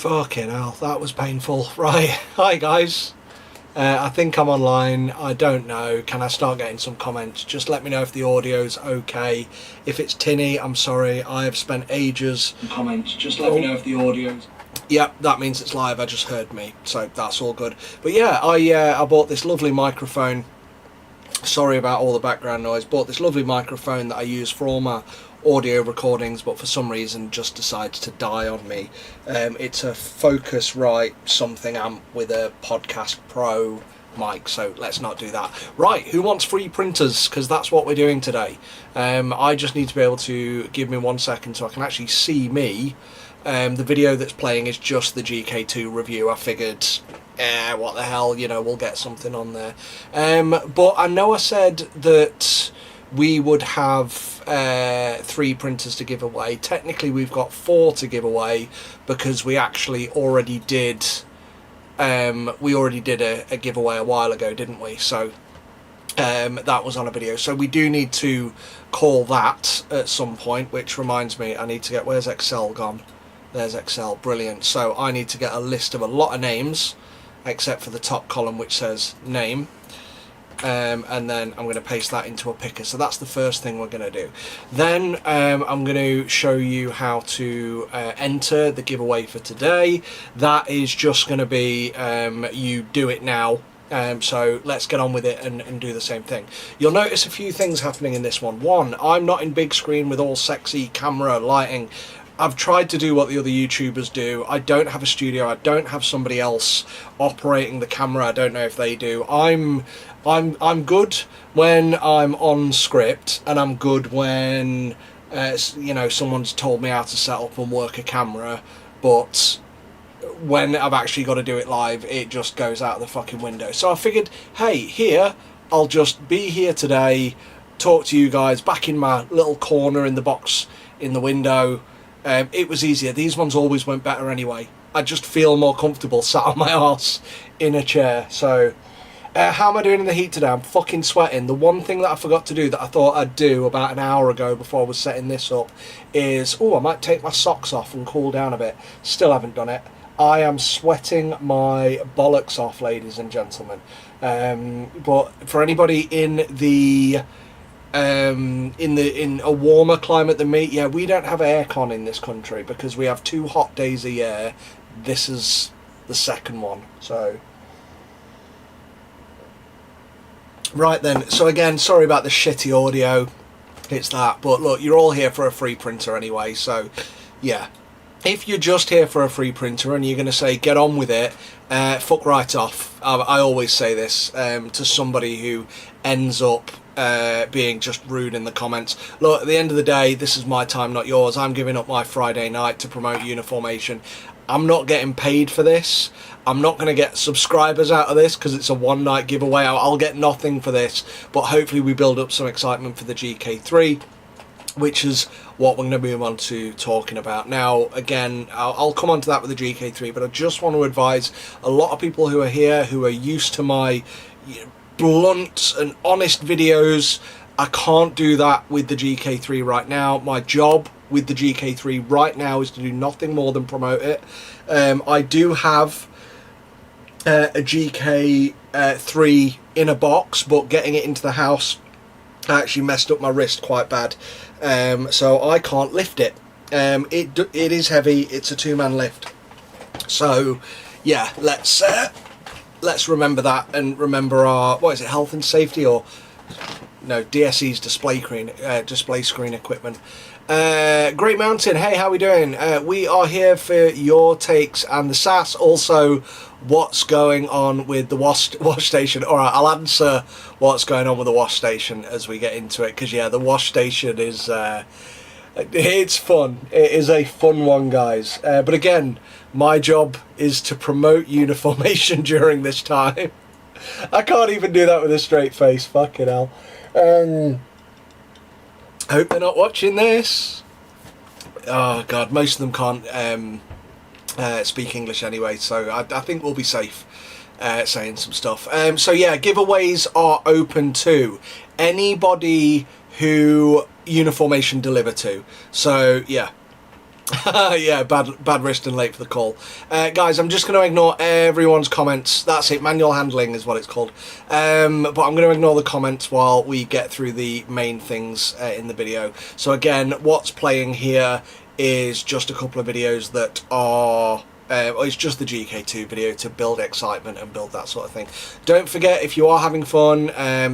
Fucking hell, that was painful. Right, hi guys. I think I'm online. I don't know. Can I start getting some comments? Just let me know if the audio's okay. If it's tinny, I'm sorry. I have spent ages. Comments. Just let me know if the audio's. Yep, that means it's live. I just heard me, so that's all good. But yeah, I bought this lovely microphone. Sorry about all the background noise. Bought this lovely microphone that I use for all my audio recordings, but for some reason just decided to die on me. It's a Focusrite something amp with a Podcast Pro mic, so let's not do that. Right, who wants free printers? Because that's what we're doing today. I just need to be able to give me 1 second so I can actually see me. The video that's playing is just the GK2 review. I figured, what the hell, you know, we'll get something on there. But I know I said that we would have 3 printers to give away. Technically we've got 4 to give away because we actually already did a giveaway a while ago, didn't we? So that was on a video, so we do need to call that at some point, which reminds me I need to get, where's Excel gone? There's Excel, brilliant. So I need to get a list of a lot of names except for the top column which says name. And then I'm going to paste that into a picker. So that's the first thing we're going to do. Then I'm going to show you how to enter the giveaway for today. That is just going to be you do it now. So let's get on with it and do the same thing. You'll notice a few things happening in this one. One, I'm not in big screen with all sexy camera lighting. I've tried to do what the other YouTubers do. I don't have a studio. I don't have somebody else operating the camera. I don't know if they do. I'm good when I'm on script, and I'm good when you know, someone's told me how to set up and work a camera. But when I've actually got to do it live, it just goes out the fucking window. So I figured, hey, here I'll just be here today, talk to you guys back in my little corner in the box in the window. It was easier. These ones always went better anyway. I just feel more comfortable sat on my arse in a chair. So how am I doing in the heat today? I'm fucking sweating. The one thing that I forgot to do that I thought I'd do about an hour ago before I was setting this up is, I might take my socks off and cool down a bit. Still haven't done it. I am sweating my bollocks off, ladies and gentlemen. But for anybody in a warmer climate than me, yeah, we don't have aircon in this country because we have 2 hot days a year. This is the second one. So right then, so again, sorry about the shitty audio, it's that, but look, you're all here for a free printer anyway, so yeah. If you're just here for a free printer and you're going to say get on with it, fuck right off. I always say this to somebody who ends up being just rude in the comments. Look, at the end of the day, this is my time, not yours. I'm giving up my Friday night to promote Uniformation. I'm not getting paid for this. I'm not going to get subscribers out of this because it's a one-night giveaway. I'll get nothing for this, but hopefully we build up some excitement for the GK3, which is what we're going to move on to talking about. Now, again, I'll come on to that with the GK3, but I just want to advise a lot of people who are here, who are used to my blunt and honest videos. I can't do that with the GK3 right now. My job with the GK3 right now is to do nothing more than promote it. I do have a GK3 in a box, but getting it into the house, I actually messed up my wrist quite bad, so I can't lift it. It is heavy. It's a 2-man lift. So yeah, let's remember that and remember our, what is it, health and safety, or no, DSE's display screen equipment. Great Mountain, hey, how we doing? We are here for your takes and the sass. Also, what's going on with the wash station? Alright, I'll answer what's going on with the wash station as we get into it, because yeah, the wash station is it's fun. It is a fun one, guys. But again, my job is to promote Uniformation during this time. I can't even do that with a straight face, fucking hell. Hope they're not watching this. Oh god, most of them can't speak English anyway, so I think we'll be safe saying some stuff. So yeah, giveaways are open to anybody who Uniformation deliver to. So yeah, Yeah, bad wrist and late for the call. Guys, I'm just going to ignore everyone's comments. That's it, manual handling is what it's called. But I'm going to ignore the comments while we get through the main things in the video. So again, what's playing here is just a couple of videos that are... it's just the GK2 video to build excitement and build that sort of thing. Don't forget, if you are having fun,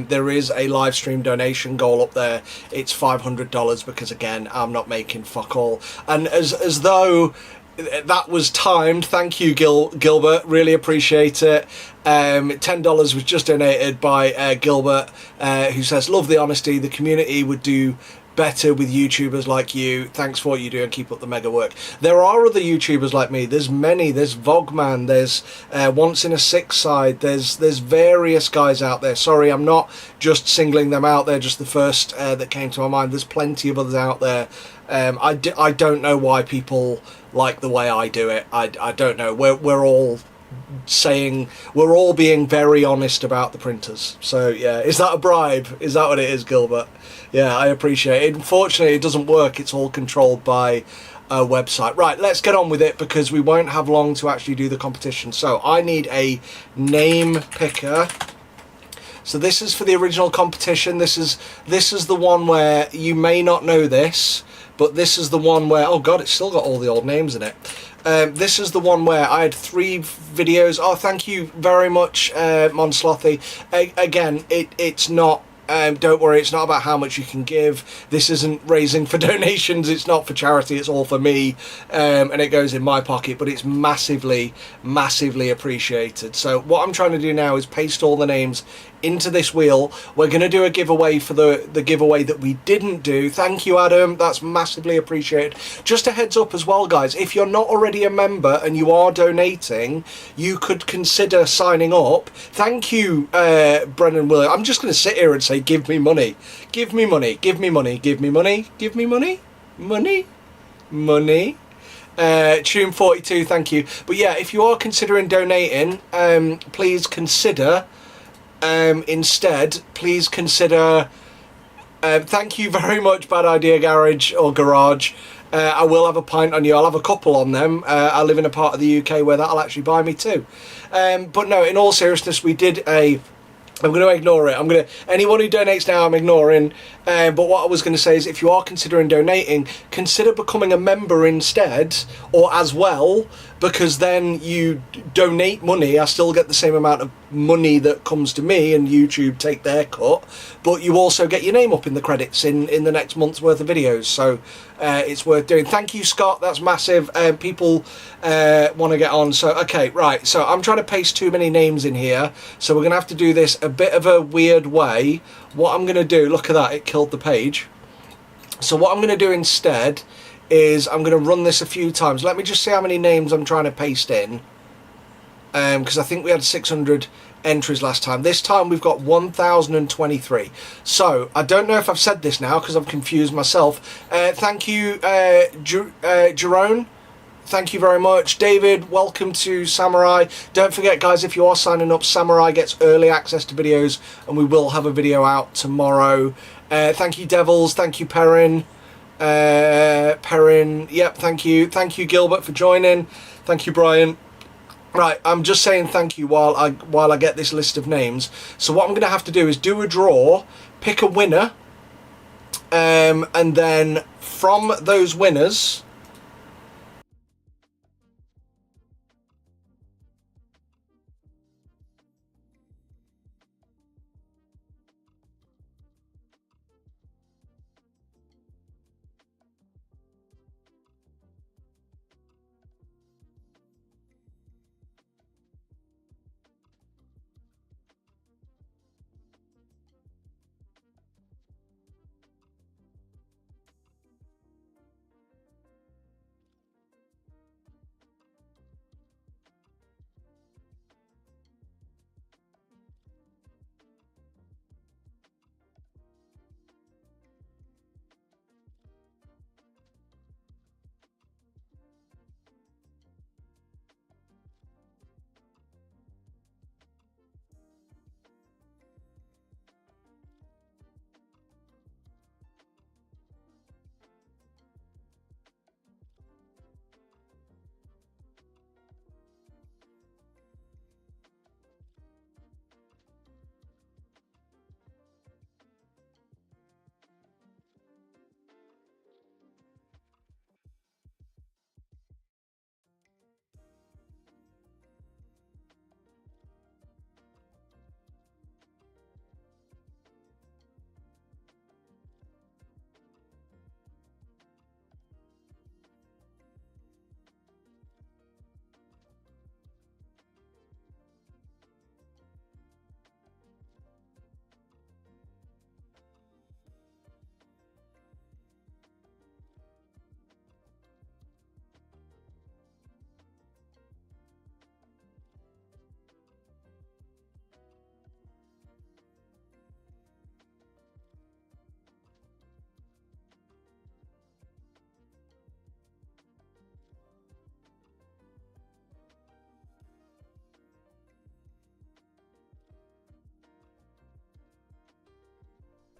there is a live stream donation goal up there. It's $500 because again, I'm not making fuck all. And as though that was timed, thank you Gilbert, really appreciate it. $10 was just donated by Gilbert, who says, love the honesty, the community would do better with YouTubers like you. Thanks for what you do and keep up the mega work. There are other YouTubers like me. There's many. There's Vogman. There's Once in a Six Side. There's various guys out there. Sorry, I'm not just singling them out. They're just the first that came to my mind. There's plenty of others out there. I don't know why people like the way I do it. I don't know. We're all saying, we're all being very honest about the printers. So yeah, is that a bribe? Is that what it is, Gilbert? Yeah, I appreciate it. Unfortunately, it doesn't work. It's all controlled by a website. Right, let's get on with it because we won't have long to actually do the competition. So I need a name picker. So this is for the original competition. This is the one where you may not know this, but this is the one where, oh god, it's still got all the old names in it. This is the one where I had 3 videos. Oh, thank you very much, Monslothy. Again, it's not... don't worry, it's not about how much you can give. This isn't raising for donations. It's not for charity. It's all for me, and it goes in my pocket. But it's massively, massively appreciated. So what I'm trying to do now is paste all the names into this wheel. We're going to do a giveaway for the giveaway that we didn't do. Thank you, Adam. That's massively appreciated. Just a heads up as well, guys. If you're not already a member and you are donating, you could consider signing up. Thank you, Brennan Williams. I'm just going to sit here and say, give me money. Give me money. Give me money. Give me money. Give me money. Money. Money. Tune 42, thank you. But yeah, if you are considering donating, please consider... instead, please consider... thank you very much, Bad Idea Garage or Garage. I will have a pint on you. I'll have a couple on them. I live in a part of the UK where that'll actually buy me too. But no, in all seriousness, we did a... I'm going to ignore it. Anyone who donates now, I'm ignoring. But what I was going to say is, if you are considering donating, consider becoming a member instead, or as well, because then you donate money. I still get the same amount of money that comes to me, and YouTube take their cut. But you also get your name up in the credits in the next month's worth of videos. So it's worth doing. Thank you, Scott. That's massive. People want to get on. So okay, right. So I'm trying to paste too many names in here. So we're going to have to do this a bit of a weird way. What I'm going to do, look at that, it killed the page. So what I'm going to do instead is I'm going to run this a few times. Let me just see how many names I'm trying to paste in. Because I think we had 600 entries last time. This time we've got 1,023. So I don't know if I've said this now because I've confused myself. Thank you, Jerome. Thank you very much. David, welcome to Samurai. Don't forget, guys, if you are signing up, Samurai gets early access to videos, and we will have a video out tomorrow. Thank you, Devils. Thank you, Perrin. Perrin, yep, thank you. Thank you, Gilbert, for joining. Thank you, Brian. Right, I'm just saying thank you while I get this list of names. So what I'm going to have to do is do a draw, pick a winner, and then from those winners...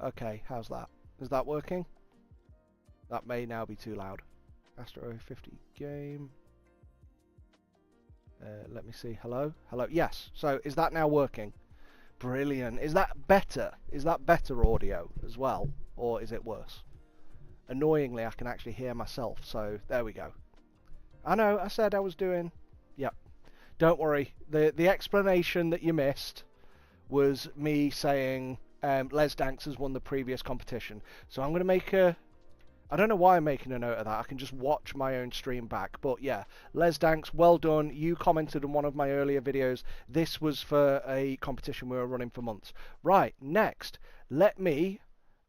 Okay, how's that? Is that working? That may now be too loud. Astro 50 game. Let me see. Hello? Hello? Yes. So is that now working? Brilliant. Is that better? Is that better audio as well? Or is it worse? Annoyingly, I can actually hear myself. So there we go. I know, I said I was doing... Yep. Don't worry. The explanation that you missed was me saying Les Danks has won the previous competition. So I'm going to make a... I don't know why I'm making a note of that. I can just watch my own stream back. But yeah, Les Danks, well done. You commented on one of my earlier videos. This was for a competition we were running for months. Right, next, let me,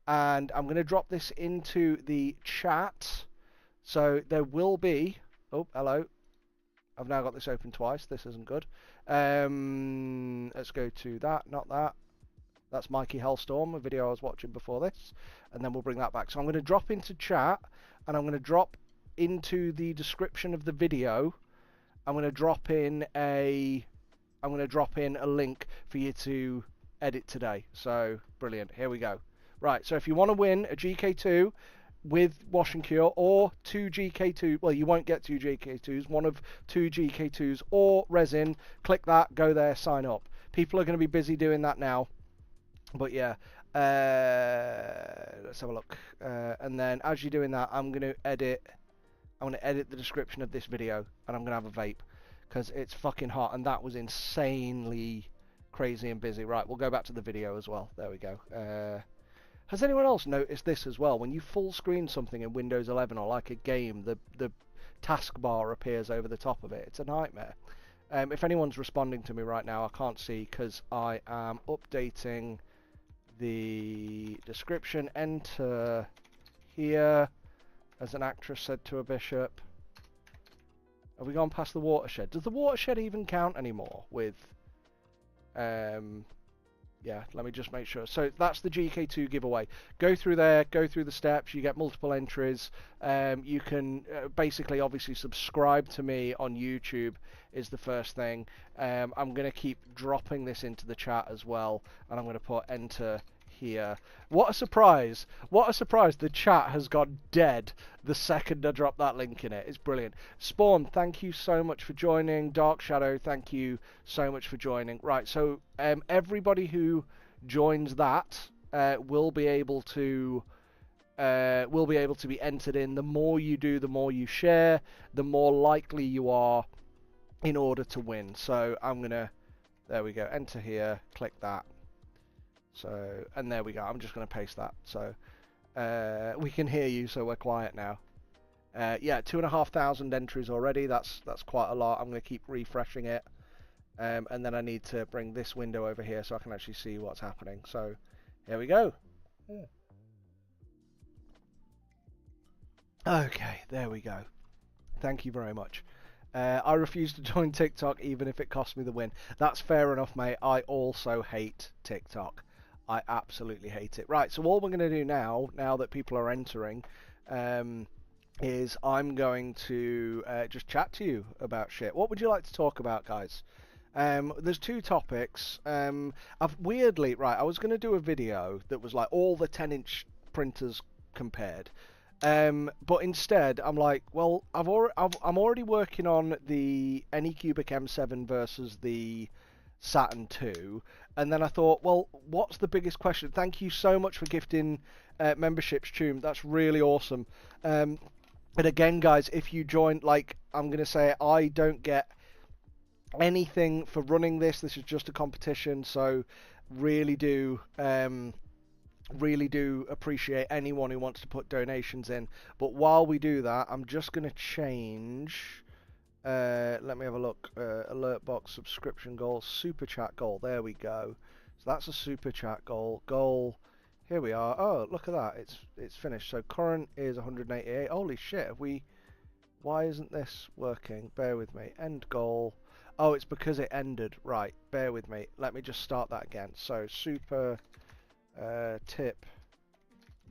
and I'm going to drop this into the chat. So there will be, oh, hello. I've now got this open twice. This isn't good. Let's go to that, not that. That's Mikey Hellstorm, a video I was watching before this, and then we'll bring that back. So I'm going to drop into chat, and I'm going to drop into the description of the video. I'm going to drop in a link for you to edit today. So brilliant. Here we go. Right. So if you want to win a GK2 with Wash and Cure or 2 GK2, well, you won't get 2 GK2s, one of 2 GK2s or resin, click that, go there, sign up. People are going to be busy doing that now. But yeah, let's have a look. And then as you're doing that, I'm going to edit the description of this video, and I'm going to have a vape because it's fucking hot, and that was insanely crazy and busy. Right, we'll go back to the video as well. There we go. Has anyone else noticed this as well? When you full screen something in Windows 11 or like a game, the taskbar appears over the top of it. It's a nightmare. If anyone's responding to me right now, I can't see because I am updating the description. Enter here, as an actress said to a bishop. Have we gone past the watershed? Does the watershed even count anymore with yeah, let me just make sure. So that's the GK2 giveaway. Go through there, go through the steps. You get multiple entries. You can basically, obviously, subscribe to me on YouTube is the first thing. I'm going to keep dropping this into the chat as well, and I'm going to put enter here. What a surprise! What a surprise! The chat has gone dead the second I drop that link in it. It's brilliant. Spawn, thank you so much for joining. Dark Shadow, thank you so much for joining. Right, so everybody who joins that will be able to be entered in. The more you do, the more you share, the more likely you are in order to win. So I'm gonna, there we go, enter here, click that. So, and there we go. I'm just going to paste that. So, we can hear you, so we're quiet now. Yeah, 2,500 entries already. That's quite a lot. I'm going to keep refreshing it. And then I need to bring this window over here so I can actually see what's happening. So, here we go. Okay, there we go. Thank you very much. I refuse to join TikTok even if it costs me the win. That's fair enough, mate. I also hate TikTok. I absolutely hate it. Right, so all we're going to do now that people are entering, is I'm going to just chat to you about shit. What would you like to talk about, guys? There's two topics. I've weirdly, right, I was going to do a video that was like all the 10-inch printers compared. But instead, I'm like, well, I'm already working on the Anycubic M7 versus the Saturn II, and then I thought, well, what's the biggest question? Thank you so much for gifting memberships, Tomb. That's really awesome. And again, guys, if you join, like, I'm going to say I don't get anything for running this. This is just a competition, so really do appreciate anyone who wants to put donations in. But while we do that, I'm just going to change... let me have a look. Alert box, subscription goal, super chat goal. There we go. So that's a super chat goal. Here we are. Oh, look at that. It's finished. So current is 188. Holy shit. Why isn't this working? Bear with me. End goal. Oh, it's because it ended. Right. Bear with me. Let me just start that again. So super tip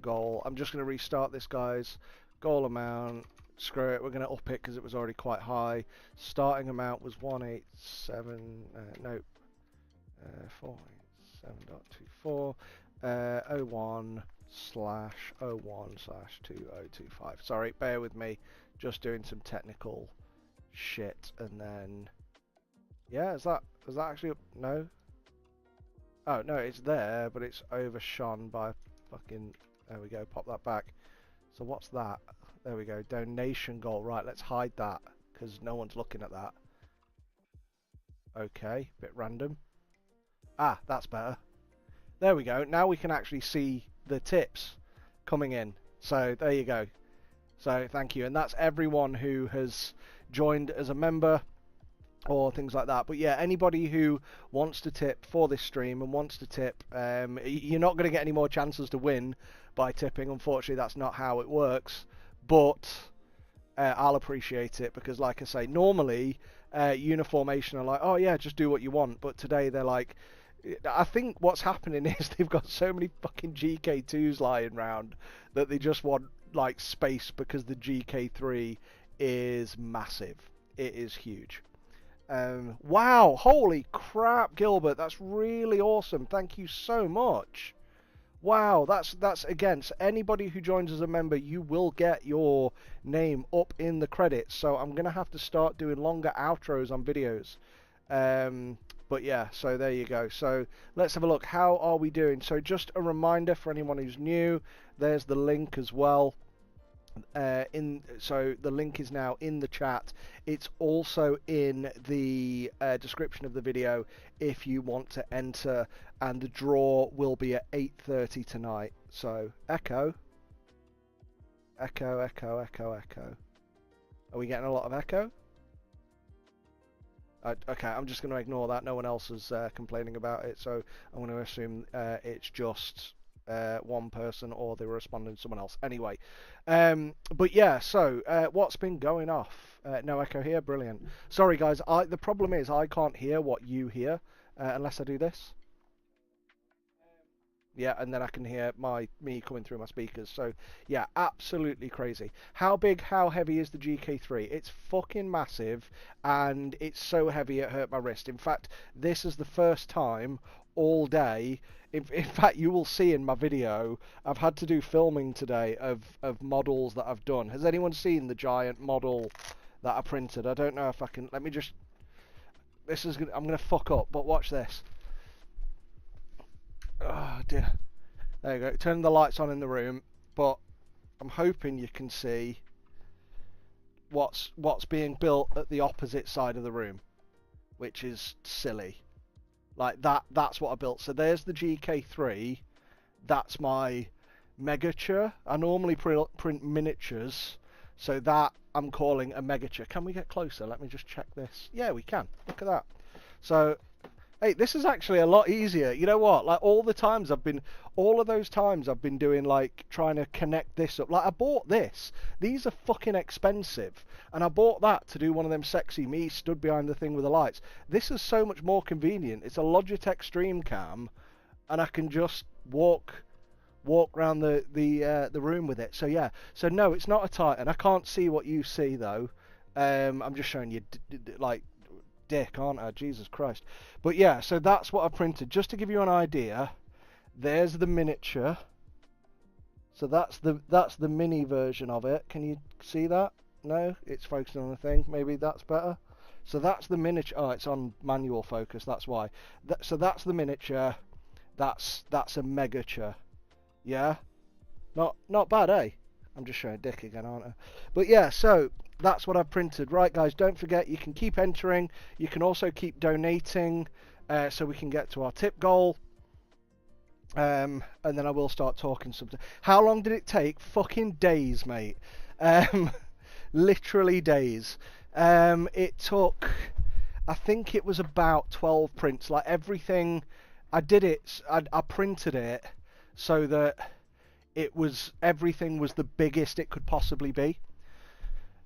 goal. I'm just going to restart this, guys. Goal amount. Screw it, we're going to up it because it was already quite high. Starting amount was 187, 487.24. 01/01/2025. Sorry, bear with me. Just doing some technical shit, and then yeah, is that actually no? Oh no, it's there, but it's overshone by fucking. There we go. Pop that back. So what's that? There we go. Donation goal. Right, let's hide that because no one's looking at that. Okay, bit random. Ah, that's better. There we go. Now we can actually see the tips coming in. So there you go. So thank you. And that's everyone who has joined as a member or things like that. But yeah, anybody who wants to tip for this stream and wants to tip, you're not going to get any more chances to win by tipping. Unfortunately, that's not how it works. But I'll appreciate it because, like I say, normally Uniformation are like, oh yeah, just do what you want. But today they're like, I think what's happening is they've got so many fucking GK2s lying around that they just want like space because the GK3 is massive. It is huge. Wow, holy crap, Gilbert, that's really awesome. Thank you so much. Wow, that's again, so anybody who joins as a member, you will get your name up in the credits. So I'm gonna have to start doing longer outros on videos. But yeah, so there you go. So let's have a look. How are we doing? So just a reminder for anyone who's new, there's the link as well. So the link is now in the chat. It's also in the description of the video if you want to enter, and the draw will be at 8:30 tonight. So echo. Are we getting a lot of echo? Okay, I'm just going to ignore that. No one else is complaining about it, so I'm going to assume it's just one person or they were responding to someone else. Anyway, but yeah, so what's been going off? No echo here, brilliant. Sorry guys, the problem is I can't hear what you hear unless I do this. Yeah, and then I can hear me coming through my speakers. So yeah, absolutely crazy. How big, how heavy is the GK3? It's fucking massive, and it's so heavy it hurt my wrist. In fact, this is the first time all day. In fact, you will see in my video, I've had to do filming today of models that I've done. Has anyone seen the giant model that I printed? I don't know if I can. Let me just. I'm gonna fuck up, but watch this. Oh dear. There you go. Turn the lights on in the room, but I'm hoping you can see what's being built at the opposite side of the room, which is silly. Like that's what I built. So there's the GK3. That's my megature. I normally print miniatures, so that I'm calling a megature. Can we get closer? Let me just check this. Yeah, we can. Look at that. So hey, this is actually a lot easier. You know what? Like all of those times I've been doing like trying to connect this up. Like I bought this. These are fucking expensive. And I bought that to do one of them sexy me stood behind the thing with the lights. This is so much more convenient. It's a Logitech Stream Cam, and I can just walk around the room with it. So yeah. So no, it's not a Titan. I can't see what you see though. I'm just showing you like dick, aren't I? Jesus Christ. But yeah, so that's what I printed. Just to give you an idea, there's the miniature. So that's the mini version of it. Can you see that? No, it's focusing on the thing. Maybe that's better. So that's the miniature. Oh, it's on manual focus. That's why. So that's the miniature. That's a megature. Yeah, not bad, eh? I'm just showing dick again, aren't I? But yeah, so that's what I've printed. Right, guys, don't forget, you can keep entering. You can also keep donating so we can get to our tip goal. And then I will start talking something. How long did it take? Fucking days, mate. Literally days. It took, I think it was about 12 prints. Like everything, I printed it so that everything was the biggest it could possibly be.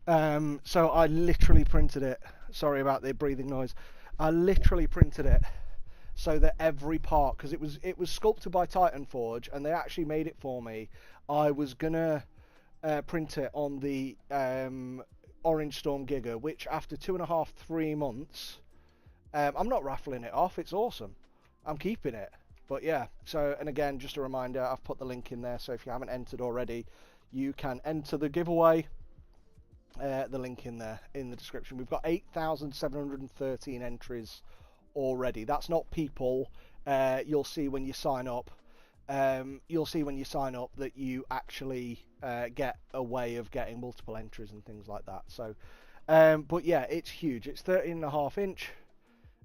So I literally printed it. Sorry about the breathing noise. I literally printed it so that every part, because it was sculpted by Titan Forge, and they actually made it for me. I was gonna print it on the Orange Storm Giga, which after 2.5-3 months, I'm not raffling it off. It's awesome. I'm keeping it. But yeah, so, and again, just a reminder, I've put the link in there, so if you haven't entered already, you can enter the giveaway. The link in there in the description. We've got 8,713 entries already. That's not people. You'll see when you sign up. You'll see when you sign up that you actually get a way of getting multiple entries and things like that. So, but yeah, it's huge. It's 13.5 inch.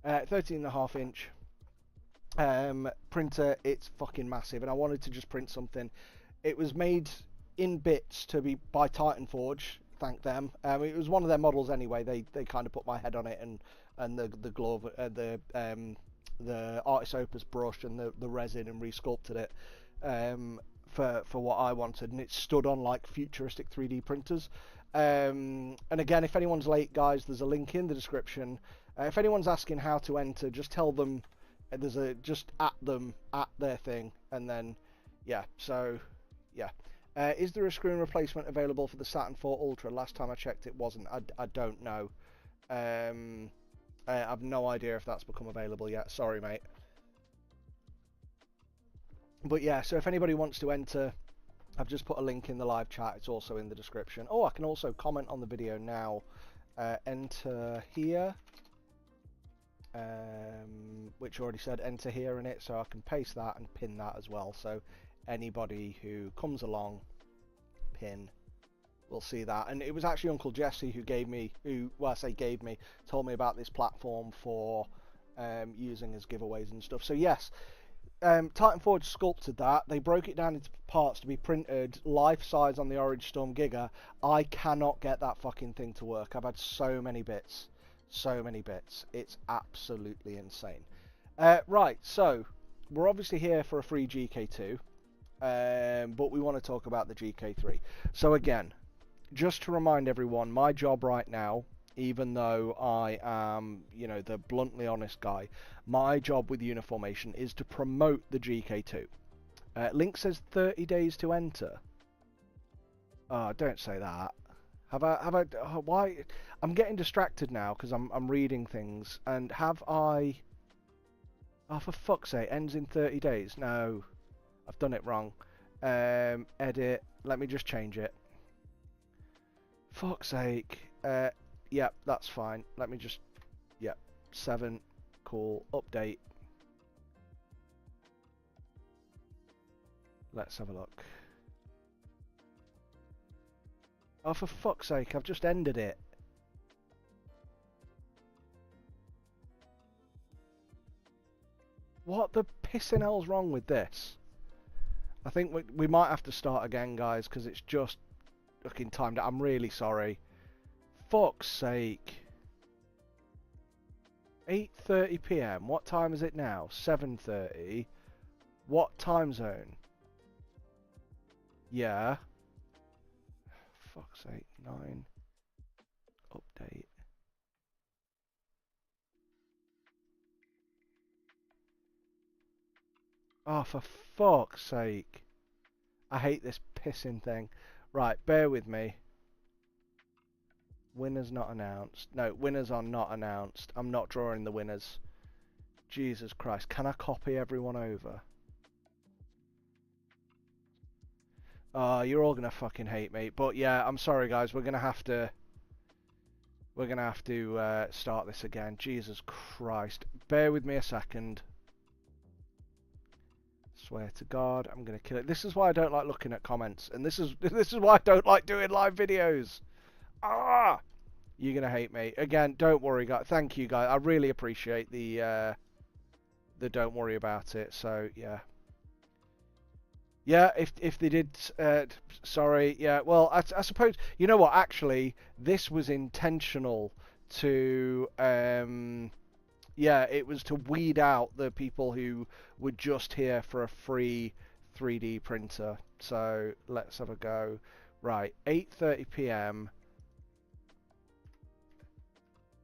13.5 inch printer. It's fucking massive, and I wanted to just print something. It was made in bits to be by Titan Forge. Thank them. It was one of their models anyway. They kind of put my head on it and the glove, the Artist Opus brush and the resin, and resculpted it for what I wanted, and it stood on like futuristic 3D printers. And again, if anyone's late, guys, there's a link in the description. If anyone's asking how to enter, just tell them just at their thing, and then yeah. So yeah. Is there a screen replacement available for the Saturn IV Ultra? Last time I checked, it wasn't. I don't know. I have no idea if that's become available yet. Sorry, mate. But yeah, so if anybody wants to enter, I've just put a link in the live chat. It's also in the description. Oh, I can also comment on the video now. Enter here. Which already said enter here in it, so I can paste that and pin that as well. So anybody who comes along, pin, will see that. And it was actually Uncle Jesse who told me about this platform for using as giveaways and stuff. So yes, Titan Forge sculpted that. They broke it down into parts to be printed life size on the Orange Storm Giga. I cannot get that fucking thing to work. I've had so many bits. It's absolutely insane. Right, so we're obviously here for a free GK2. But we want to talk about the GK3. So again, just to remind everyone, my job right now, even though I am, the bluntly honest guy, my job with Uniformation is to promote the GK2. Link says 30 days to enter. Oh, don't say that. Why? I'm getting distracted now because I'm reading things. And have I? Oh, for fuck's sake! Ends in 30 days. No. I've done it wrong. Edit. Let me just change it. Fuck's sake. Yeah, that's fine. Let me just... Yeah. 7. Cool. Update. Let's have a look. Oh, for fuck's sake. I've just ended it. What the pissing hell's wrong with this? I think we might have to start again, guys, because it's just fucking timed out. I'm really sorry. Fuck's sake. 8:30 PM. What time is it now? 7:30. What time zone? Yeah. Fuck's sake. 9. Update. Oh, for fuck's sake. I hate this pissing thing. Right, bear with me. Winners not announced. No, winners are not announced. I'm not drawing the winners. Jesus Christ. Can I copy everyone over? Oh, you're all gonna fucking hate me. But yeah, I'm sorry guys. We're gonna have to start this again. Jesus Christ. Bear with me a second. Swear to God, I'm gonna kill it. This is why I don't like looking at comments, and this is why I don't like doing live videos. Ah, you're gonna hate me again. Don't worry, guys. Thank you, guys. I really appreciate the don't worry about it. So yeah, yeah. If they did, sorry. Yeah. Well, I suppose you know what. Actually, this was intentional to yeah, it was to weed out the people who were just here for a free 3D printer. So let's have a go. Right, 8:30 PM.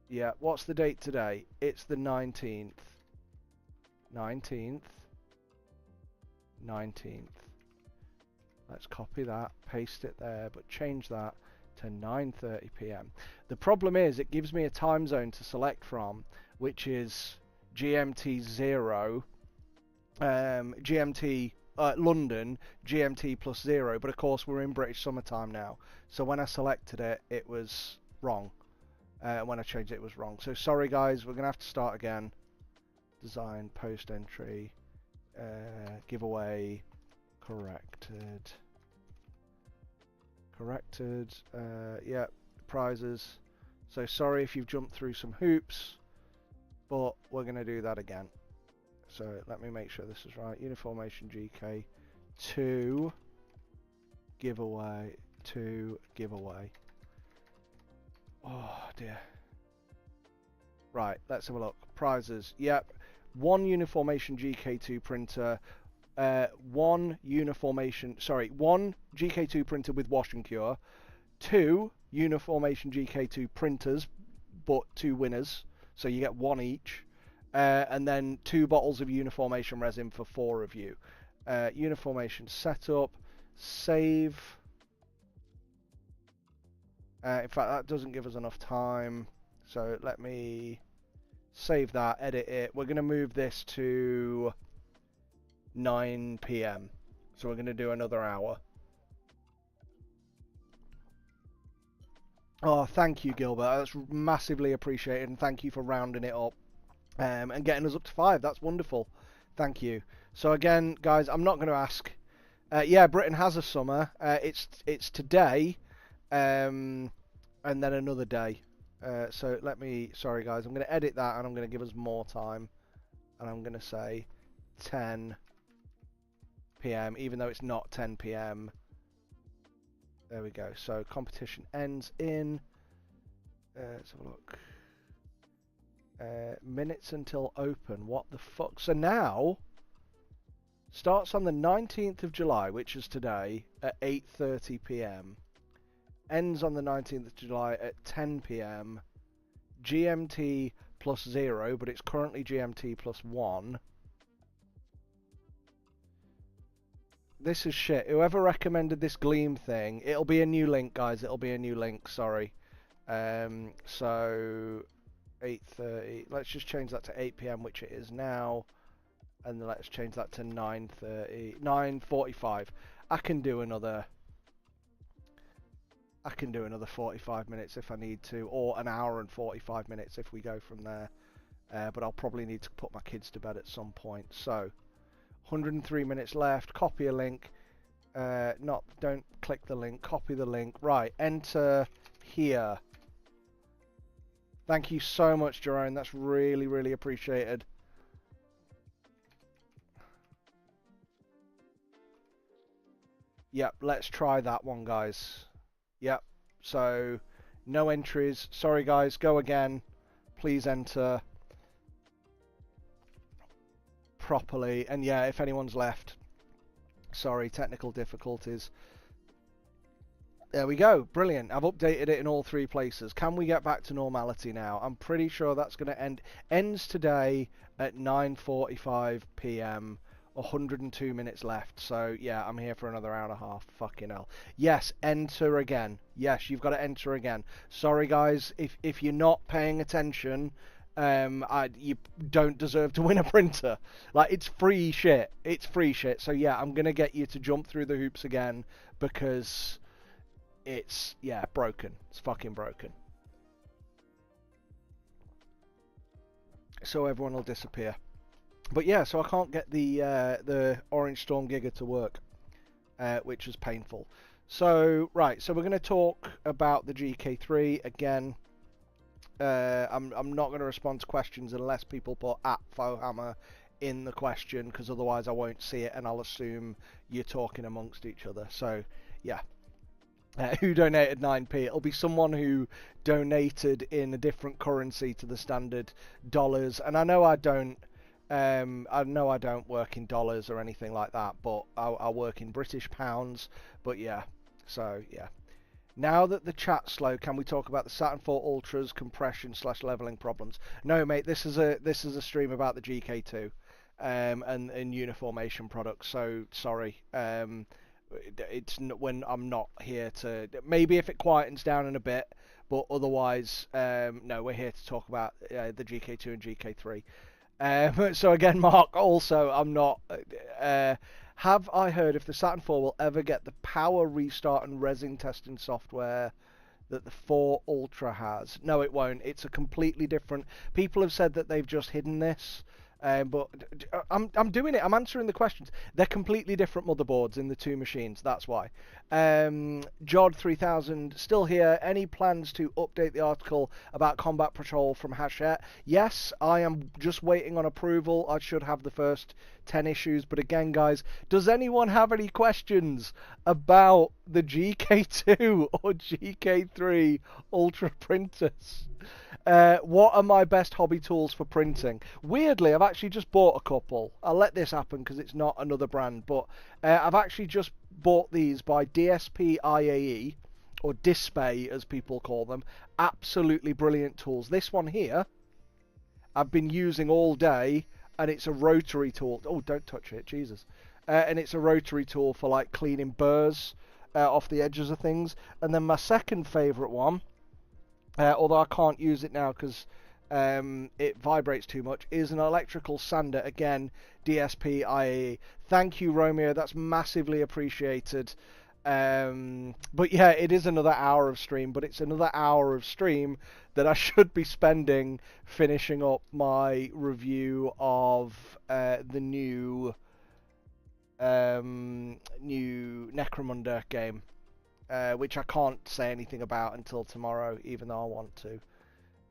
Yeah, what's the date today? It's the 19th. 19th. Let's copy that, paste it there, but change that to 9:30 PM. The problem is it gives me a time zone to select from, which is GMT 0, GMT London GMT plus 0, but of course we're in British summertime now, so when I selected it, it was wrong. When I changed it, it was wrong. So sorry guys, we're gonna have to start again. Design, post entry, giveaway, corrected, yeah, prizes. So sorry if you've jumped through some hoops, but we're gonna do that again. So let me make sure this is right. Uniformation GK2 giveaway, 2 giveaway. Oh dear. Right, let's have a look. Prizes. Yep. 1 Uniformation GK2 printer. 1 GK2 printer with wash and cure. 2 Uniformation GK2 printers, but 2 winners. So you get 1 each. And then 2 bottles of Uniformation resin for 4 of you. Uniformation setup. Save. In fact, that doesn't give us enough time. So let me save that, edit it. We're going to move this to 9 PM. So we're going to do another hour. Oh, thank you, Gilbert. That's massively appreciated. And thank you for rounding it up and getting us up to 5. That's wonderful. Thank you. So again, guys, I'm not going to ask. Yeah, Britain has a summer. It's today. And then another day. So sorry guys, I'm going to edit that and I'm going to give us more time. And I'm going to say 10 PM, even though it's not 10 PM. There we go. So competition ends in, let's have a look. Minutes until open. What the fuck? So now, starts on the 19th of July, which is today, at 8:30 PM. Ends on the 19th of July at 10 PM. GMT plus 0, but it's currently GMT plus 1. This is shit. Whoever recommended this Gleam thing, it'll be a new link, guys. It'll be a new link, sorry. So 8:30. Let's just change that to 8 PM, which it is now. And then let's change that to 9:30. 9:45. I can do another 45 minutes if I need to, or an hour and 45 minutes if we go from there. But I'll probably need to put my kids to bed at some point. So 103 minutes left. Copy a link. Don't click the link. Copy the link. Right, enter here. Thank you so much, Jerome. That's really, really appreciated. Yep, let's try that one, guys. Yep, so no entries. Sorry, guys, go again. Please enter properly. And yeah, if anyone's left, sorry, technical difficulties. There we go. Brilliant. I've updated it in all 3 places. Can we get back to normality now? I'm pretty sure that's going to ends today at 9:45 PM. 102 minutes left. So yeah, I'm here for another hour and a half. Fucking hell. Yes, enter again. Yes, you've got to enter again. Sorry guys, if you're not paying attention, you don't deserve to win a printer. Like, it's free shit. It's free shit. So yeah, I'm gonna get you to jump through the hoops again because it's, yeah, broken. It's fucking broken. So everyone will disappear. But yeah, so I can't get the Orange Storm Giga to work, which is painful. So right, so we're going to talk about the GK3 again. I'm not going to respond to questions unless people put @FoHammer in the question, because otherwise I won't see it and I'll assume you're talking amongst each other. So yeah. Who donated 9p? It'll be someone who donated in a different currency to the standard dollars. And I know I don't work in dollars or anything like that, but I work in British pounds. But yeah, so yeah. Now that the chat's slow, can we talk about the Saturn IV Ultra's compression / leveling problems? No, mate. This is a stream about the GK2 and Uniformation products. So sorry. It's when I'm not here to. Maybe if it quietens down in a bit, but otherwise, no. We're here to talk about the GK2 and GK3. So again, Mark, also, I'm not... have I heard if the Saturn 4 will ever get the power restart and resin testing software that the 4 Ultra has? No, it won't. It's a completely different... People have said that they've just hidden this, but I'm doing it. I'm answering the questions. They're completely different motherboards in the two machines. That's why. Jod 3000 still here. Any plans to update the article about Combat Patrol from Hachette? Yes, I am just waiting on approval. I should have the first 10 issues. But again, guys, does anyone have any questions about the GK2 or GK3 Ultra printers? What are my best hobby tools for printing? Weirdly, I've actually just bought a couple. I'll let this happen because it's not another brand, but I've actually just bought these by DSP IAE, or Dispay as people call them. Absolutely brilliant tools. This one here, I've been using all day, and it's a rotary tool. Oh, don't touch it, Jesus. And it's a rotary tool for like cleaning burrs off the edges of things. And then my second favourite one, although I can't use it now because it vibrates too much, is an electrical sander. Again, DSP IAE. Thank you, Romeo. That's massively appreciated. But yeah, it is another hour of stream, but it's another hour of stream that I should be spending finishing up my review of the new Necromunda game. Which I can't say anything about until tomorrow, even though I want to.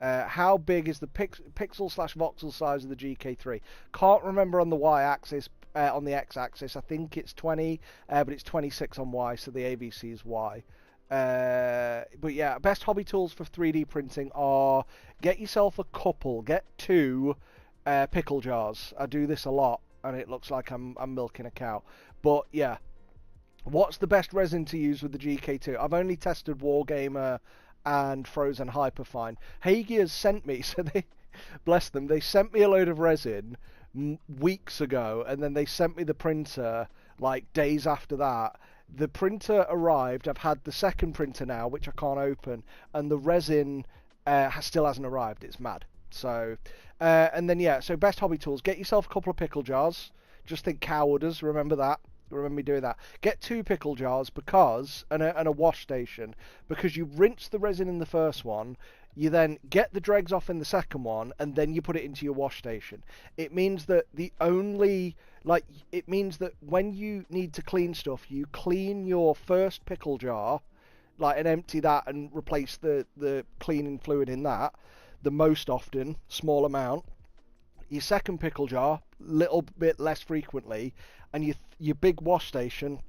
How big is the pixel/voxel size of the GK3? Can't remember on the Y-axis. On the X-axis, I think it's 20, but it's 26 on Y, so the ABC is Y. But yeah, best hobby tools for 3D printing are get yourself a couple. Get 2 pickle jars. I do this a lot, and it looks like I'm milking a cow. But yeah. What's the best resin to use with the GK2? I've only tested Wargamer and Frozen Hyperfine. Hagi has sent me, so they, bless them, they sent me a load of resin weeks ago, and then they sent me the printer like days after that. The printer arrived. I've had the second printer now, which I can't open, and the resin still hasn't arrived. It's mad. So, and then yeah, so best hobby tools. Get yourself a couple of pickle jars. Just think cow udders, remember that. Remember me doing that. Get 2 pickle jars and a wash station, because you rinse the resin in the first one, you then get the dregs off in the second one, and then you put it into your wash station. It means that it means that when you need to clean stuff, you clean your first pickle jar, and empty that and replace the cleaning fluid in that, the most often, small amount. Your second pickle jar, little bit less frequently, and your big wash station,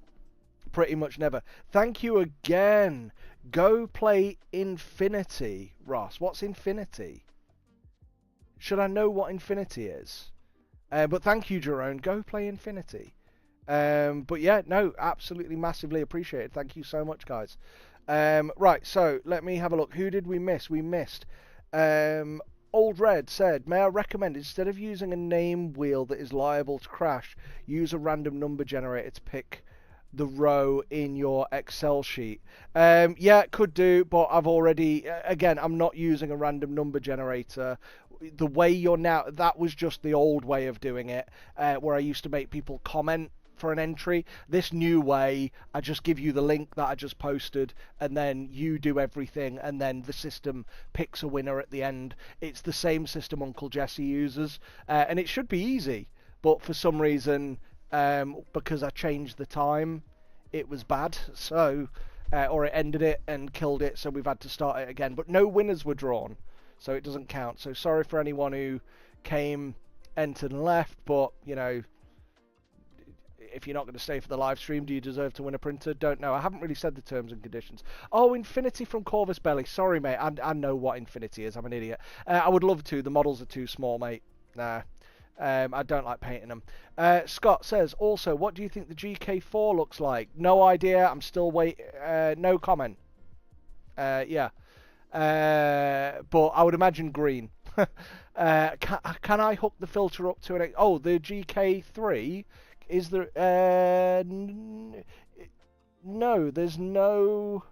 pretty much never. Thank you again. Go play Infinity, Ross. What's Infinity? Should I know what Infinity is? But thank you, Jerome. Go play Infinity. But yeah, no, absolutely massively appreciated. Thank you so much, guys. Right, so let me have a look. Who did we miss? We missed... Old Red said, may I recommend, instead of using a name wheel that is liable to crash, use a random number generator to pick the row in your Excel sheet? Yeah, could do, but I've already, again, I'm not using a random number generator. The way you're now, that was just the old way of doing it, where I used to make people comment for an entry. This new way, I just give you the link that I just posted, and then you do everything, and then the system picks a winner at the end. It's the same system Uncle Jesse uses, and it should be easy, but for some reason, because I changed the time, it was bad, so or it ended it and killed it, so we've had to start it again. But no winners were drawn, so it doesn't count. So sorry for anyone who came, entered and left, but you know, if you're not going to stay for the live stream, do you deserve to win a printer? Don't know. I haven't really said the terms and conditions. Oh, Infinity from Corvus Belly. Sorry, mate. I know what Infinity is. I'm an idiot. I would love to. The models are too small, mate. Nah. I don't like painting them. Scott says, also, what do you think the GK4 looks like? No idea. I'm still waiting. No comment. Yeah. But I would imagine green. Can I hook the filter up to an... Oh, the GK3... Is there... no, there's no...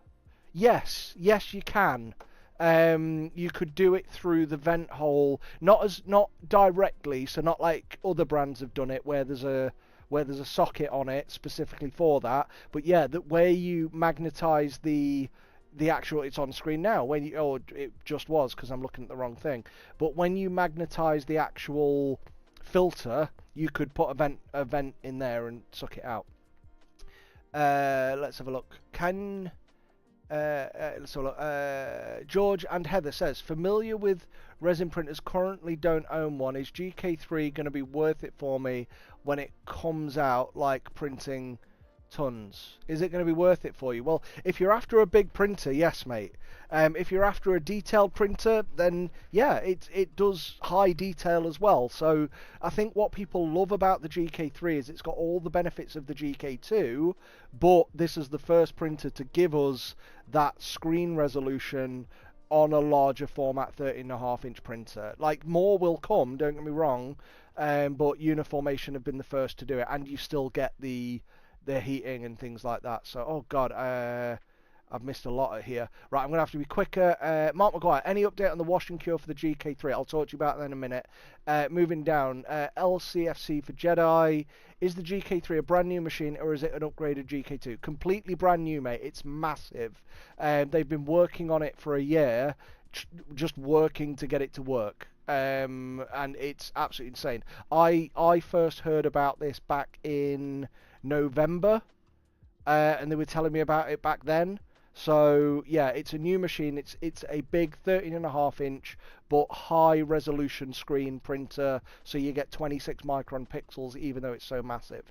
Yes, you can. You could do it through the vent hole, not directly, so not like other brands have done it, where there's a socket on it specifically for that. But yeah, that where you magnetize the actual, it's on screen now. When you, oh, it just was because I'm looking at the wrong thing. But when you magnetize the actual filter, you could put a vent in there and suck it out. Let's have a look. Let's have a look. George and Heather says, familiar with resin printers, currently don't own one. Is GK3 going to be worth it for me when it comes out, like printing tons? Is it going to be worth it for you? Well, if you're after a big printer, yes, mate. If you're after a detailed printer, then yeah, it does high detail as well. So I think what people love about the GK3 is it's got all the benefits of the GK2, but this is the first printer to give us that screen resolution on a larger format 13.5-inch printer. Like, more will come, don't get me wrong, but Uniformation have been the first to do it, and you still get the heating and things like that. So, oh god, I've missed a lot here. Right, I'm going to have to be quicker. Mark McGuire, any update on the washing cure for the GK3? I'll talk to you about that in a minute. Moving down, LCFC for Jedi. Is the GK3 a brand new machine, or is it an upgraded GK2? Completely brand new, mate. It's massive. They've been working on it for a year, just working to get it to work. And it's absolutely insane. I first heard about this back in November, and they were telling me about it back then. So yeah, it's a new machine. It's a big 13.5-inch but high resolution screen printer, so you get 26 micron pixels even though it's so massive.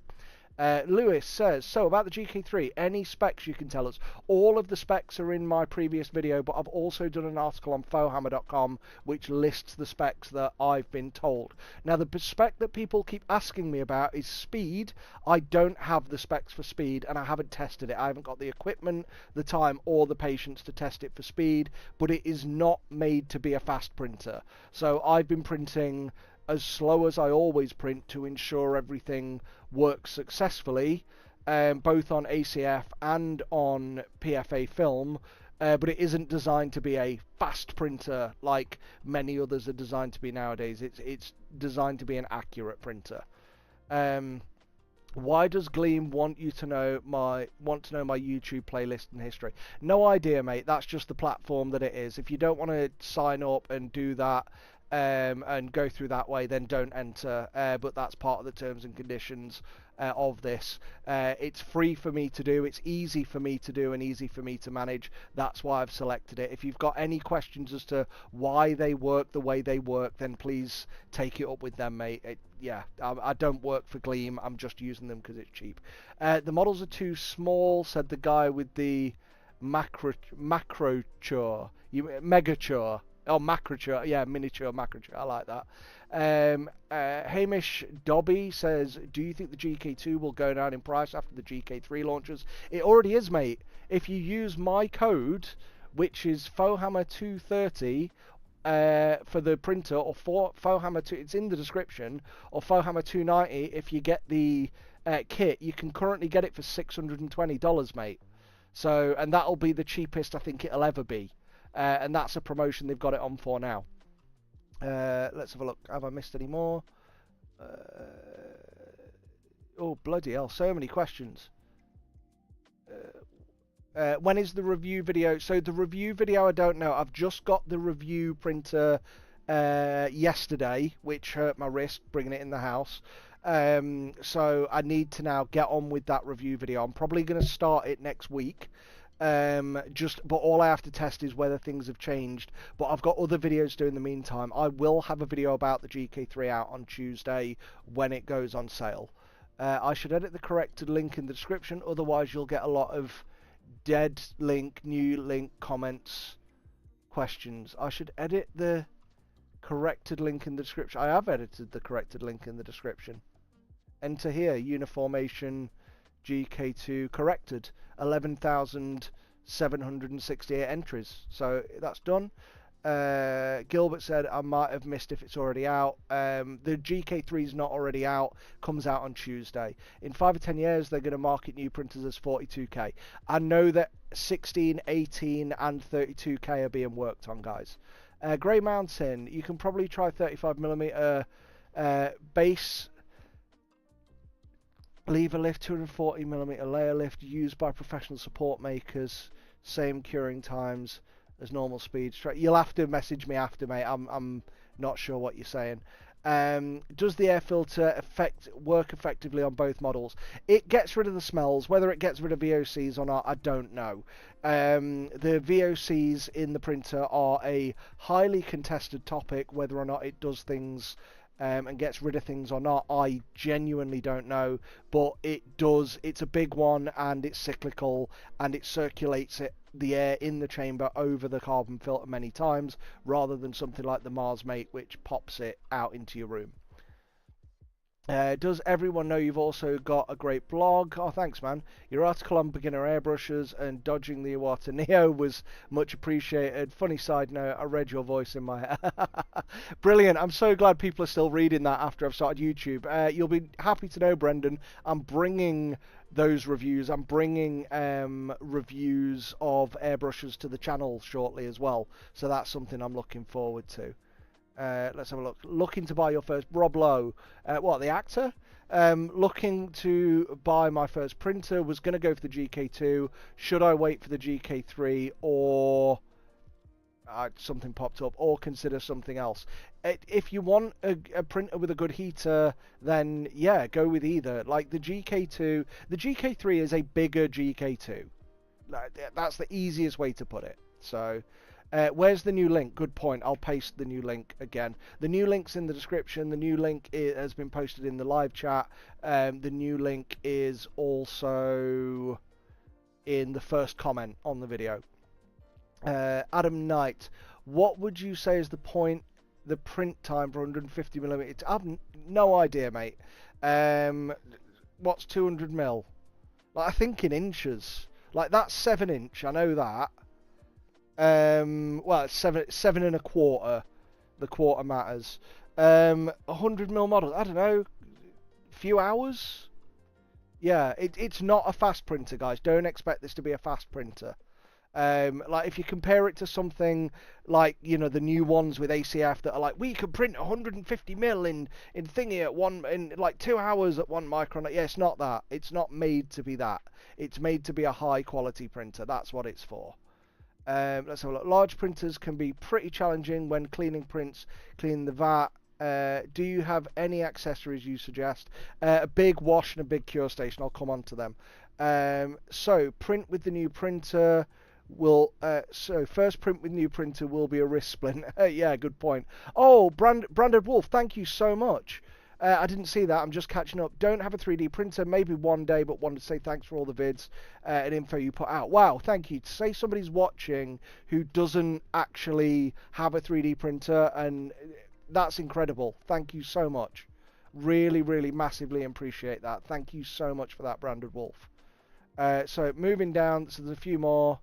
Lewis says, so about the GK3, any specs you can tell us? All of the specs are in my previous video, but I've also done an article on fohammer.com which lists the specs that I've been told. Now, the spec that people keep asking me about is speed. I don't have the specs for speed, and I haven't tested it. I haven't got the equipment, the time, or the patience to test it for speed, but it is not made to be a fast printer. So I've been printing as slow as I always print to ensure everything works successfully, both on ACF and on PFA film, but it isn't designed to be a fast printer like many others are designed to be nowadays. It's designed to be an accurate printer. Why does Gleam want to know my YouTube playlist and history? No idea, mate. That's just the platform that it is. If you don't want to sign up and do that, and go through that way, then don't enter, but that's part of the terms and conditions of this. It's free for me to do, it's easy for me to do, and easy for me to manage. That's why I've selected it. If you've got any questions as to why they work the way they work, then please take it up with them, mate. I don't work for Gleam, I'm just using them because it's cheap. The models are too small, said the guy with the Macroture. Megature. Oh, Macroture, yeah, miniature Macroture, I like that. Hamish Dobby says, do you think the GK2 will go down in price after the GK3 launches? It already is, mate. If you use my code, which is FOHAMMER230, for the printer, or for FOHAMMER2, it's in the description, or FOHAMMER290, if you get the kit, you can currently get it for $620, mate. So, and that'll be the cheapest I think it'll ever be. And that's a promotion they've got it on for now. Let's have a look. Have I missed any more? Oh, bloody hell. So many questions. When is the review video? So the review video, I don't know. I've just got the review printer yesterday, which hurt my wrist bringing it in the house. So I need to now get on with that review video. I'm probably going to start it next week. But all I have to test is whether things have changed. But I've got other videos to do in the meantime. I will have a video about the GK3 out on Tuesday when it goes on sale. I should edit the corrected link in the description, otherwise you'll get a lot of dead link, new link, comments, questions. I should edit the corrected link in the description. I have edited the corrected link in the description. Enter here, Uniformation GK2 corrected, 11,768 entries. So that's done. Gilbert said I might have missed if it's already out. The GK3 is not already out, comes out on Tuesday. In 5 or 10 years they're going to market new printers as 42k. I know that 16, 18 and 32k are being worked on, guys. Grey Mountain, you can probably try 35mm base lever lift, 240mm layer lift used by professional support makers, same curing times as normal speed. You'll have to message me after, mate. I'm not sure what you're saying. Does the air filter work effectively on both models? It gets rid of the smells. Whether it gets rid of VOCs or not, I don't know. The VOCs in the printer are a highly contested topic. Whether or not it does things and gets rid of things or not, I genuinely don't know. But it does. It's a big one, and it's cyclical, and it circulates the air in the chamber over the carbon filter many times, rather than something like the Mars Mate, which pops it out into your room. Does everyone know you've also got a great blog? Oh, thanks, man. Your article on beginner airbrushes and dodging the Iwata Neo was much appreciated. Funny side note, I read your voice in my head. Brilliant. I'm so glad people are still reading that after I've started YouTube. You'll be happy to know, Brendan, I'm bringing those reviews. I'm bringing reviews of airbrushes to the channel shortly as well. So that's something I'm looking forward to. Let's have a look. Looking to buy your first Rob Lowe. What, the actor? Looking to buy my first printer. Was going to go for the GK2. Should I wait for the GK3 or something popped up, or consider something else? If you want a printer with a good heater, then yeah, go with either. Like the GK2, the GK3 is a bigger GK2. That's the easiest way to put it. So. Where's the new link? Good point. I'll paste the new link again. The new link's in the description. The new link has been posted in the live chat. The new link is also in the first comment on the video. Adam Knight, what would you say is the print time for 150mm? I've no idea, mate. What's 200mm? Like, I think in inches. Like, that's 7-inch. I know that. Well, it's 7.25. The quarter matters. 100mm model, I don't know, few hours. Yeah, it's not a fast printer, guys. Don't expect this to be a fast printer. Like if you compare it to something like, you know, the new ones with ACF that are like, we could print 150mm in thingy in like 2 hours at 1 micron. Yeah, it's not that. It's not made to be that. It's made to be a high quality printer. That's what it's for. Let's have a look. Large printers can be pretty challenging when cleaning prints, cleaning the vat. Do you have any accessories you suggest? A big wash and a big cure station. I'll come on to them. So print with the new printer will. So first print with new printer will be a wrist splint. Yeah, good point. Oh, Branded Wolf, thank you so much. I didn't see that. I'm just catching up. Don't have a 3D printer. Maybe one day, but wanted to say thanks for all the vids and info you put out. Wow, thank you. To say somebody's watching who doesn't actually have a 3D printer, and that's incredible. Thank you so much. Really, really massively appreciate that. Thank you so much for that, Branded Wolf. So moving down, so there's a few more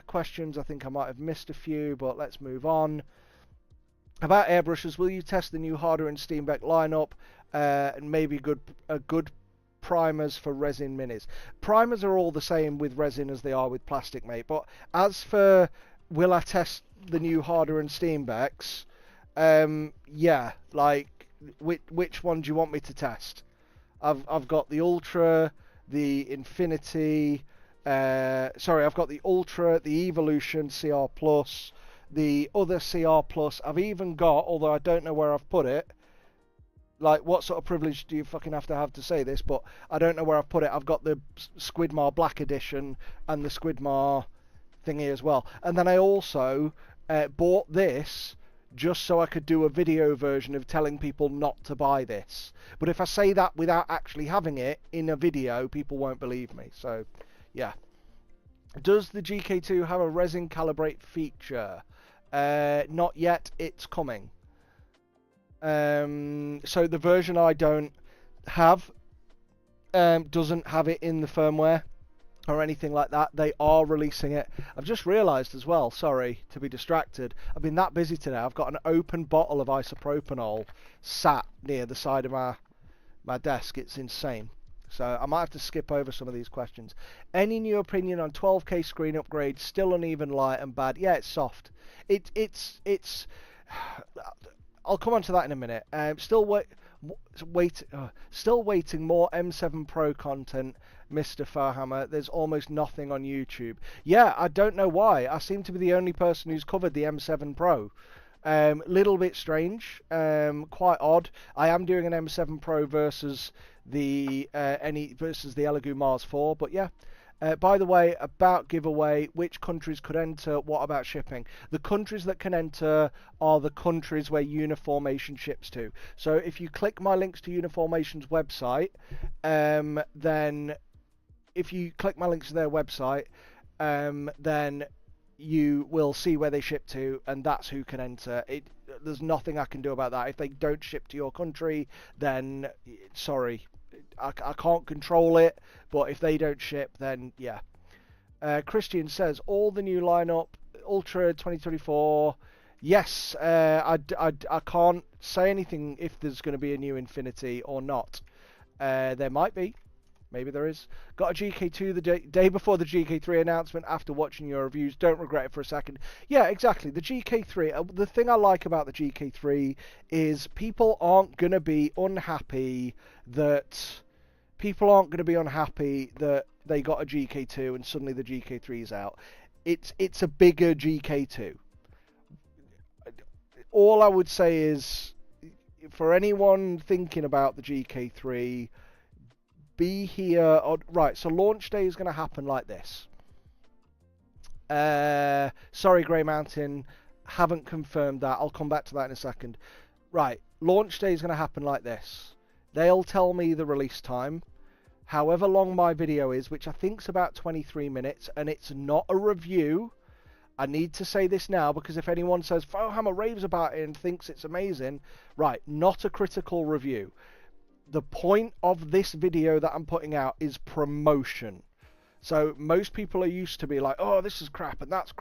questions. I think I might have missed a few, but let's move on. About airbrushes, will you test the new Harder and Steenbeck lineup and maybe good primers for resin minis? Primers are all the same with resin as they are with plastic, mate. But as for will I test the new Harder and Steenbecks, yeah, like which one do you want me to test? I've got the Ultra, the Infinity, sorry, I've got the Ultra, the Evolution CR Plus, the other CR Plus. I've even got, although I don't know where I've put it, like what sort of privilege do you fucking have to say this, but I don't know where I've put it. I've got the Squidmar Black Edition and the Squidmar thingy as well. And then I also bought this just so I could do a video version of telling people not to buy this. But if I say that without actually having it in a video, people won't believe me. So, yeah. Does the GK2 have a resin calibrate feature? Not yet, it's coming. So the version I don't have doesn't have it in the firmware or anything like that. They are releasing it. I've just realised as well, sorry to be distracted, I've been that busy today, I've got an open bottle of isopropanol sat near the side of my desk. It's insane. So I might have to skip over some of these questions. Any new opinion on 12K screen upgrade? Still uneven light and bad. Yeah, it's soft. It's. I'll come on to that in a minute. Still waiting more M7 Pro content, Mr. Farhammer. There's almost nothing on YouTube. Yeah, I don't know why. I seem to be the only person who's covered the M7 Pro. Little bit strange, quite odd. I am doing an M7 Pro versus the Elegoo Mars 4, but yeah. By the way, about giveaway, which countries could enter? What about shipping? The countries that can enter are the countries where Uniformation ships to. So if you click my links to Uniformation's website, then if you click my links to their website, then you will see where they ship to, and that's who can enter. There's nothing I can do about that. If they don't ship to your country, then sorry. I can't control it, but if they don't ship, then yeah. Christian says, all the new lineup, Ultra 2024. Yes, I can't say anything if there's going to be a new Infinity or not. There might be. Maybe there is. Got a GK2 the day before the GK3 announcement after watching your reviews. Don't regret it for a second. Yeah, exactly. The GK3, the thing I like about the GK3 is people aren't going to be unhappy that they got a GK2 and suddenly the GK3 is out. It's a bigger GK2. All I would say is, for anyone thinking about the GK3, be here. Right, so launch day is going to happen like this. Sorry, Grey Mountain, haven't confirmed that. I'll come back to that in a second. Right, launch day is going to happen like this. They'll tell me the release time, however long my video is, which I think is about 23 minutes, and it's not a review. I need to say this now, because if anyone says, Fohammer raves about it and thinks it's amazing, right, not a critical review. The point of this video that I'm putting out is promotion. So most people are used to be like, oh, this is crap and that's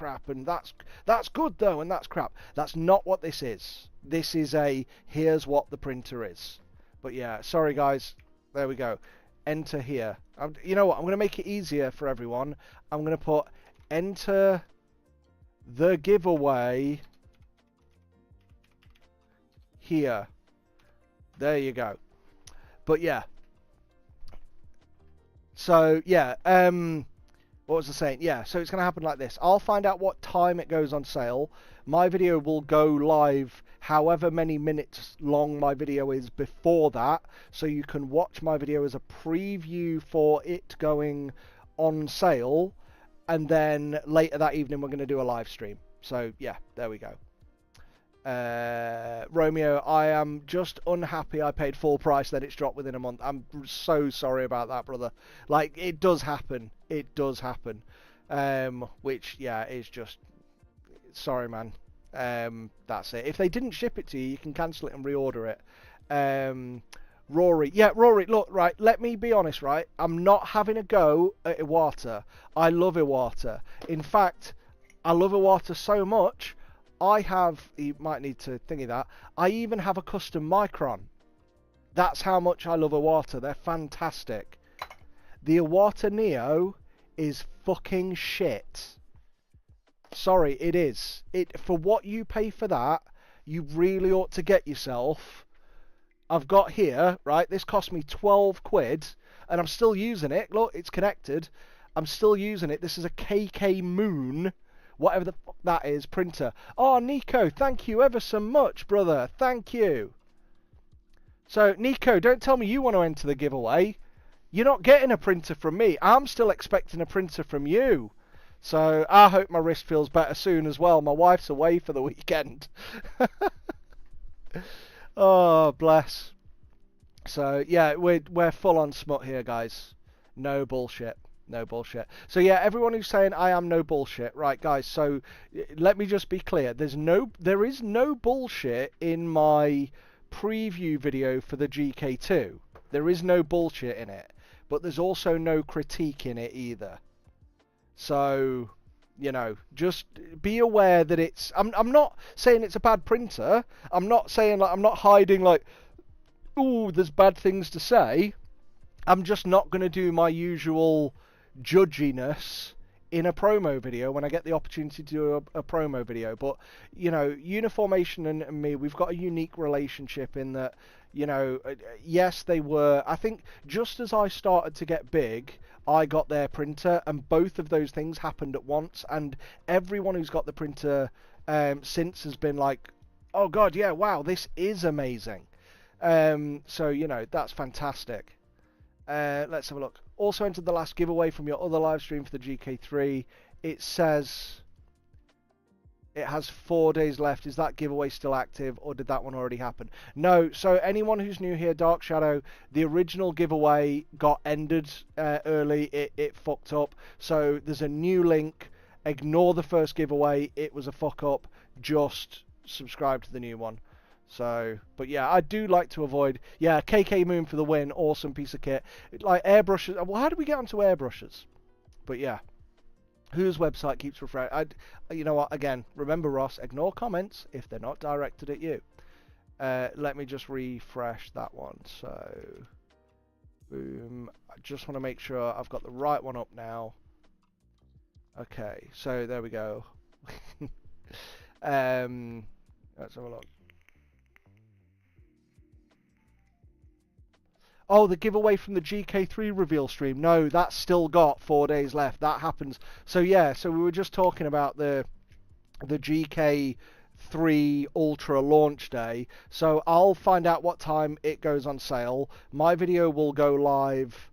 good though and that's crap. That's not what this is. This is here's what the printer is. But yeah, sorry guys. There we go. Enter here. You know what? I'm going to make it easier for everyone. I'm going to put enter the giveaway here. There you go. But yeah. So yeah, what was I saying? Yeah, so it's going to happen like this. I'll find out what time it goes on sale. My video will go live however many minutes long my video is before that. So you can watch my video as a preview for it going on sale. And then later that evening, we're going to do a live stream. So yeah, there we go. Romeo, I am just unhappy I paid full price that it's dropped within a month. I'm so sorry about that, brother. Like, it does happen. It does happen. Which, yeah, is just... Sorry, man. That's it. If they didn't ship it to you, you can cancel it and reorder it. Rory. Yeah, Rory, look, right, let me be honest, right? I'm not having a go at Iwata. I love Iwata. In fact, I love Iwata so much... you might need to think of that, I even have a custom Micron. That's how much I love Iwata. They're fantastic. The Iwata Neo is fucking shit. Sorry, it is. For what you pay for that, you really ought to get yourself... I've got here, right, this cost me 12 quid, and I'm still using it. Look, it's connected. I'm still using it. This is a KK Moon... whatever the fuck that is, printer. Oh, Nico, thank you ever so much, brother. Thank you. So, Nico, don't tell me you want to enter the giveaway. You're not getting a printer from me. I'm still expecting a printer from you. So, I hope my wrist feels better soon as well. My wife's away for the weekend. Oh, bless. So, yeah, we're full on smut here, guys. No bullshit. No bullshit. So yeah, everyone who's saying I am no bullshit, right, guys? So let me just be clear. There is no bullshit in my preview video for the GK2. There is no bullshit in it, but there's also no critique in it either. So, you know, just be aware that it's. I'm not saying it's a bad printer. I'm not saying, like, I'm not hiding like, ooh, there's bad things to say. I'm just not going to do my usual judginess in a promo video when I get the opportunity to do a promo video. But, you know, Uniformation and me, we've got a unique relationship in that, you know, yes, they were, I think, just as I started to get big, I got their printer, and both of those things happened at once, and everyone who's got the printer since has been like, oh god, yeah, wow, this is amazing. So, you know, that's fantastic. Let's have a look. Also entered the last giveaway from your other live stream for the GK3. It says it has 4 days left. Is that giveaway still active, or did that one already happen? No. So anyone who's new here, Dark Shadow, the original giveaway got ended early. It fucked up. So there's a new link. Ignore the first giveaway. It was a fuck up. Just subscribe to the new one. So, but yeah, I do like to avoid, yeah, KK Moon for the win, awesome piece of kit. Like airbrushes, well, how did we get onto airbrushes? But yeah, whose website keeps refreshing? You know what, again, remember Ross, ignore comments if they're not directed at you. Let me just refresh that one, so, boom, I just want to make sure I've got the right one up now. Okay, so there we go. Let's have a look. Oh, the giveaway from the GK3 reveal stream. No, that's still got 4 days left. That happens. So yeah, so we were just talking about the GK3 Ultra launch day. So I'll find out what time it goes on sale. My video will go live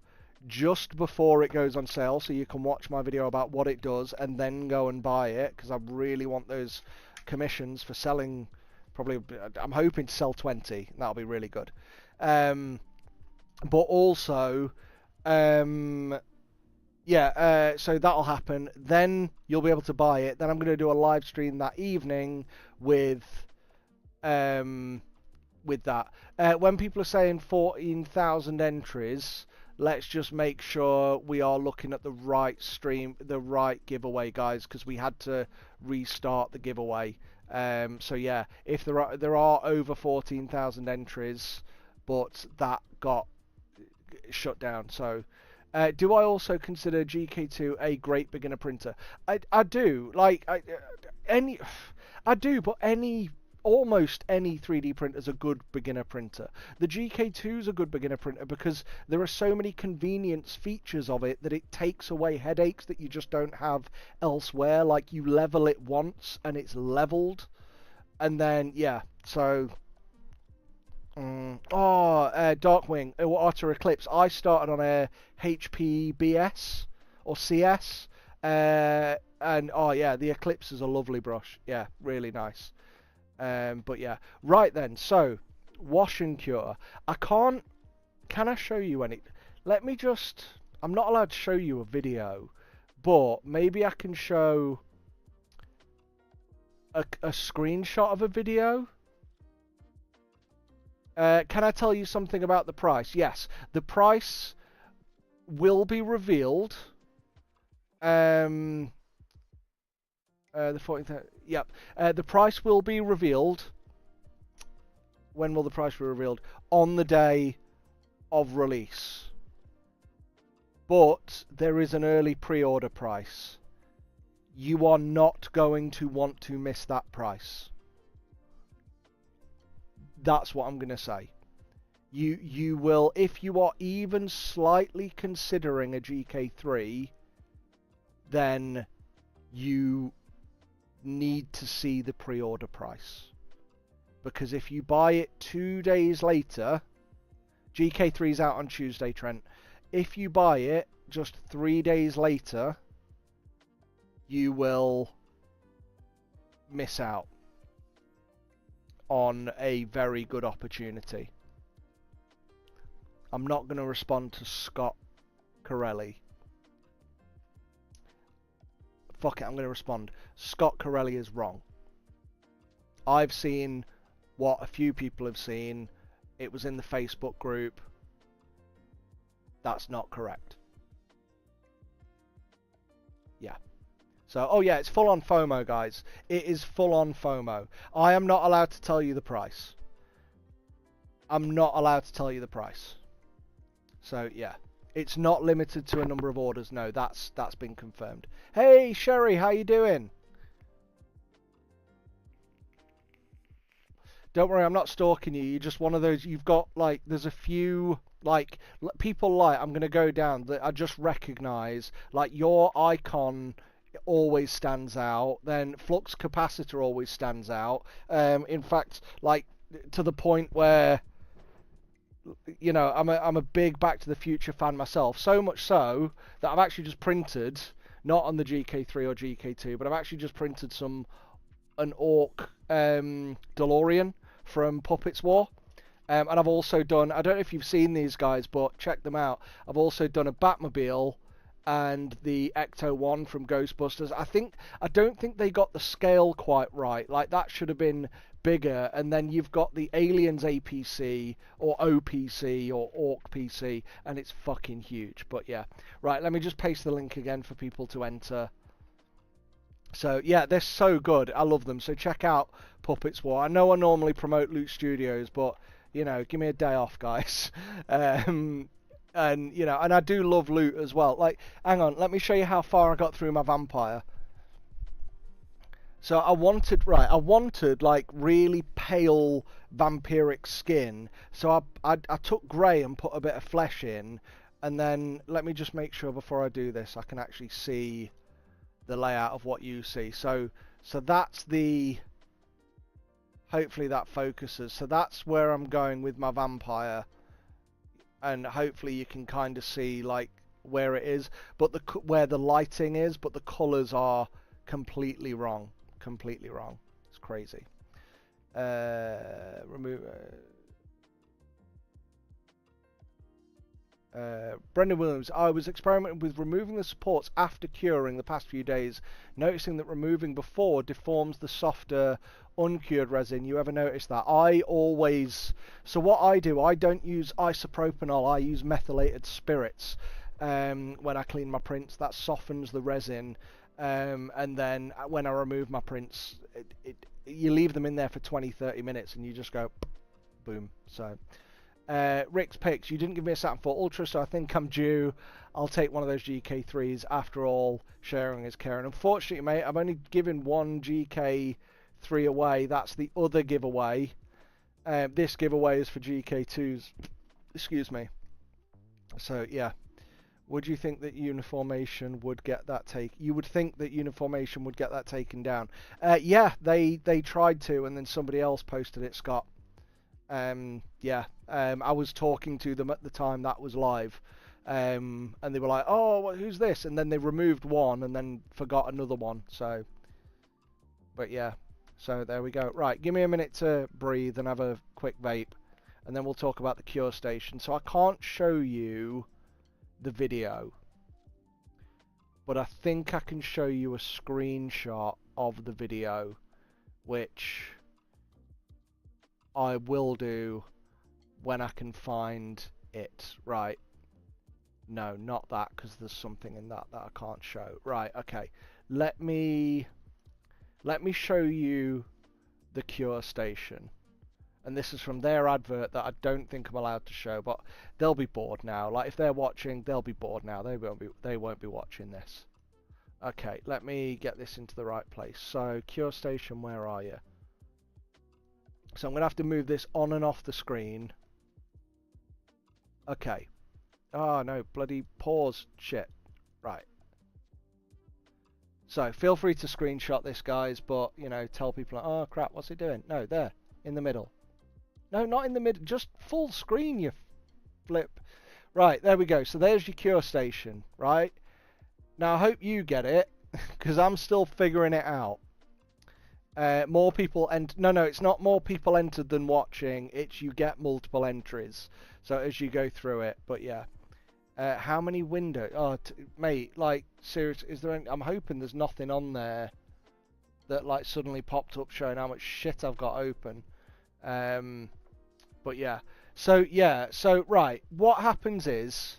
just before it goes on sale, so you can watch my video about what it does and then go and buy it, because I really want those commissions for selling. Probably, I'm hoping to sell 20. That'll be really good. But also, so that'll happen. Then you'll be able to buy it. Then I'm going to do a live stream that evening with that. When people are saying 14,000 entries, let's just make sure we are looking at the right stream, the right giveaway, guys, because we had to restart the giveaway. So yeah, if there are over 14,000 entries, but that got shut down. So do I also consider GK2 a great beginner printer? I do. Like I do, but almost any 3D printer is a good beginner printer. The GK2 is a good beginner printer because there are so many convenience features of it that it takes away headaches that you just don't have elsewhere. Like you level it once and it's leveled, and then yeah, so Darkwing, Otter Eclipse. I started on a HPBS or CS, and oh yeah, the Eclipse is a lovely brush. Yeah, really nice. But yeah, right then. So wash and cure. I can't. Can I show you any? Let me just. I'm not allowed to show you a video, but maybe I can show a screenshot of a video. Can I tell you something about the price? Yes, the price will be revealed. The 14th. Yep. The price will be revealed. When will the price be revealed? On the day of release. But there is an early pre-order price. You are not going to want to miss that price. That's what I'm going to say. You will, if you are even slightly considering a GK3, then you need to see the pre-order price. Because if you buy it 2 days later, GK3 is out on Tuesday, Trent. If you buy it just 3 days later, you will miss out on a very good opportunity. I'm not going to respond to Scott Corelli. Fuck it, I'm going to respond. Scott Corelli is wrong. I've seen what a few people have seen. It was in the Facebook group. That's not correct. Yeah. So, oh yeah, it's full on FOMO, guys. It is full on FOMO. I am not allowed to tell you the price. I'm not allowed to tell you the price. So yeah, it's not limited to a number of orders. No, that's been confirmed. Hey Sherry, how you doing? Don't worry, I'm not stalking you. You're just one of those. You've got like, there's a few like people like I'm gonna go down that I just recognise. Like your icon always stands out. Then flux capacitor always stands out. In fact, like to the point where, you know, I'm a big Back to the Future fan myself. So much so that I've actually just printed, not on the GK3 or GK2, but I've actually just printed an Orc DeLorean from Puppets War. And I've also done, I don't know if you've seen these guys, but check them out. I've also done a Batmobile and the Ecto-1 from Ghostbusters. I don't think they got the scale quite right. Like, that should have been bigger. And then you've got the Aliens APC or OPC or Orc PC, and it's fucking huge. But yeah. Right, let me just paste the link again for people to enter. So yeah, they're so good. I love them. So check out Puppets War. I know I normally promote Loot Studios, but you know, give me a day off, guys. And you know, and I do love Loot as well. Like, hang on, let me show you how far I got through my vampire. So I wanted like really pale vampiric skin. So I took grey and put a bit of flesh in, and then let me just make sure before I do this I can actually see the layout of what you see. So that's the, hopefully that focuses. So that's where I'm going with my vampire, and hopefully you can kind of see like where it is, but where the lighting is, but the colors are completely wrong. It's crazy. Remove. Brendan Williams, I was experimenting with removing the supports after curing the past few days, noticing that removing before deforms the softer uncured resin. You ever notice that? So what I do, I don't use isopropanol, I use methylated spirits when I clean my prints. That softens the resin, and then when I remove my prints, you leave them in there for 20-30 minutes and you just go boom. So Rick's picks, you didn't give me a Saturn 4 Ultra, so I think I'm due. I'll take one of those GK3s. After all, sharing is caring. Unfortunately, mate, I've only given one GK3 away. That's the other giveaway. This giveaway is for GK2s. Excuse me. So, yeah. Would you think that Uniformation would get that You would think that Uniformation would get that taken down. Yeah, they tried to, and then somebody else posted it, Scott. I was talking to them at the time that was live, and they were like, oh, who's this? And then they removed one and then forgot another one. So, but yeah, so there we go. Right, give me a minute to breathe and have a quick vape, and then we'll talk about the cure station. So I can't show you the video, but I think I can show you a screenshot of the video, which I will do when I can find it. Right. No, not that, because there's something in that I can't show. Right, okay. Let me show you the cure station. And this is from their advert that I don't think I'm allowed to show, but they'll be bored now. Like, if they're watching, they'll be bored now. They won't be watching this. Okay, let me get this into the right place. So, cure station, where are you? So I'm going to have to move this on and off the screen. Okay. Oh, no. Bloody pause. Shit. Right. So feel free to screenshot this, guys, but, you know, tell people, oh, crap, what's it doing? No, there. In the middle. No, not in the middle. Just full screen, you flip. Right, there we go. So there's your cure station, right? Now, I hope you get it, because I'm still figuring it out. More people no, it's not more people entered than watching. It's you get multiple entries. So as you go through it, but yeah. How many windows? Oh, mate, like, seriously, is there any... I'm hoping there's nothing on there that, like, suddenly popped up showing how much shit I've got open. But yeah. So, right, what happens is,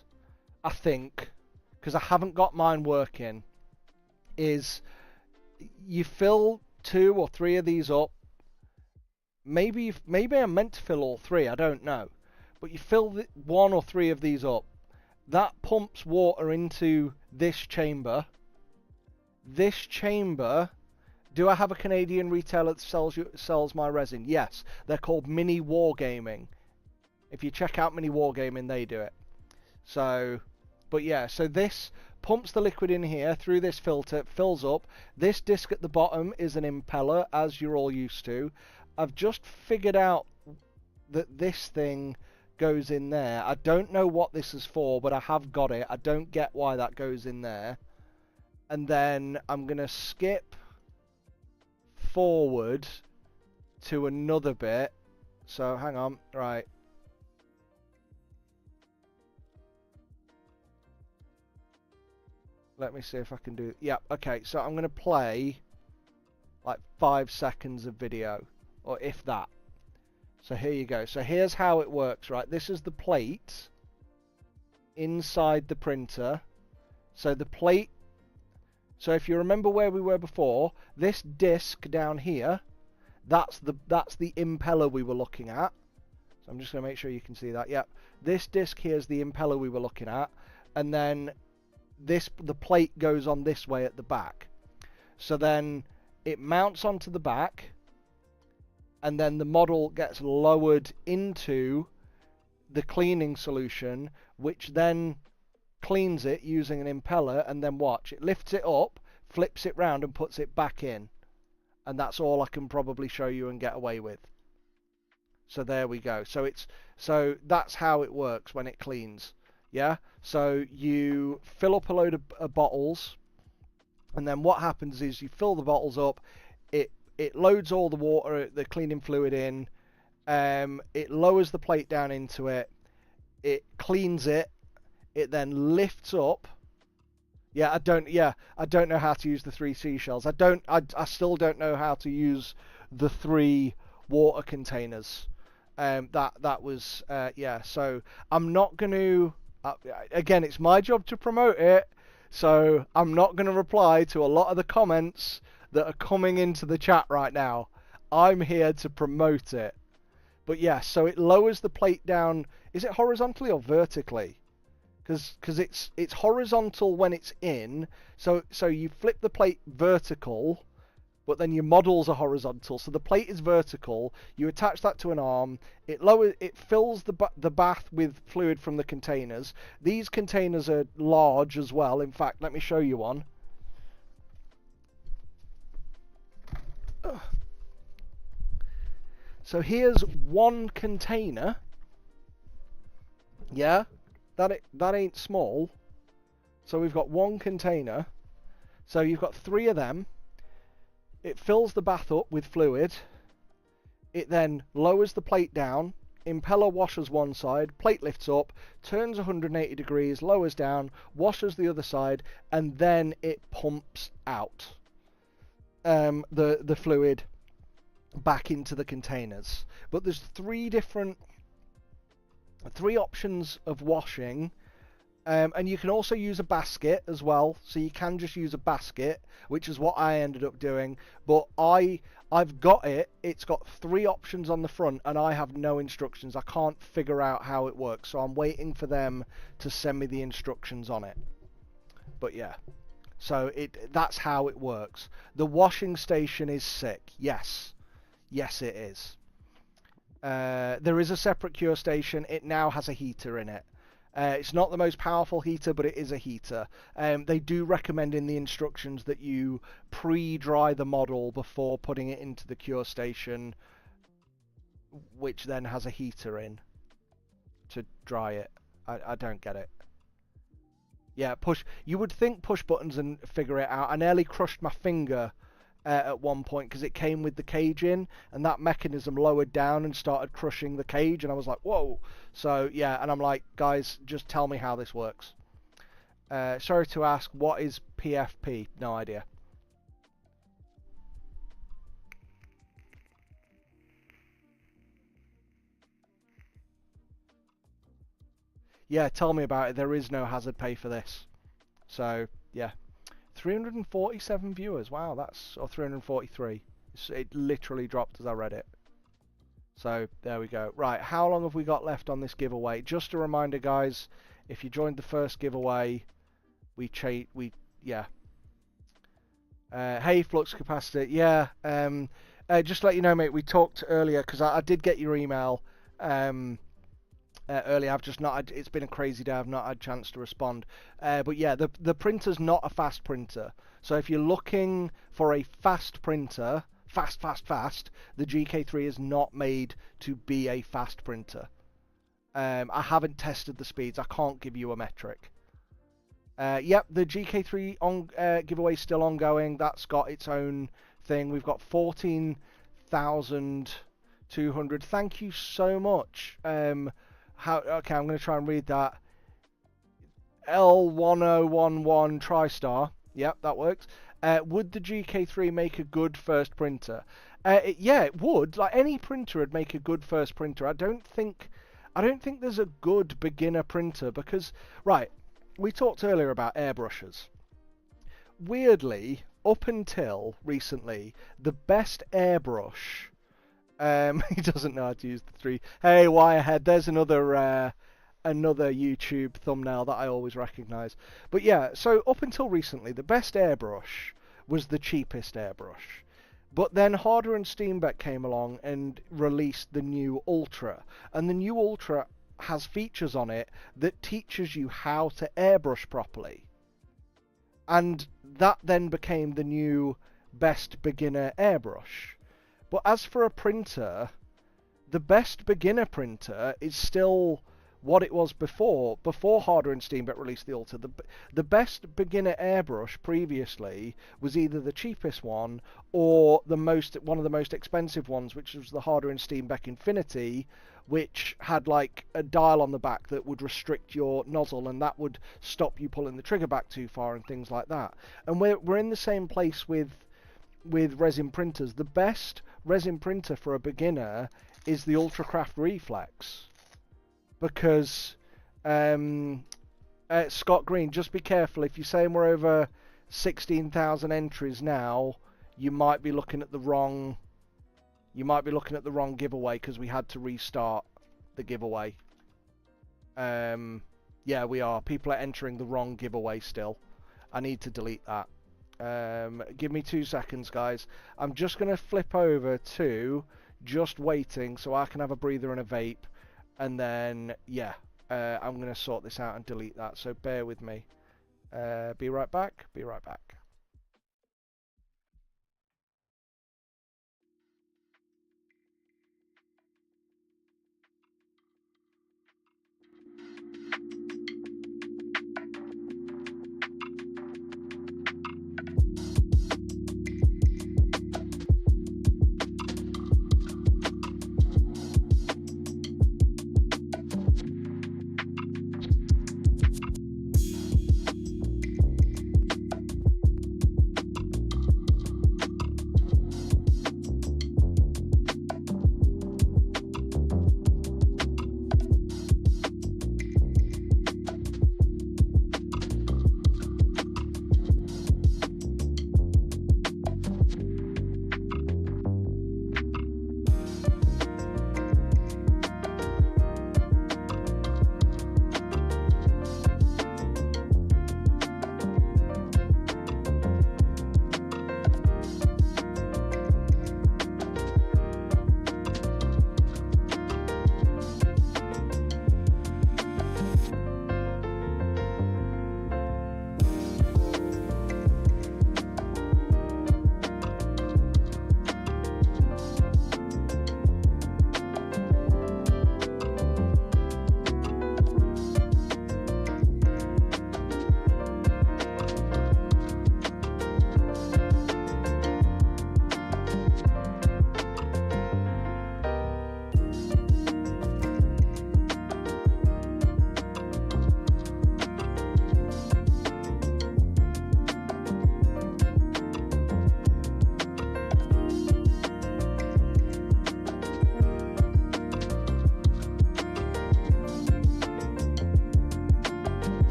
I think, because I haven't got mine working, is you fill 2 or 3 of these up. Maybe I'm meant to fill all 3, I don't know. But you fill 1 or 3 of these up, that pumps water into this chamber. This chamber, do I have a Canadian retailer that sells my resin? Yes, they're called Mini Wargaming. If you check out Mini Wargaming, they do it. So, but yeah, so this pumps the liquid in here through this filter, fills up. This disc at the bottom is an impeller, as you're all used to. I've just figured out that this thing goes in there. I don't know what this is for, but I have got it. I don't get why that goes in there. And then I'm going to skip forward to another bit. So hang on, right. Let me see if I can do... Yeah, okay, so I'm going to play like 5 seconds of video, or if that. So here you go. So here's how it works, right? This is the plate inside the printer. So the plate... So if you remember where we were before, this disc down here, that's the impeller we were looking at. So I'm just going to make sure you can see that. Yep. This disc here is the impeller we were looking at. And then the plate goes on this way at the back. So then it mounts onto the back, and then the model gets lowered into the cleaning solution, which then cleans it using an impeller, and then watch, it lifts it up, flips it round and puts it back in. And that's all I can probably show you and get away with. So there we go. So that's how it works when it cleans. Yeah, so you fill up a load of bottles, and then what happens is you fill the bottles up, it loads all the water, the cleaning fluid in, it lowers the plate down into it, it cleans it, it then lifts up. I don't know how to use the 3 seashells. I still don't know how to use the 3 water containers. That was so I'm not going to again, it's my job to promote it, so I'm not going to reply to a lot of the comments that are coming into the chat right now. I'm here to promote it. But yeah, so it lowers the plate down. Is it horizontally or vertically? Because it's horizontal when it's in, so you flip the plate vertical, but then your models are horizontal. So the plate is vertical. You attach that to an arm. It fills the bath with fluid from the containers. These containers are large as well. In fact, let me show you one. So here's one container. Yeah, that ain't small. So we've got one container. So you've got 3 of them. It fills the bath up with fluid. It then lowers the plate down. Impeller washes one side. Plate lifts up, turns 180 degrees, lowers down, washes the other side, and then it pumps out the fluid back into the containers. But there's 3 options of washing. And you can also use a basket as well, so you can just use a basket, which is what I ended up doing. But I've got it. It's got 3 options on the front, and I have no instructions. I can't figure out how it works, so I'm waiting for them to send me the instructions on it. But yeah, so that's how it works. The washing station is sick. Yes, it is. There is a separate cure station. It now has a heater in it. It's not the most powerful heater, but it is a heater. They do recommend in the instructions that you pre-dry the model before putting it into the cure station, which then has a heater in to dry it. I don't get it. Yeah, you would think push buttons and figure it out. I nearly crushed my finger at one point because it came with the cage in, and that mechanism lowered down and started crushing the cage, and I was like, whoa. So yeah, and I'm like, guys, just tell me how this works. Sorry to ask, what is PFP? No idea. Yeah, tell me about it. There is no hazard pay for this. So yeah, 347 viewers. Wow, or 343. It literally dropped as I read it. So there we go. Right, how long have we got left on this giveaway? Just a reminder, guys, If you joined the first giveaway, yeah. Hey, flux capacitor, yeah. Just to let you know, mate, we talked earlier, because I did get your email earlier. I've just not, it's been a crazy day, I've not had a chance to respond. But yeah, the printer's not a fast printer. So if you're looking for a fast printer, fast, the GK3 is not made to be a fast printer. I haven't tested the speeds, I can't give you a metric. Yep, the GK3 giveaway is still ongoing. That's got its own thing. We've got 14,200. Thank you so much. Okay, I'm going to try and read that. L1011 TriStar. Yep, that works. Would the GK3 make a good first printer? Yeah, it would. Like any printer would make a good first printer. I don't think there's a good beginner printer because, right, we talked earlier about airbrushes. Weirdly, up until recently, the best airbrush, he doesn't know how to use the 3. Hey, Wirehead, there's another YouTube thumbnail that I always recognise. But yeah, so up until recently, the best airbrush was the cheapest airbrush. But then Harder and Steenbeck came along and released the new Ultra. And the new Ultra has features on it that teaches you how to airbrush properly. And that then became the new best beginner airbrush. But as for a printer, the best beginner printer is still what it was before Harder and Steenbeck released the Ultra. The best beginner airbrush previously was either the cheapest one or one of the most expensive ones, which was the Harder and Steenbeck Infinity, which had like a dial on the back that would restrict your nozzle, and that would stop you pulling the trigger back too far and things like that. And we're in the same place with resin printers. The best resin printer for a beginner is the Ultracraft Reflex. Because Scott Green, just be careful. If you're saying we're over 16,000 entries now, you might be looking at the wrong giveaway, because we had to restart the giveaway. Yeah, we are. People are entering the wrong giveaway still. I need to delete that. Give me 2 seconds, guys. I'm just going to flip over to just waiting so I can have a breather and a vape. And then, yeah, I'm going to sort this out and delete that. So bear with me. Be right back. Be right back.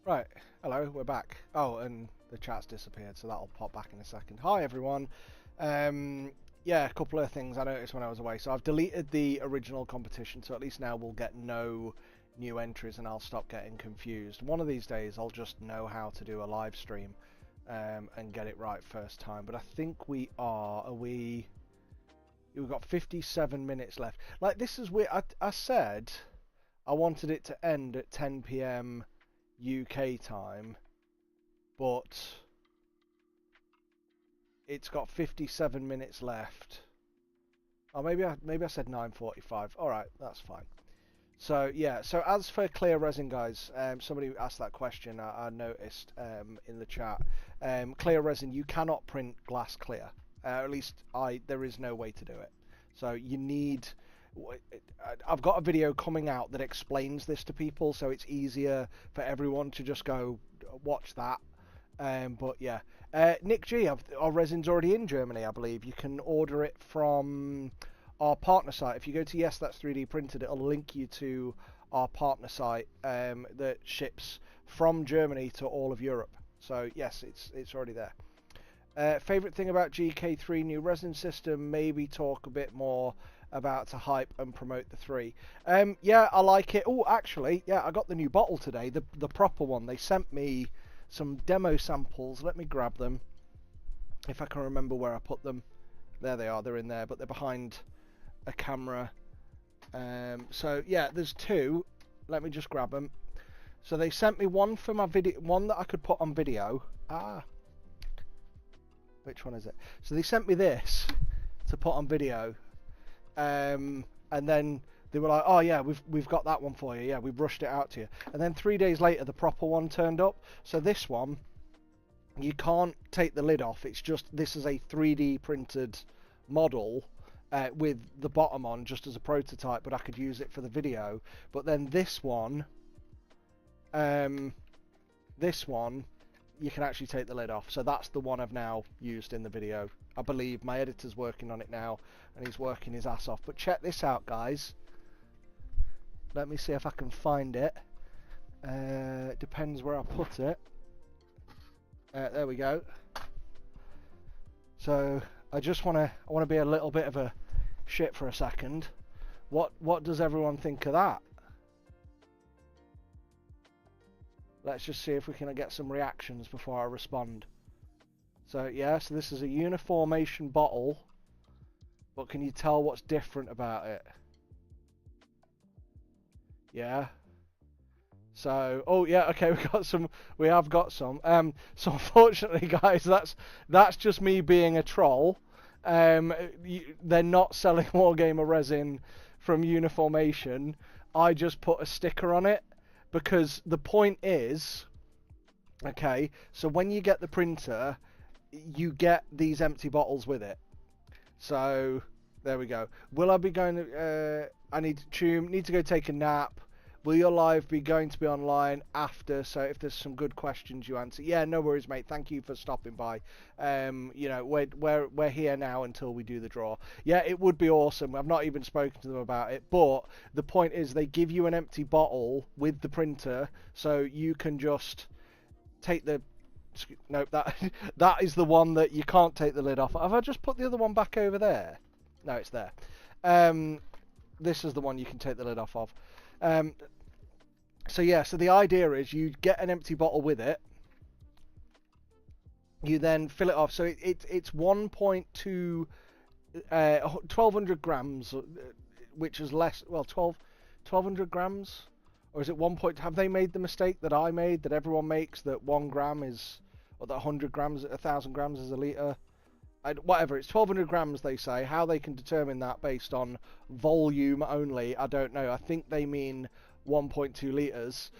Right, hello, we're back. Oh, and the chat's disappeared, so that'll pop back in a second. Hi everyone. Yeah, a couple of things I noticed when I was away. So I've deleted the original competition, so at least now we'll get no new entries and I'll stop getting confused. One of these days I'll just know how to do a live stream and get it right first time. But I think we've got 57 minutes left. Like, this is weird. I said I wanted it to end at 10 PM UK time, but it's got 57 minutes left. Oh, maybe I said 9:45. All right, that's fine. So yeah, so as for clear resin, guys, somebody asked that question. I noticed in the chat. Clear resin, you cannot print glass clear. At least there is no way to do it. So you need. I've got a video coming out that explains this to people, so it's easier for everyone to just go watch that. But yeah, Nick G, our resin's already in Germany, I believe. You can order it from our partner site. If you go to Yes That's 3D Printed, it'll link you to our partner site that ships from Germany to all of Europe. So yes, it's already there. Favorite thing about GK3 new resin system? Maybe talk a bit more about to hype and promote the 3. Yeah, I like it. Oh, actually, yeah, I got the new bottle today, the proper one. They sent me some demo samples. Let me grab them if I can remember where I put them. There they are, they're in there, but they're behind a camera. So yeah, there's 2. Let me just grab them. So they sent me one for my video, one that I could put on video. Which one is it? So they sent me this to put on video, and then they were like, oh yeah, we've got that one for you. Yeah, we've rushed it out to you. And then 3 days later, the proper one turned up. So this one, you can't take the lid off. It's just, this is a 3D printed model with the bottom on just as a prototype, but I could use it for the video. But then this one, you can actually take the lid off. So that's the one I've now used in the video. I believe my editor's working on it now, and he's working his ass off. But check this out, guys. Let me see if I can find it. It depends where I put it. There we go. So I want to be a little bit of a shit for a second. What does everyone think of that? Let's just see if we can get some reactions before I respond. So yeah, so this is a Uniformation bottle, but can you tell what's different about it? Yeah. So, oh yeah, okay, we have got some. So unfortunately, guys, that's just me being a troll. They're not selling Wargamer resin from Uniformation. I just put a sticker on it because the point is, okay, so when you get the printer, you get these empty bottles with it. So there we go. Will I be going to I need to go take a nap. Will your live be going to be online after? So if there's some good questions you answer. Yeah, no worries, mate. Thank you for stopping by. You know, we're here now until we do the draw. Yeah, it would be awesome. I've not even spoken to them about it, but the point is they give you an empty bottle with the printer, so you can just take the. Nope, that is the one that you can't take the lid off. Have I just put the other one back over there? No, it's there. This is the one you can take the lid off of. So yeah, so the idea is you get an empty bottle with it. You then fill it off. So it's 1.2, 1200 grams, which is less. Well, 1200 grams, or is it 1. Have they made the mistake that I made, that everyone makes, that 1 gram is, or that 100 grams, 1000 grams is a litre? Whatever, it's 1200 grams, they say. How they can determine that based on volume only, I don't know. I think they mean 1.2 litres.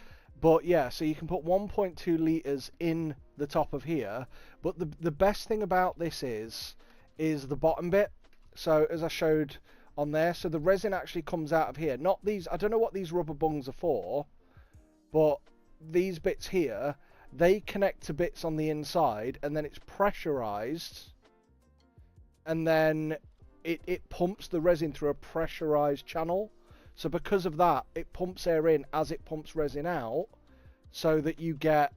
But yeah, so you can put 1.2 litres in the top of here. But the best thing about this is the bottom bit. So as I showed on there, so the resin actually comes out of here. Not these, I don't know what these rubber bungs are for, but these bits here, they connect to bits on the inside, and then it's pressurized, and then it pumps the resin through a pressurized channel. So because of that, it pumps air in as it pumps resin out. so that you get,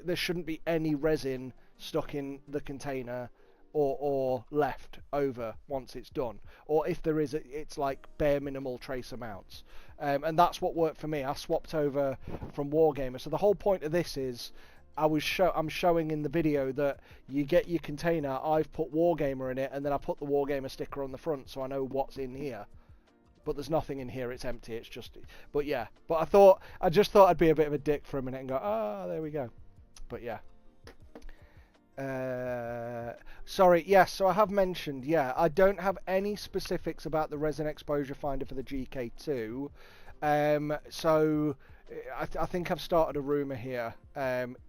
there shouldn't be any resin stuck in the container or left over once it's done, or if there is, it's like bare minimal trace amounts, and that's what worked for me. I swapped over from Wargamer, so the whole point of this is I'm showing in the video that you get your container, I've put Wargamer in it, and then I put the Wargamer sticker on the front so I know what's in here. But there's nothing in here, it's empty, it's just, but yeah. But I just thought I'd be a bit of a dick for a minute and go, there we go. But yeah. Sorry, yes, so I have mentioned, yeah, I don't have any specifics about the resin exposure finder for the GK2. So I think I've started a rumour here,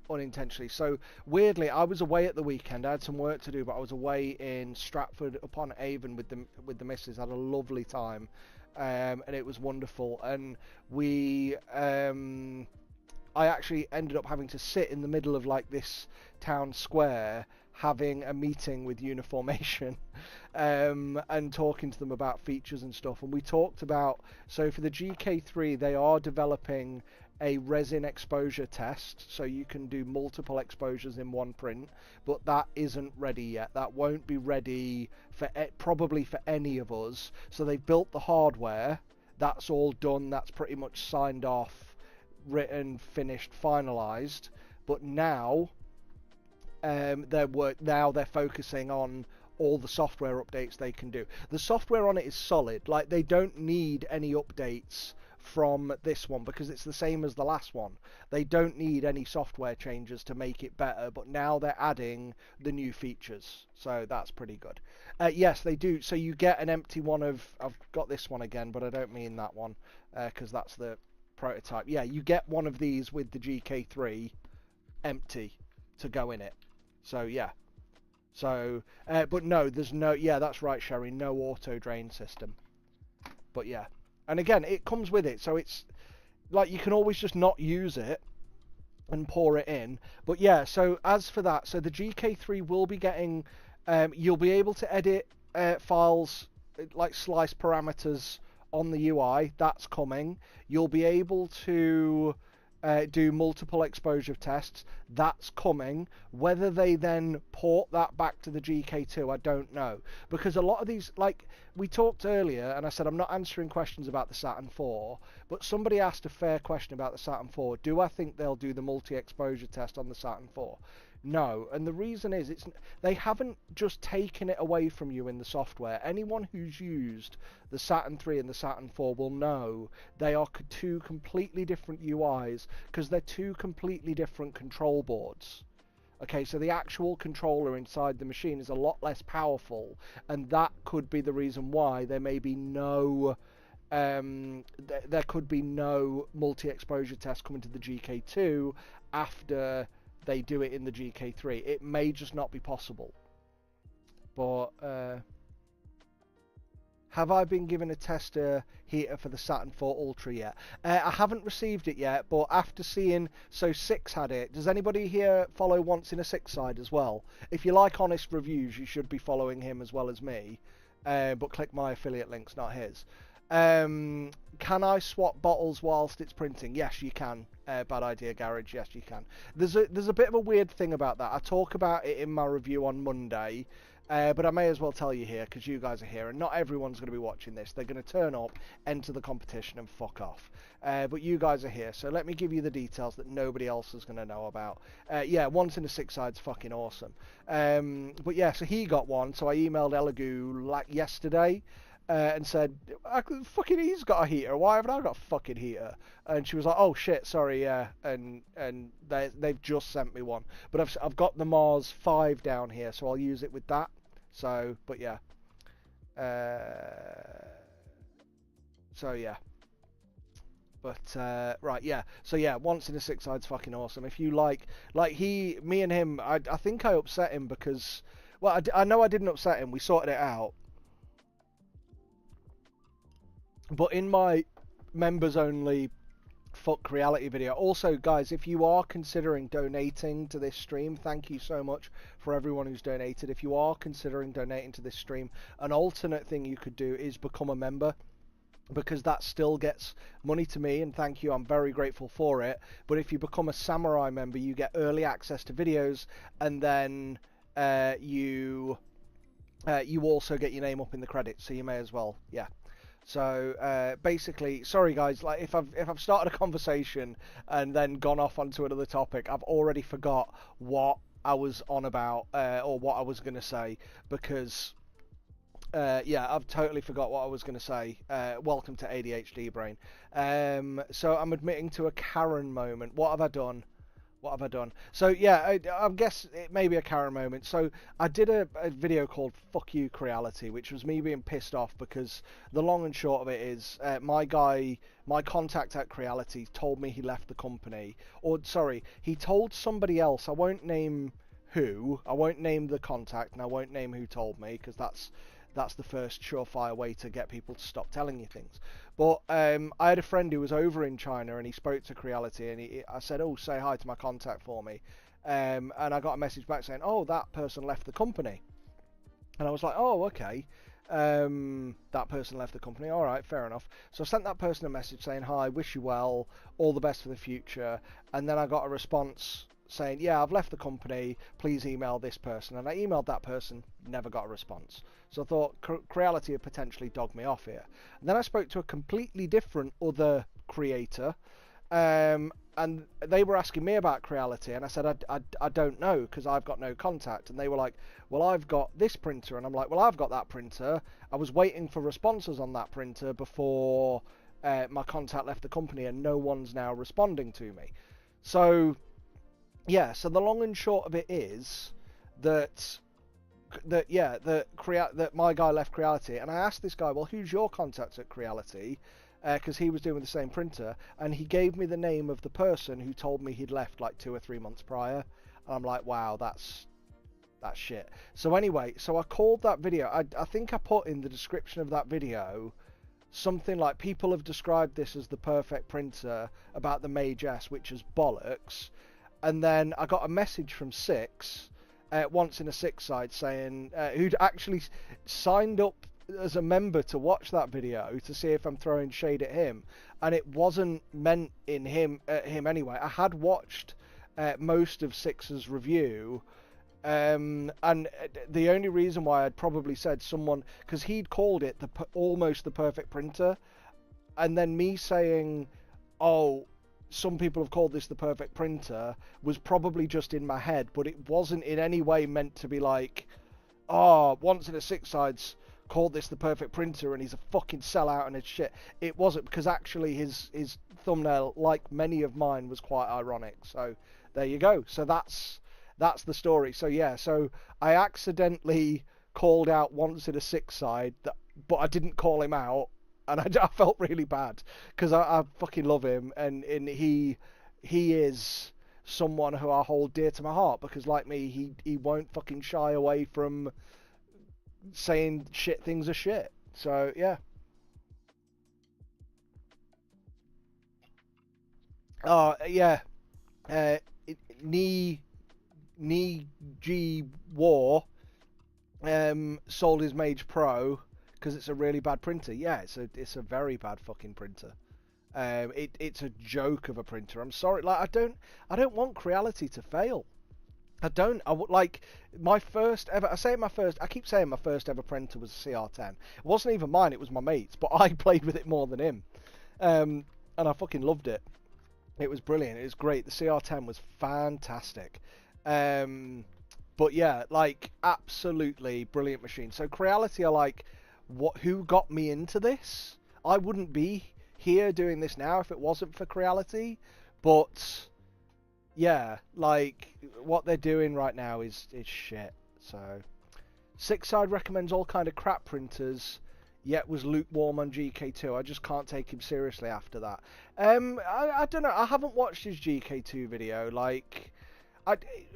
unintentionally. So weirdly, I was away at the weekend. I had some work to do, but I was away in Stratford upon Avon with the missus. Had a lovely time, and it was wonderful. And I actually ended up having to sit in the middle of like this town square having a meeting with Uniformation, and talking to them about features and stuff. And we talked about, so for the GK3 they are developing a resin exposure test, so you can do multiple exposures in one print, but that isn't ready yet. That won't be ready for probably for any of us. So they've built the hardware, that's all done, that's pretty much signed off, written, finished, finalized, but now they're focusing on all the software updates they can do. The software on it is solid, like they don't need any updates from this one because it's the same as the last one. They don't need any software changes to make it better, but now they're adding the new features, so that's pretty good. Yes, they do. So you get an empty one of, I've got this one again, but I don't mean that one because that's the prototype. Yeah, you get one of these with the GK3 empty to go in it. So yeah, so but no, there's no, yeah, that's right, Sherry, no auto drain system. But yeah, and again, it comes with it, so it's like you can always just not use it and pour it in. But yeah, so as for that, so the GK3 will be getting, you'll be able to edit files, like slice parameters on the UI. That's coming. You'll be able to do multiple exposure tests. That's coming. Whether they then port that back to the GK2, I don't know, because a lot of these, like we talked earlier, and I said I'm not answering questions about the Saturn IV, but somebody asked a fair question about the Saturn IV. Do I think they'll do the multi-exposure test on the Saturn IV? No, and the reason is they haven't just taken it away from you in the software. Anyone who's used the Saturn III and the Saturn IV will know they are two completely different UIs because they're two completely different control boards. Okay, so the actual controller inside the machine is a lot less powerful, and that could be the reason why there may be no there could be no multi-exposure test coming to the GK2 after they do it in the GK3. It may just not be possible. But have I been given a tester heater for the Saturn IV Ultra yet? I haven't received it yet, but after seeing, so Six had it. Does anybody here follow Once in a Six side as well? If you like honest reviews, you should be following him as well as me. But click my affiliate links, not his. Can I swap bottles whilst it's printing? Yes, you can. Bad idea, Garage. Yes, you can. There's a bit of a weird thing about that. I talk about it in my review on Monday, but I may as well tell you here because you guys are here, and not everyone's going to be watching this. They're going to turn up, enter the competition, and fuck off. But you guys are here, so let me give you the details that nobody else is going to know about. Yeah, Once in a Six side's fucking awesome. But yeah, so he got one, so I emailed Elegoo like yesterday. And said, fucking he's got a heater, why haven't I got a fucking heater? And she was like, oh shit, sorry, yeah, and they've just sent me one. But I've got the Mars 5 down here, so I'll use it with that. So, but yeah. So yeah. But, right, yeah. So yeah, Once in a Six side's fucking awesome. If you like me and him, I think I upset him because, well, I know I didn't upset him, we sorted it out. But in my members only fuck reality video, also guys, if you are considering donating to this stream, thank you so much for everyone who's donated. If you are considering donating to this stream, an alternate thing you could do is become a member. because that still gets money to me, and thank you, I'm very grateful for it. But if you become a Samurai member, you get early access to videos, and then you also get your name up in the credits, so you may as well, yeah. So basically, sorry guys, like if I've started a conversation and then gone off onto another topic, I've already forgot what I was on about or what I was going to say, because yeah, I've totally forgot what I was going to say. Welcome to ADHD brain. So I'm admitting to a Karen moment. What have I done? What have I done? So yeah, I guess it may be a Karen moment. So I did a video called "Fuck You Creality," which was me being pissed off because the long and short of it is my contact at Creality told me he left the company, or sorry, he told somebody else. I won't name who. I won't name the contact, and I won't name who told me, because that's the first surefire way to get people to stop telling you things. But I had a friend who was over in China, and he spoke to Creality, and I said, "Oh, say hi to my contact for me," and I got a message back saying, "Oh, that person left the company," and I was like, "Oh, okay." That person left the company. All right, fair enough. So I sent that person a message saying, "Hi, wish you well, all the best for the future," and then I got a response saying, "Yeah, I've left the company, please email this person," and I emailed that person, never got a response. So I thought Creality had potentially dogged me off here. And then I spoke to a completely different other creator, and they were asking me about Creality, and I said I don't know, because I've got no contact. And they were like, "Well, I've got this printer," and I'm like, "Well, I've got that printer. I was waiting for responses on that printer before my contact left the company, and no one's now responding to me." So yeah, so the long and short of it is that that my guy left Creality, and I asked this guy, "Well, who's your contact at Creality?" Because he was doing the same printer, and he gave me the name of the person who told me he'd left like 2 or 3 months prior, and I'm like, wow, that's shit. So anyway, so I called that video. I think I put in the description of that video something like, "People have described this as the perfect printer about the Mage S, which is bollocks." And then I got a message from Six, once in a Six side, saying who'd actually signed up as a member to watch that video to see if I'm throwing shade at him, and it wasn't meant in him anyway. I had watched most of Six's review, and the only reason why I'd probably said someone, because he'd called it almost the perfect printer, and then me saying, "Oh, some people have called this the perfect printer," was probably just in my head, but it wasn't in any way meant to be like, "Oh, once in a Six sides called this the perfect printer and he's a fucking sellout and it's shit." It wasn't, because actually his thumbnail, like many of mine, was quite ironic. So there you go. So that's the story. So yeah, so I accidentally called out once in a Six side, but I didn't call him out. And I felt really bad, because I fucking love him, and he is someone who I hold dear to my heart, because like me, he won't fucking shy away from saying shit things are shit. So yeah. Oh yeah. Ni G War sold his Mage Pro because it's a really bad printer. Yeah, it's a very bad fucking printer. It's a joke of a printer. I'm sorry, like I don't want Creality to fail. I don't. I would like my first ever. I keep saying my first ever printer was a CR10. It wasn't even mine. It was my mate's, but I played with it more than him, and I fucking loved it. It was brilliant. It was great. The CR10 was fantastic. But yeah, like absolutely brilliant machine. So Creality are like, who got me into this? I wouldn't be here doing this now if it wasn't for Creality. But yeah, like what they're doing right now is shit. So Six Side recommends all kind of crap printers, yet was lukewarm on GK2. I just can't take him seriously after that. I don't know. I haven't watched his GK2 video. Like,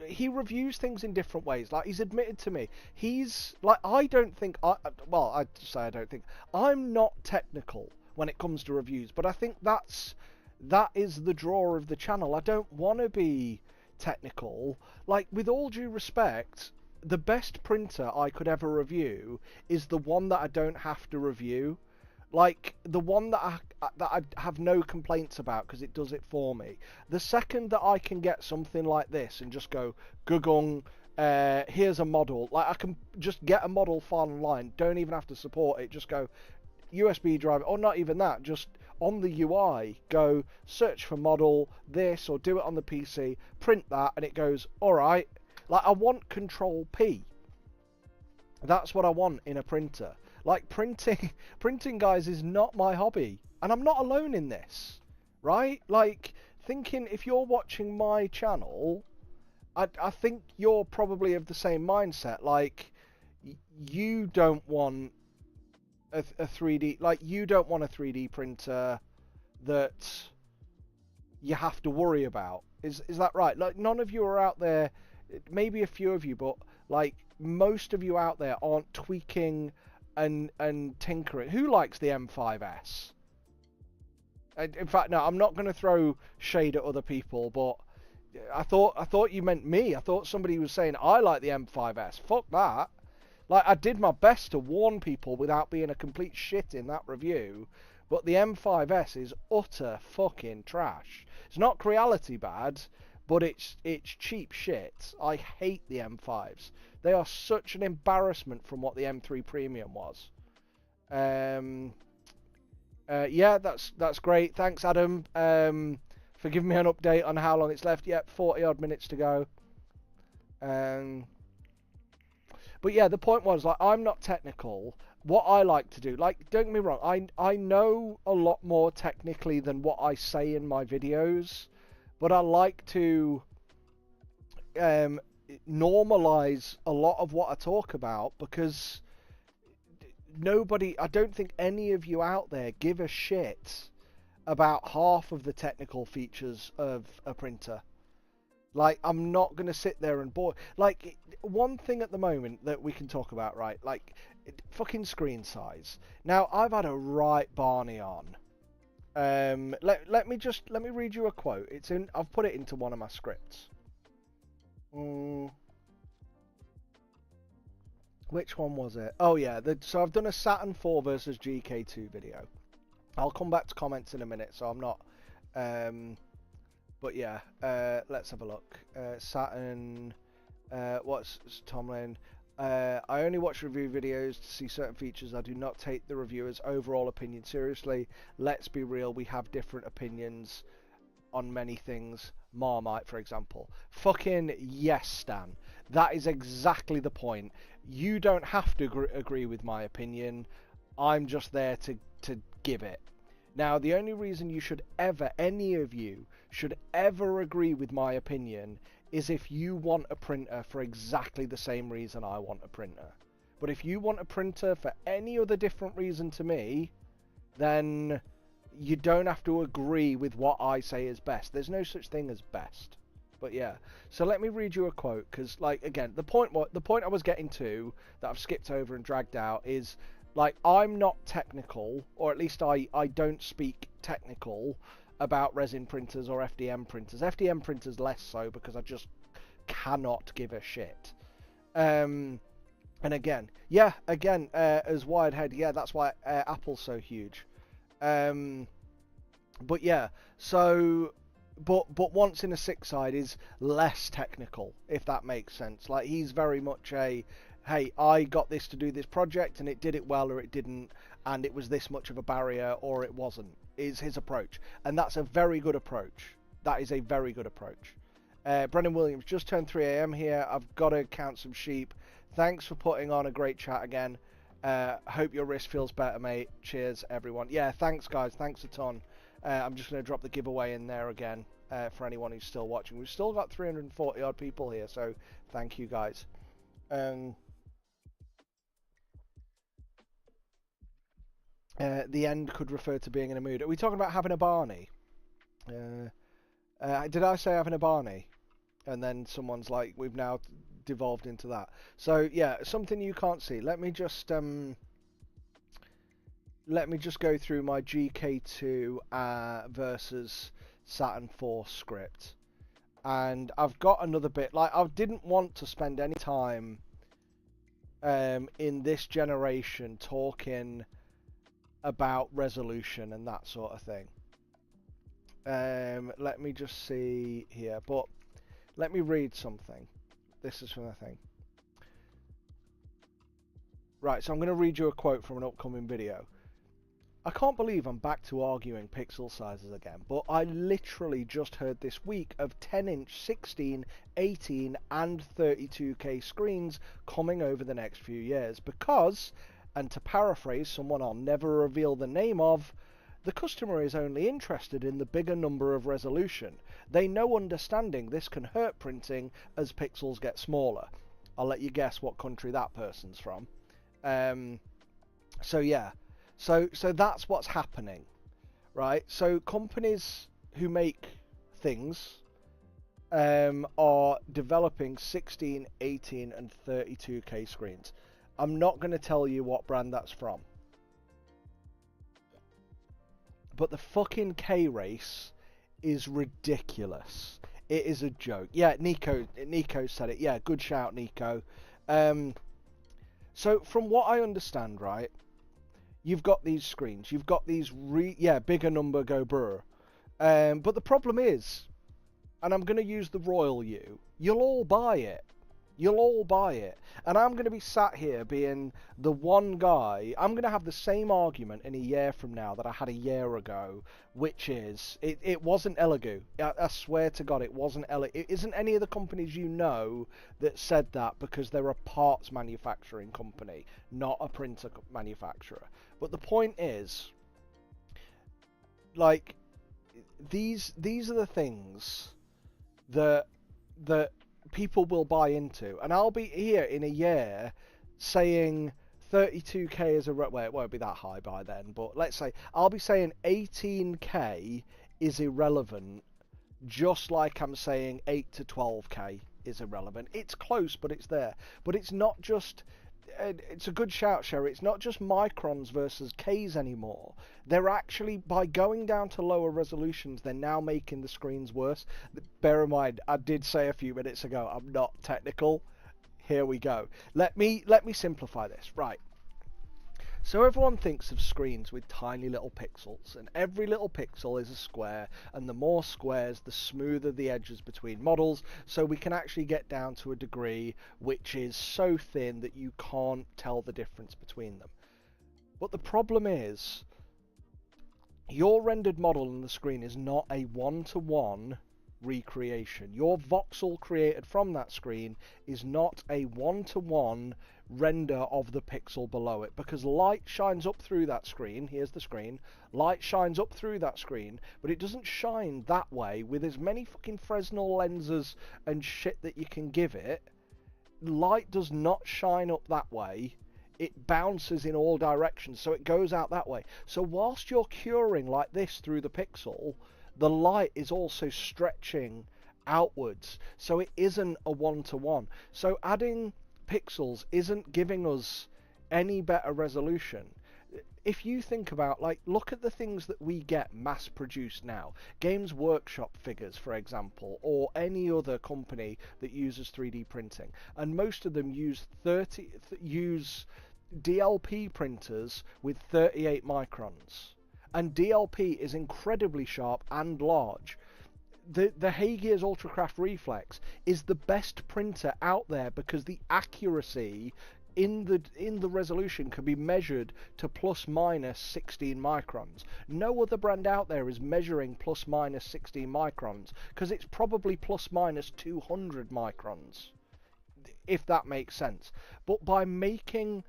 he reviews things in different ways. Like, he's admitted to me, he's like, I don't think I'm not technical when it comes to reviews, but I think that is the draw of the channel. I don't want to be technical. Like, with all due respect, the best printer I could ever review is the one that I don't have to review. Like the one that I have no complaints about because it does it for me. The second that I can get something like this and just go Gugung, here's a model. Like I can just get a model file online. Don't even have to support it. Just go USB drive, or not even that. Just on the UI, go search for model this, or do it on the PC. Print that, and it goes all right. Like I want Control P. That's what I want in a printer. Like printing guys is not my hobby, and I'm not alone in this, right? Like thinking if you're watching my channel, I think you're probably of the same mindset. Like you don't want a 3D, like you don't want a 3D printer that you have to worry about. Is that right? Like none of you are out there, maybe a few of you, but like most of you out there aren't tweaking and tinkering. Who likes the M5S? In fact, no, I'm not going to throw shade at other people, but I thought you meant me. I thought somebody was saying I like the M5S. Fuck that. Like I did my best to warn people without being a complete shit in that review, but the M5S is utter fucking trash. It's not Creality bad, but it's cheap shit. I hate the M5s. They are such an embarrassment from what the M3 Premium was. Yeah, that's great. Thanks, Adam, for giving me an update on how long it's left. Yep, 40 odd minutes to go. But yeah, the point was, like, I'm not technical. What I like to do, like, don't get me wrong, I know a lot more technically than what I say in my videos, but I like to normalize a lot of what I talk about, because I don't think any of you out there give a shit about half of the technical features of a printer. Like, I'm not going to sit there and bore. Like, one thing at the moment that we can talk about, right? Like, fucking screen size. Now, I've had a right Barney on. Let me read you a quote. I've put it into one of my scripts. Which one was it? Oh yeah, so I've done a Saturn 4 versus GK2 video. I'll come back to comments in a minute, so I'm not. But yeah, let's have a look. Saturn. What's Tomlin? I only watch review videos to see certain features. I do not take the reviewer's overall opinion seriously. Let's be real, we have different opinions on many things. Marmite, for example. Fucking yes, Stan. That is exactly the point. You don't have to agree with my opinion. I'm just there to give it. Now, the only reason you should ever, any of you, should ever agree with my opinion is if you want a printer for exactly the same reason I want a printer. But if you want a printer for any other different reason to me, then you don't have to agree with what I say is best. There's no such thing as best. But yeah, so let me read you a quote, because, like, again, the point I was getting to that I've skipped over and dragged out is, like, I'm not technical, or at least I don't speak technical about resin printers or FDM printers. FDM printers less so, because I just cannot give a shit. And again, as Wiredhead, yeah, that's why Apple's so huge. But yeah, so but once in a six side is less technical, if that makes sense. Like, he's very much a, hey, I got this to do this project and it did it well or it didn't, and it was this much of a barrier or it wasn't, is his approach. And that's a very good approach. That is a very good approach. Brendan Williams, just turned 3 a.m. here. I've got to count some sheep. Thanks for putting on a great chat again. Hope your wrist feels better, mate. Cheers, everyone. Yeah, thanks, guys. Thanks a ton. I'm just going to drop the giveaway in there again for anyone who's still watching. We've still got 340 odd people here, so thank you, guys. The end could refer to being in a mood. Are we talking about having a Barney? Did I say having a Barney? And then someone's like, we've now devolved into that. So yeah, something you can't see. Let me just go through my GK2 versus Saturn 4 script, and I've got another bit. Like, I didn't want to spend any time in this generation talking about resolution and that sort of thing. Let me just see here, but let me read something. This is from the thing. Right, so I'm going to read you a quote from an upcoming video. I can't believe I'm back to arguing pixel sizes again, but I literally just heard this week of 10-inch, 16, 18 and 32K screens coming over the next few years because, and to paraphrase someone I'll never reveal the name of, the customer is only interested in the bigger number of resolution. They know understanding this can hurt printing as pixels get smaller. I'll let you guess what country that person's from. So yeah. So that's what's happening, right? So companies who make things are developing 16, 18 and 32K screens. I'm not going to tell you what brand that's from. But the fucking K race is ridiculous. It is a joke. Yeah, Nico said it. Yeah, good shout, Nico. So from what I understand, right, you've got these screens. You've got these, bigger number go brr. But the problem is, and I'm going to use the royal you, you'll all buy it. You'll all buy it. And I'm going to be sat here being the one guy. I'm going to have the same argument in a year from now that I had a year ago, which is, it wasn't Elegoo. I swear to God, it wasn't Elegoo. It isn't any of the companies you know that said that, because they're a parts manufacturing company, not a printer manufacturer. But the point is, like, these are the things that people will buy into, and I'll be here in a year saying 32K is well, it won't be that high by then, but let's say I'll be saying 18K is irrelevant, just like I'm saying 8 to 12K is irrelevant. It's close, but it's there. But it's not just, it's a good shout, Sherry, it's not just microns versus Ks anymore. They're actually, by going down to lower resolutions, they're now making the screens worse. Bear in mind, I did say a few minutes ago, I'm not technical. Here we go. Let me simplify this. Right. So everyone thinks of screens with tiny little pixels, and every little pixel is a square, and the more squares, the smoother the edges between models, so we can actually get down to a degree which is so thin that you can't tell the difference between them. But the problem is, your rendered model on the screen is not a one-to-one recreation. Your voxel created from that screen is not a one-to-one render of the pixel below it, because light shines up through that screen. Here's the screen. Light shines up through that screen, but it doesn't shine that way with as many fucking Fresnel lenses and shit that you can give it. Light does not shine up that way. It bounces in all directions, so it goes out that way. So whilst you're curing like this through the pixel, the light is also stretching outwards, so it isn't a one-to-one. So adding pixels isn't giving us any better resolution. If you think about, like, look at the things that we get mass produced now, Games Workshop figures, for example, or any other company that uses 3D printing, and most of them use DLP printers with 38 microns, and DLP is incredibly sharp and large. The Hagear's Ultracraft Reflex is the best printer out there because the accuracy in the resolution can be measured to plus minus 16 microns. No other brand out there is measuring plus minus 16 microns, because it's probably plus minus 200 microns, if that makes sense. But by making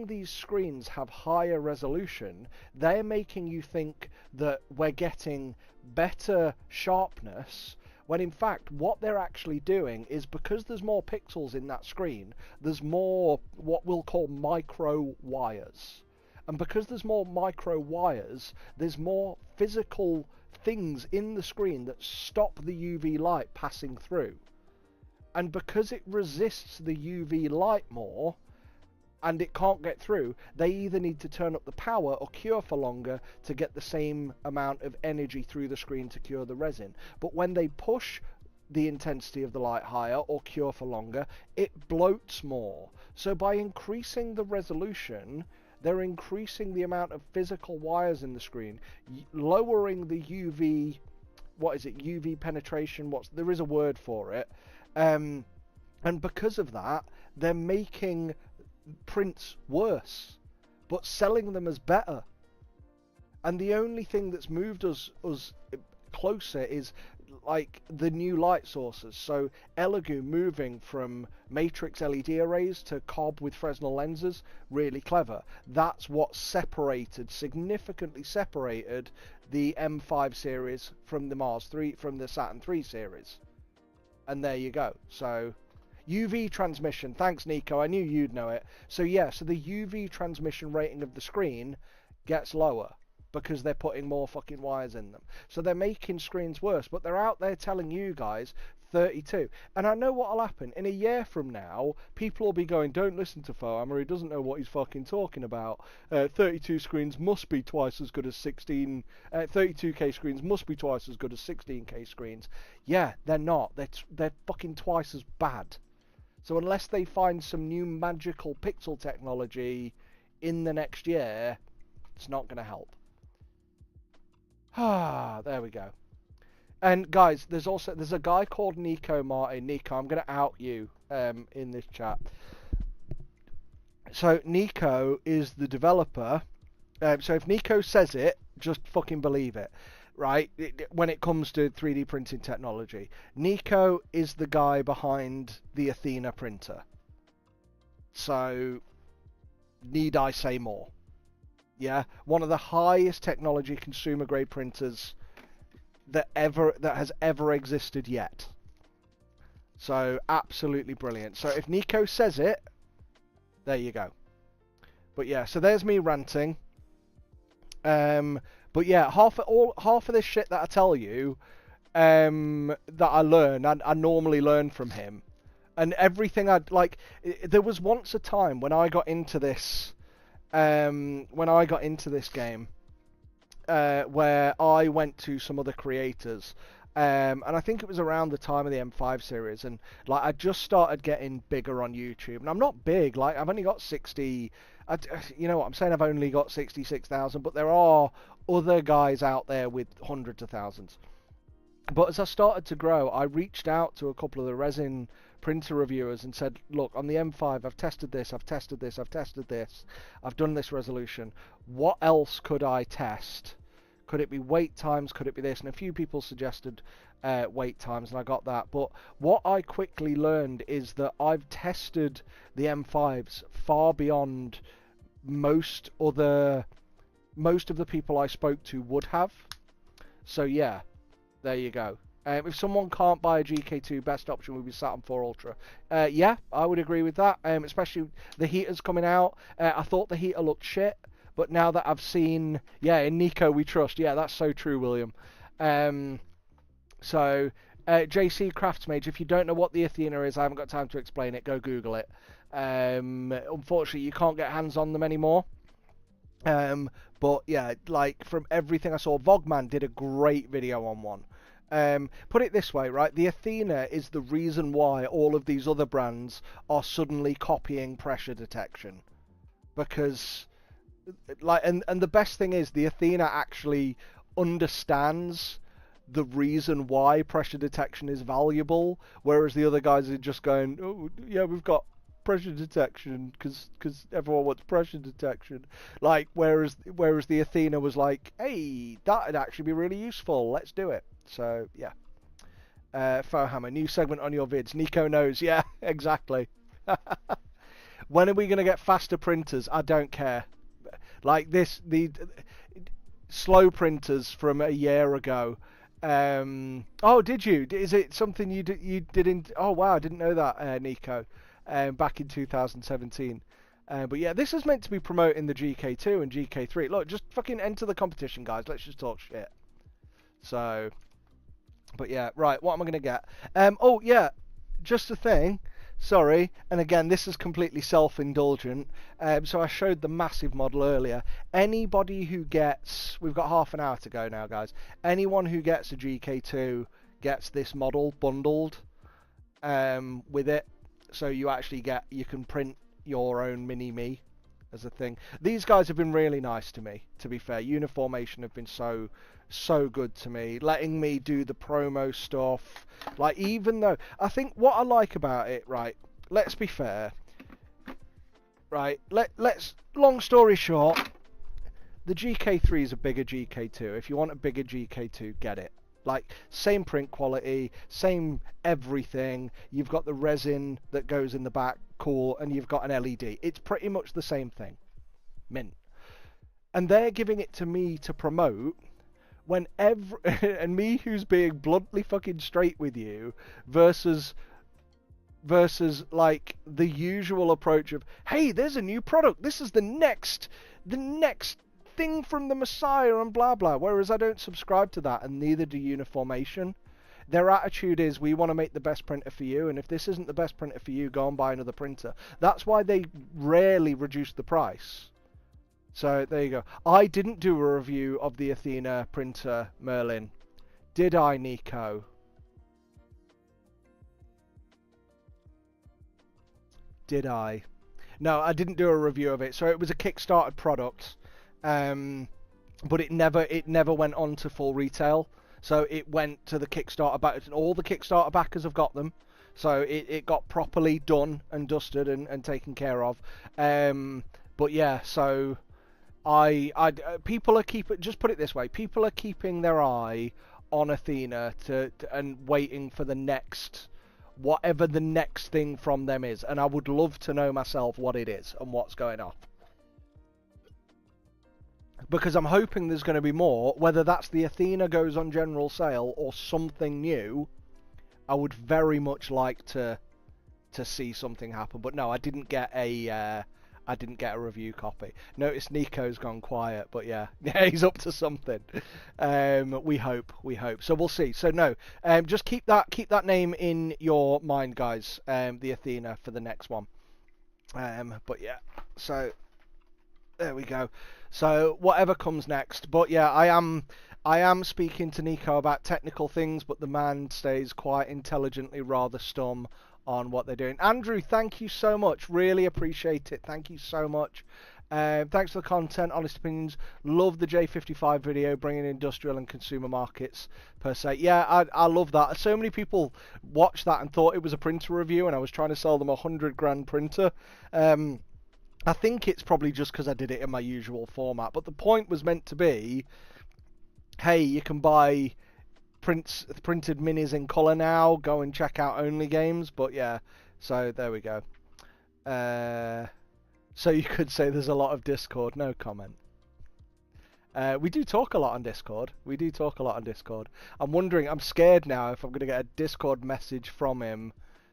these screens have higher resolution, they're making you think that we're getting better sharpness, when in fact what they're actually doing is, because there's more pixels in that screen, there's more what we'll call micro wires. And because there's more micro wires, there's more physical things in the screen that stop the UV light passing through. And because it resists the UV light more, and it can't get through, they either need to turn up the power or cure for longer to get the same amount of energy through the screen to cure the resin. But when they push the intensity of the light higher or cure for longer, it bloats more. So by increasing the resolution, they're increasing the amount of physical wires in the screen, lowering the UV, what is it, UV penetration, there is a word for it, and because of that, they're making prints worse, but selling them as better. And the only thing that's moved us closer is like the new light sources. So Elegoo moving from matrix LED arrays to cob with Fresnel lenses, really clever. That's what significantly separated the M5 series from the Saturn 3 series. And there you go. So UV transmission, thanks Nico, I knew you'd know it. So yeah, so the UV transmission rating of the screen gets lower because they're putting more fucking wires in them. So they're making screens worse, but they're out there telling you guys 32. And I know what'll happen. In a year from now, people will be going, don't listen to Fohammer, he doesn't know what he's fucking talking about. 32 screens must be twice as good as 32K screens must be twice as good as 16K screens. Yeah, they're not. They're fucking twice as bad. So unless they find some new magical pixel technology in the next year, it's not going to help. Ah, there we go. And guys, there's a guy called Nico Martin. Nico, I'm going to out you in this chat. So Nico is the developer. So if Nico says it, just fucking believe it. Right? When it comes to 3D printing technology, Nico is the guy behind the Athena printer. So, need I say more? Yeah, one of the highest technology consumer grade printers that has ever existed yet. So absolutely brilliant. So if Nico says it, there you go. But yeah, so there's me ranting. But yeah, half of this shit that I tell you, that I learn, I normally learn from him, and everything I'd like. There was once a time when I got into this. When I got into this game, where I went to some other creators, and I think it was around the time of the M5 series, and like I just started getting bigger on YouTube, and I'm not big, like I've only got 60, you know what I'm saying, I've only got 66,000, but there are other guys out there with hundreds of thousands. But as I started to grow, I reached out to a couple of the resin printer reviewers and said, look, on the M5, I've tested this, I've tested this, I've tested this, I've done this resolution. What else could I test? Could it be wait times? Could it be this? And a few people suggested wait times, and I got that. But what I quickly learned is that I've tested the M5s far beyond most of the people I spoke to would have. So yeah, there you go. If someone can't buy a GK2, best option would be Saturn 4 Ultra. Yeah, I would agree with that, especially the heaters coming out. I thought the heater looked shit, but now that I've seen, yeah, in Nico we trust. Yeah, that's so true, William. So, JC Craftsmage, if you don't know what the Athena is, I haven't got time to explain it, go Google it. Unfortunately, you can't get hands on them anymore. But yeah, like from everything I saw, Vogman did a great video on one. Put it this way, right? The Athena is the reason why all of these other brands are suddenly copying pressure detection, because, like, and the best thing is the Athena actually understands the reason why pressure detection is valuable, whereas the other guys are just going, oh yeah, we've got pressure detection because everyone wants pressure detection. Like, whereas the Athena was like, hey, that'd actually be really useful, let's do it. So yeah, Fohammer, new segment on your vids. Nico knows. Yeah, exactly. When are we gonna get faster printers? I don't care. Like this, the slow printers from a year ago. Oh, did you? Is it something you didn't? Oh wow, I didn't know that, Nico. Back in 2017. But yeah, this is meant to be promoting the GK2 and GK3. Look, just fucking enter the competition, guys. Let's just talk shit. So, but yeah, right, what am I going to get? Oh yeah, just a thing. Sorry, and again, this is completely self-indulgent. So I showed the massive model earlier. Anybody who gets, we've got half an hour to go now, guys. Anyone who gets a GK2 gets this model bundled with it. So you actually you can print your own mini-me as a thing. These guys have been really nice to me, to be fair. Uniformation have been so good to me, letting me do the promo stuff. Like, even though I think what I like about it, right, let's be fair, right, let's long story short, the GK3 is a bigger GK2. If you want a bigger GK2, get it. Like, same print quality, same everything. You've got the resin that goes in the back, cool, and you've got an LED. It's pretty much the same thing. Mint. And they're giving it to me to promote when and me who's being bluntly fucking straight with you versus like the usual approach of, hey, there's a new product. This is the next thing from the Messiah and blah blah, whereas I don't subscribe to that, and neither do Uniformation. Their attitude is, we want to make the best printer for you, and if this isn't the best printer for you, go and buy another printer. That's why they rarely reduce the price. So there you go. I didn't do a review of the Athena printer, Merlin. Did I, Nico? Did I? No, I didn't do a review of it. So it was a Kickstarter product. But it never went on to full retail. So it went to the Kickstarter backers, and all the Kickstarter backers have got them. So it got properly done and dusted and taken care of. But yeah, so people are just put it this way, people are keeping their eye on Athena and waiting for the next, whatever the next thing from them is, and I would love to know myself what it is and what's going on. Because I'm hoping there's going to be more, whether that's the Athena goes on general sale or something new. I would very much like to see something happen, but no, I didn't get a review copy. Notice Nico's gone quiet, but yeah, he's up to something. We hope. So we'll see. So no, just keep that name in your mind, guys. The Athena for the next one. But yeah, so there we go. So whatever comes next. But yeah, I am speaking to Nico about technical things, but the man stays quite intelligently rather stum on what they're doing. Andrew, thank you so much. Really appreciate it. Thank you so much. Thanks for the content, honest opinions. Love the J55 video, bringing industrial and consumer markets per se. Yeah, I love that. So many people watched that and thought it was a printer review, and I was trying to sell them a 100 grand printer. I think it's probably just because I did it in my usual format, but the point was meant to be, hey, you can buy printed minis in colour now, go and check out Only Games. But yeah, so there we go. So you could say there's a lot of Discord. No comment. We do talk a lot on Discord. I'm wondering, I'm scared now if I'm going to get a Discord message from him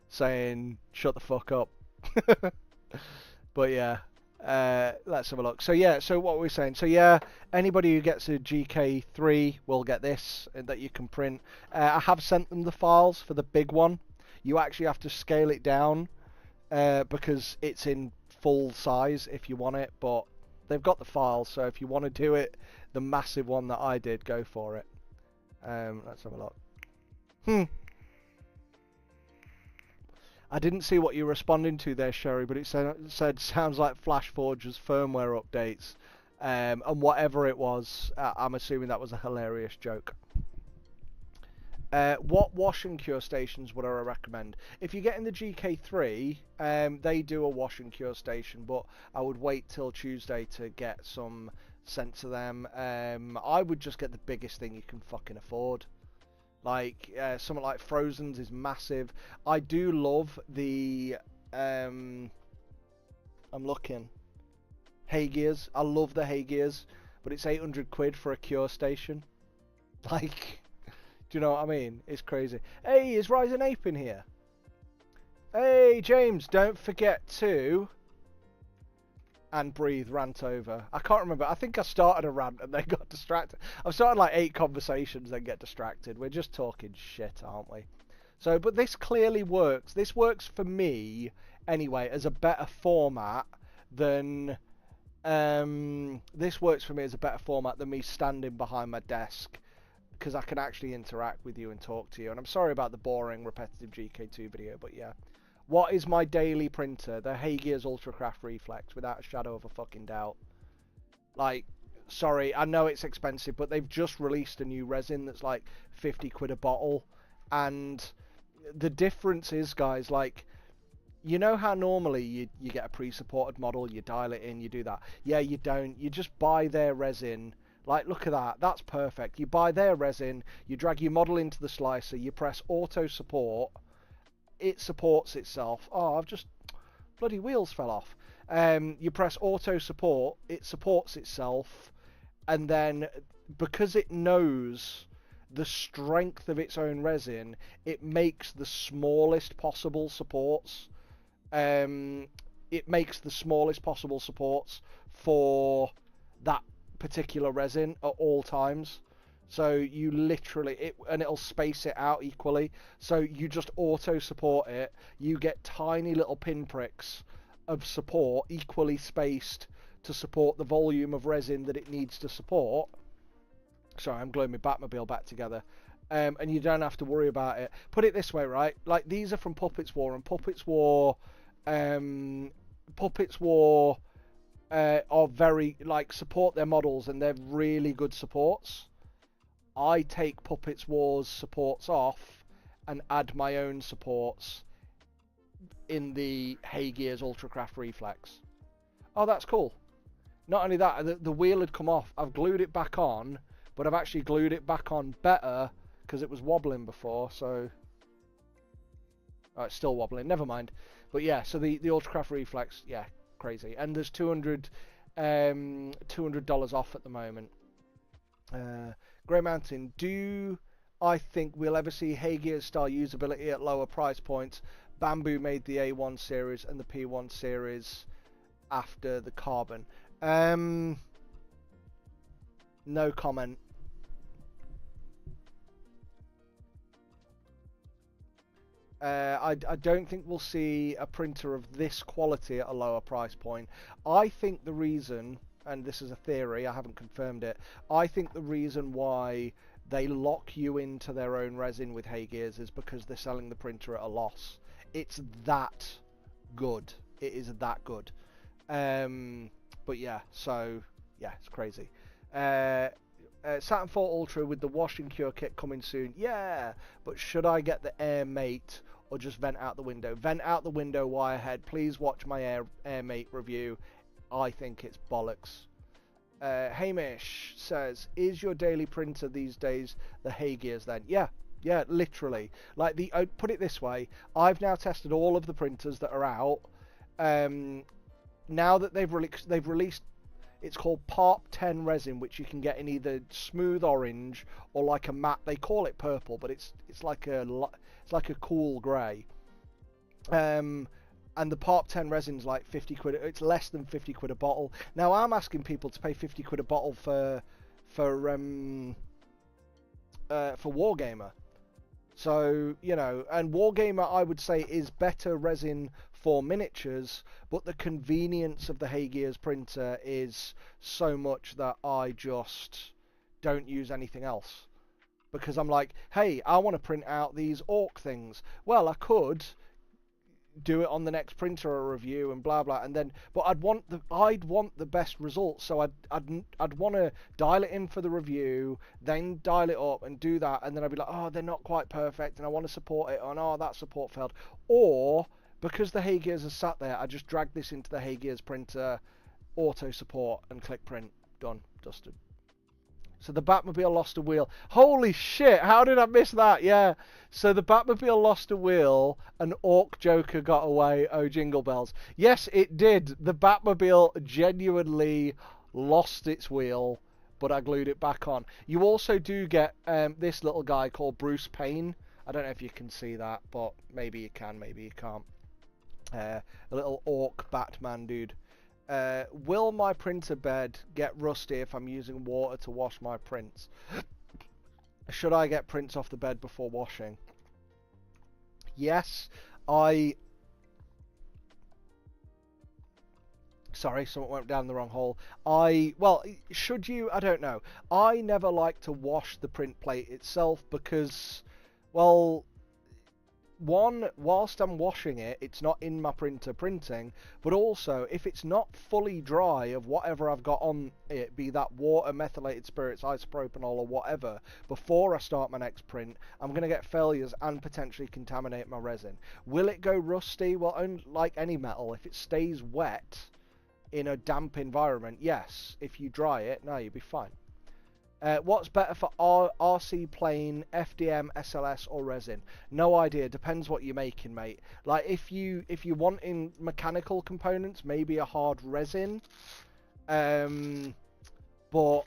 saying, shut the fuck up. But yeah, let's have a look. So yeah, so what were we saying? So yeah, anybody who gets a GK3 will get this that you can print. I have sent them the files for the big one. You actually have to scale it down because it's in full size if you want it, but they've got the files, so if you want to do it, the massive one that I did, go for it. Let's have a look. I didn't see what you're responding to there, Sherry, but it said sounds like FlashForge's firmware updates, and whatever it was, I'm assuming that was a hilarious joke. What wash and cure stations would I recommend? If you're getting the GK3, they do a wash and cure station, but I would wait till Tuesday to get some sent to them. I would just get the biggest thing you can fucking afford. Like, something like Frozen's is massive. I do love the, I'm looking, Hagears. I love the Hagears, but it's 800 quid for a cure station. Like, do you know what I mean? It's crazy. Hey, is Ryzen Ape in here? Hey, James, don't forget to... and breathe, rant over. I can't remember. I think I started a rant and then got distracted. I've started like 8 conversations then get distracted. We're just talking shit, aren't we? So, but this clearly works. This works for me, anyway, as a better format than... this works for me as a better format than me standing behind my desk, because I can actually interact with you and talk to you. And I'm sorry about the boring, repetitive GK2 video, but yeah. What is my daily printer? The Hagears Ultracraft Reflex, without a shadow of a fucking doubt. Like, sorry, I know it's expensive, but they've just released a new resin that's like 50 quid a bottle. And the difference is, guys, like, you know how normally you get a pre-supported model, you dial it in, you do that. Yeah, you don't. You just buy their resin. Like, look at that. That's perfect. You buy their resin, you drag your model into the slicer, you press auto support. It supports itself. Oh, I've just... bloody wheels fell off. You press auto support, it supports itself, and then because it knows the strength of its own resin, it makes the smallest possible supports. It makes the smallest possible supports for that particular resin at all times. So you literally, and it'll space it out equally. So you just auto support it. You get tiny little pinpricks of support equally spaced to support the volume of resin that it needs to support. Sorry, I'm gluing my Batmobile back together. And you don't have to worry about it. Put it this way, right? Like, these are from Puppets War, and Puppets War are very, like, support their models, and they're really good supports. I take Puppets War's supports off and add my own supports in the Hagears Ultracraft Reflex. Oh, that's cool. Not only that, the wheel had come off. I've glued it back on, but I've actually glued it back on better because it was wobbling before, so... oh, it's still wobbling, never mind. But yeah, so the Ultracraft Reflex, yeah, crazy. And there's $200 off at the moment. Grey Mountain, do I think we'll ever see Hagears style usability at lower price points? Bamboo made the A1 series and the P1 series after the Carbon. No comment. I don't think we'll see a printer of this quality at a lower price point. I think the reason, and this is a theory, I haven't confirmed it, I think the reason why they lock you into their own resin with Hagears is because they're selling the printer at a loss. It's that good. It is that good. But yeah, so yeah, it's crazy. Saturn 4 Ultra with the wash and cure kit coming soon. Yeah, but should I get the Air Mate or just vent out the window? Vent out the window, Wirehead. Please watch my Air Mate review. I think it's bollocks. Hamish says, is your daily printer these days the Hagears then? Yeah, literally. Like, put it this way, I've now tested all of the printers that are out. Now that they've released, it's called Part 10 resin, which you can get in either smooth orange or like a matte. They call it purple, but it's like a cool grey. And the Part 10 resin's like 50 quid. It's less than 50 quid a bottle. Now I'm asking people to pay 50 quid a bottle for Wargamer. So, you know, and Wargamer, I would say, is better resin for miniatures, but the convenience of the Hagears printer is so much that I just don't use anything else. Because I'm like, hey, I want to print out these orc things. Well, I could do it on the next printer review and blah blah, and then, but I'd want the best results, so I'd want to dial it in for the review, then dial it up and do that, and then I'd be like, oh, they're not quite perfect, and I want to support it, and oh, that support failed. Or because the Hagears are sat there, I just drag this into the Hagears printer, auto support, and click print. Done, dusted. So the Batmobile lost a wheel. Holy shit, how did I miss that? Yeah. So the Batmobile lost a wheel, and Orc Joker got away. Oh, jingle bells. Yes, it did. The Batmobile genuinely lost its wheel, but I glued it back on. You also do get this little guy called Bruce Payne. I don't know if you can see that, but maybe you can, maybe you can't. A little Orc Batman dude. Will my printer bed get rusty if I'm using water to wash my prints? Should I get prints off the bed before washing? Yes, sorry, someone went down the wrong hole. Well, should you? I don't know. I never like to wash the print plate itself because, well, one, whilst I'm washing it, it's not in my printer printing, but also if it's not fully dry of whatever I've got on it, be that water, methylated spirits, isopropanol or whatever, before I start my next print, I'm going to get failures and potentially contaminate my resin. Will it go rusty? Well, like any metal, if it stays wet in a damp environment, yes. If you dry it, no, you'll be fine. What's better for RC plane, FDM, SLS, or resin? No idea. Depends what you're making, mate. Like if you want in mechanical components, maybe a hard resin. But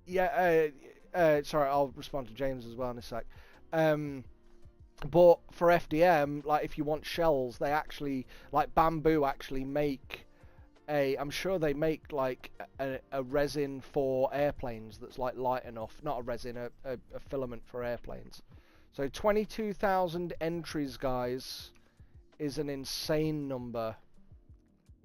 yeah, sorry, I'll respond to James as well in a sec. But for FDM, like if you want shells, they actually, like Bamboo actually make I'm sure they make like a resin for airplanes that's like light enough, not a resin, a filament for airplanes. So 22,000 entries, guys, is an insane number.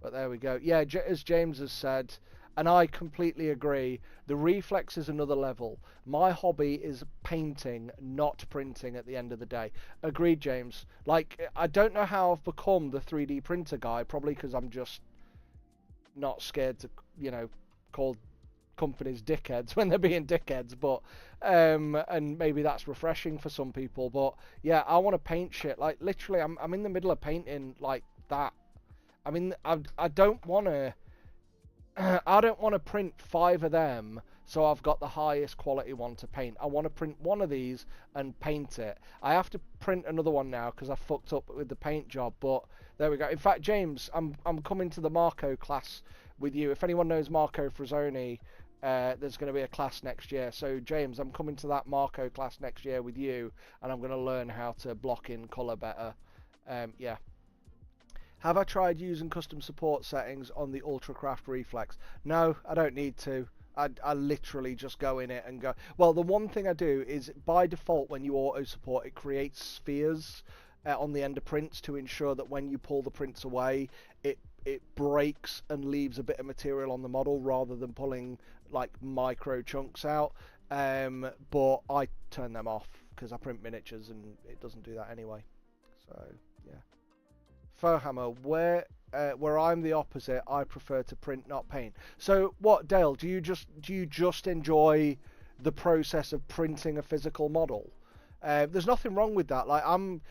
But there we go. Yeah, as James has said, and I completely agree, the reflex is another level. My hobby is painting, not printing at the end of the day. Agreed, James. Like, I don't know how I've become the 3D printer guy, probably because I'm just not scared to, you know, call companies dickheads when they're being dickheads, but and maybe that's refreshing for some people, but yeah, I want to paint shit. Like literally I'm in the middle of painting like that. I mean, I don't want to I don't want to print 5 of them so I've got the highest quality one to paint. I want to print one of these and paint it. I have to print another one now because I fucked up with the paint job, but there we go. In fact, James, I'm coming to the Marco class with you. If anyone knows Marco Frazzoni, there's going to be a class next year. So, James, I'm coming to that Marco class next year with you, and I'm going to learn how to block in colour better. Yeah. Have I tried using custom support settings on the Ultracraft Reflex? No, I don't need to. I literally just go in it and go. Well, the one thing I do is by default when you auto support, it creates spheres on the end of prints to ensure that when you pull the prints away, it breaks and leaves a bit of material on the model rather than pulling like micro chunks out. But I turn them off because I print miniatures and it doesn't do that anyway. So yeah. Furhammer, where I'm the opposite, I prefer to print, not paint. So what, Dale? Do you just enjoy the process of printing a physical model? There's nothing wrong with that. I'm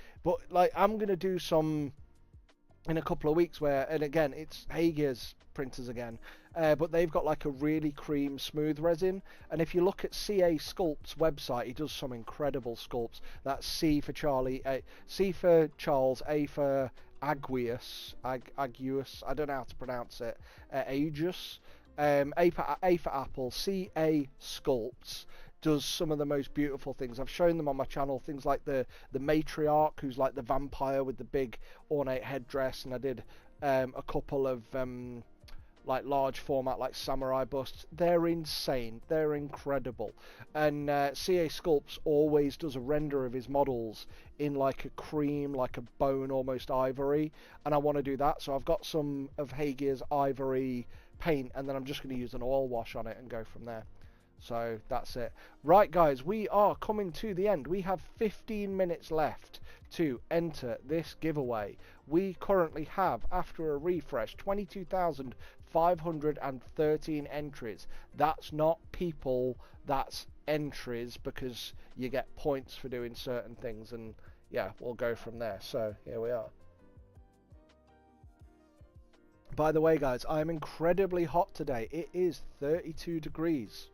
gonna do some in a couple of weeks where, and again, it's Hager's printers again, but they've got like a really cream smooth resin. And if you look at CA Sculpt's website, he does some incredible sculpts. That's C for Charlie, C for Charles, A for Aguius, I don't know how to pronounce it, Aegis, A for Apple, CA Sculpts does some of the most beautiful things. I've shown them on my channel, things like the matriarch, who's like the vampire with the big ornate headdress, and I did a couple of like large format like samurai busts. They're insane, they're incredible. And CA Sculpts always does a render of his models in like a cream, like a bone, almost ivory, and I want to do that. So I've got some of Hager's ivory paint, and then I'm just going to use an oil wash on it and go from there. So that's it. Right, guys, we are coming to the end. We have 15 minutes left to enter this giveaway. We currently have, after a refresh, 22,513 entries. That's not people, that's entries, because you get points for doing certain things, and yeah, we'll go from there. So here we are. By the way, guys, I'm incredibly hot today. It is 32 degrees.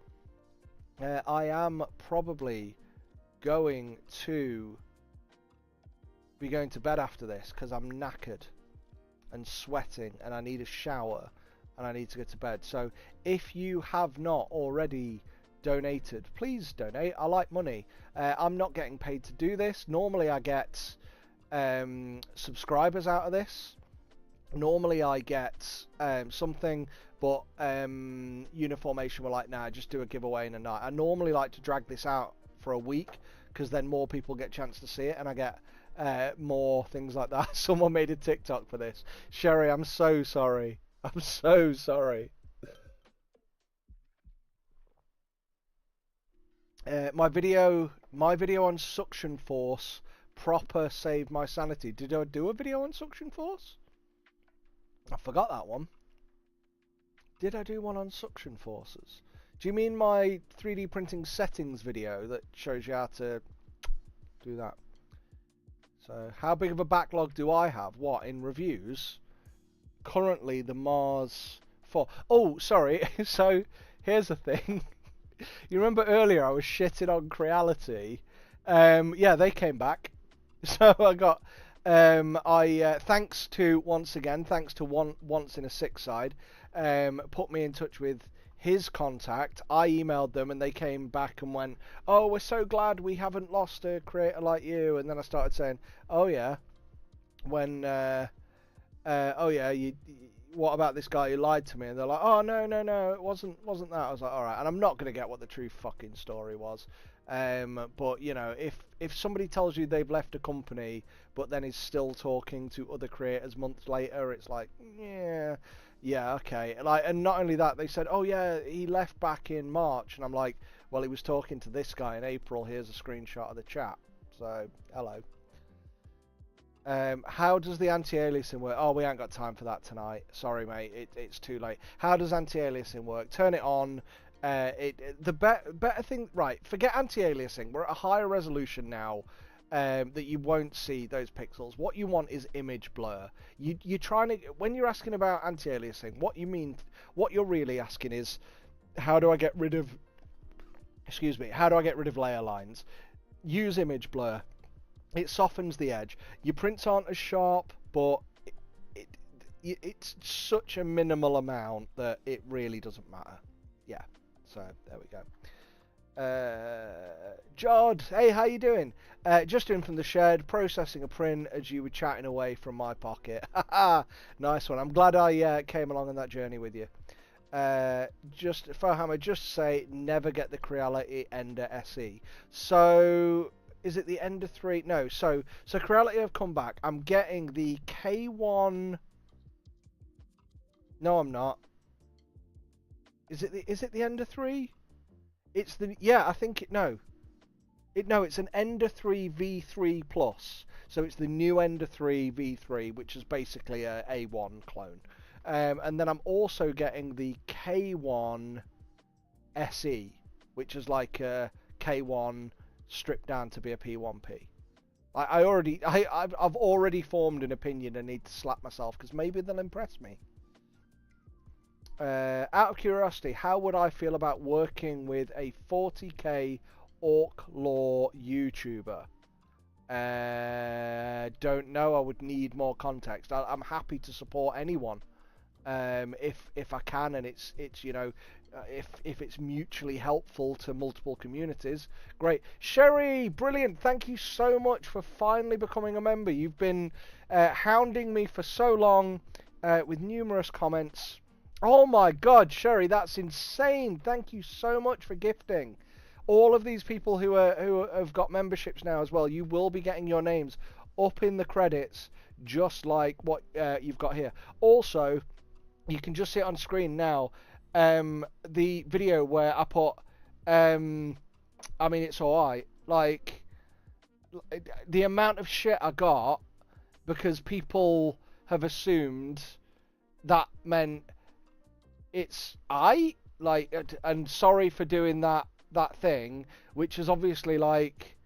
I am probably going to be going to bed after this because I'm knackered and sweating and I need a shower and I need to go to bed. So if you have not already donated, please donate. I like money. I'm not getting paid to do this. Normally I get subscribers out of this. Normally I get something, but Uniformation were like, nah, just do a giveaway in a night. I normally like to drag this out for a week because then more people get a chance to see it and I get more things like that. Someone made a TikTok for this. Sherry, I'm so sorry. I'm so sorry. My video on suction force proper save my sanity. Did I do a video on suction force? I forgot that one. Did I do one on suction forces? Do you mean my 3D printing settings video that shows you how to do that? So how big of a backlog do I have? What, in reviews? Currently the Mars 4. Oh, sorry. So here's the thing. You remember earlier I was shitting on Creality? Yeah, they came back. So I got thanks to once Once in a Six Side, put me in touch with his contact. I emailed them and they came back and went, "Oh, we're so glad we haven't lost a creator like you." And then I started saying, "Oh yeah, when oh yeah, what about this guy who lied to me?" And they're like, "Oh no, it wasn't that." I was like, all right, and I'm not gonna get what the true fucking story was. But you know, if somebody tells you they've left a company but then is still talking to other creators months later, it's like, yeah, okay. Like, and not only that, they said, "Oh yeah, he left back in March," and I'm like, well, he was talking to this guy in April. Here's a screenshot of the chat. So hello. How does the anti-aliasing work? Oh, we ain't got time for that tonight. Sorry, mate. It's too late. How does anti-aliasing work? Turn it on. The better thing, right? Forget anti-aliasing. We're at a higher resolution now, that you won't see those pixels. What you want is image blur. You're trying to, when you're asking about anti-aliasing, what you're really asking is, how do I get rid of? Excuse me. How do I get rid of layer lines? Use image blur. It softens the edge. Your prints aren't as sharp, but it's such a minimal amount that it really doesn't matter. Yeah, so there we go. Jod, hey, how you doing? Just in from the shed, processing a print as you were chatting away from my pocket. Nice one. I'm glad I came along on that journey with you. Just Fohammer, just say never get the Creality Ender SE. So is it the Ender 3? No, so Creality have come back. I'm getting the K1. No, I'm not. Is it the Ender 3? It's the, yeah, I think it, no. It's an Ender 3 V3 Plus. So it's the new Ender 3 V3, which is basically a A1 clone. And then I'm also getting the K1 SE, which is like a K1 stripped down to be a P1P. I've already formed an opinion and need to slap myself because maybe they'll impress me. Out of curiosity, how would I feel about working with a 40k Orc Lore YouTuber? Don't know. I would need more context. I'm happy to support anyone, if I can, and it's you know, if it's mutually helpful to multiple communities. Great. Sherry, brilliant. Thank you so much for finally becoming a member. You've been hounding me for so long with numerous comments. Oh my god, Sherry, that's insane. Thank you so much for gifting. All of these people who have got memberships now as well, you will be getting your names up in the credits, just like what you've got here. Also, you can just see it on screen now, the video where I put, I mean, it's alright, like, the amount of shit I got, because people have assumed that meant it's like, and sorry for doing that thing, which is obviously like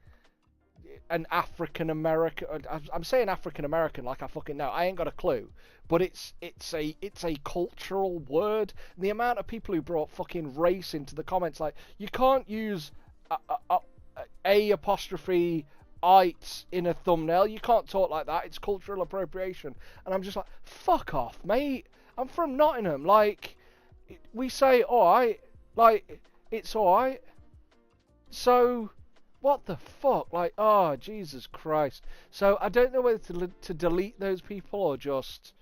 an African American. I'm saying African American like I fucking know. I ain't got a clue, but it's a cultural word. And the amount of people who brought fucking race into the comments, like, you can't use a apostrophe ites in a thumbnail. You can't talk like that. It's cultural appropriation. And I'm just like, fuck off, mate. I'm from Nottingham. Like, we say alright, like, it's alright. So, what the fuck? Like, oh, Jesus Christ. So, I don't know whether to delete those people or just...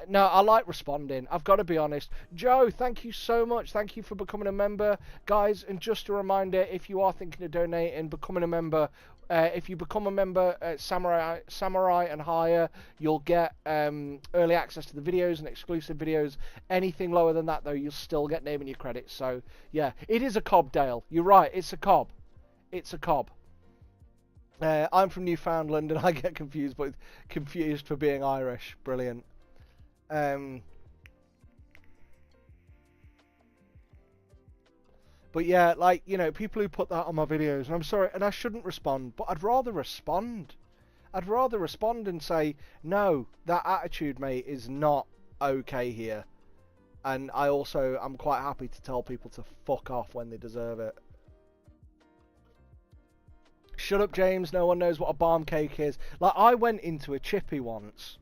No, I like responding. I've got to be honest. Joe, thank you so much. Thank you for becoming a member. Guys, and just a reminder, if you are thinking of donating, becoming a member... if you become a member at Samurai and higher, you'll get early access to the videos and exclusive videos. Anything lower than that, though, you'll still get name in your credits. So, yeah, it is a cob, Dale. You're right, it's a cob. It's a cob. I'm from Newfoundland and I get confused for being Irish. Brilliant. But yeah, like, you know, people who put that on my videos, and I'm sorry, and I shouldn't respond, but I'd rather respond. I'd rather respond and say, no, that attitude, mate, is not okay here. And I'm quite happy to tell people to fuck off when they deserve it. Shut up, James. No one knows what a barm cake is. Like, I went into a chippy once,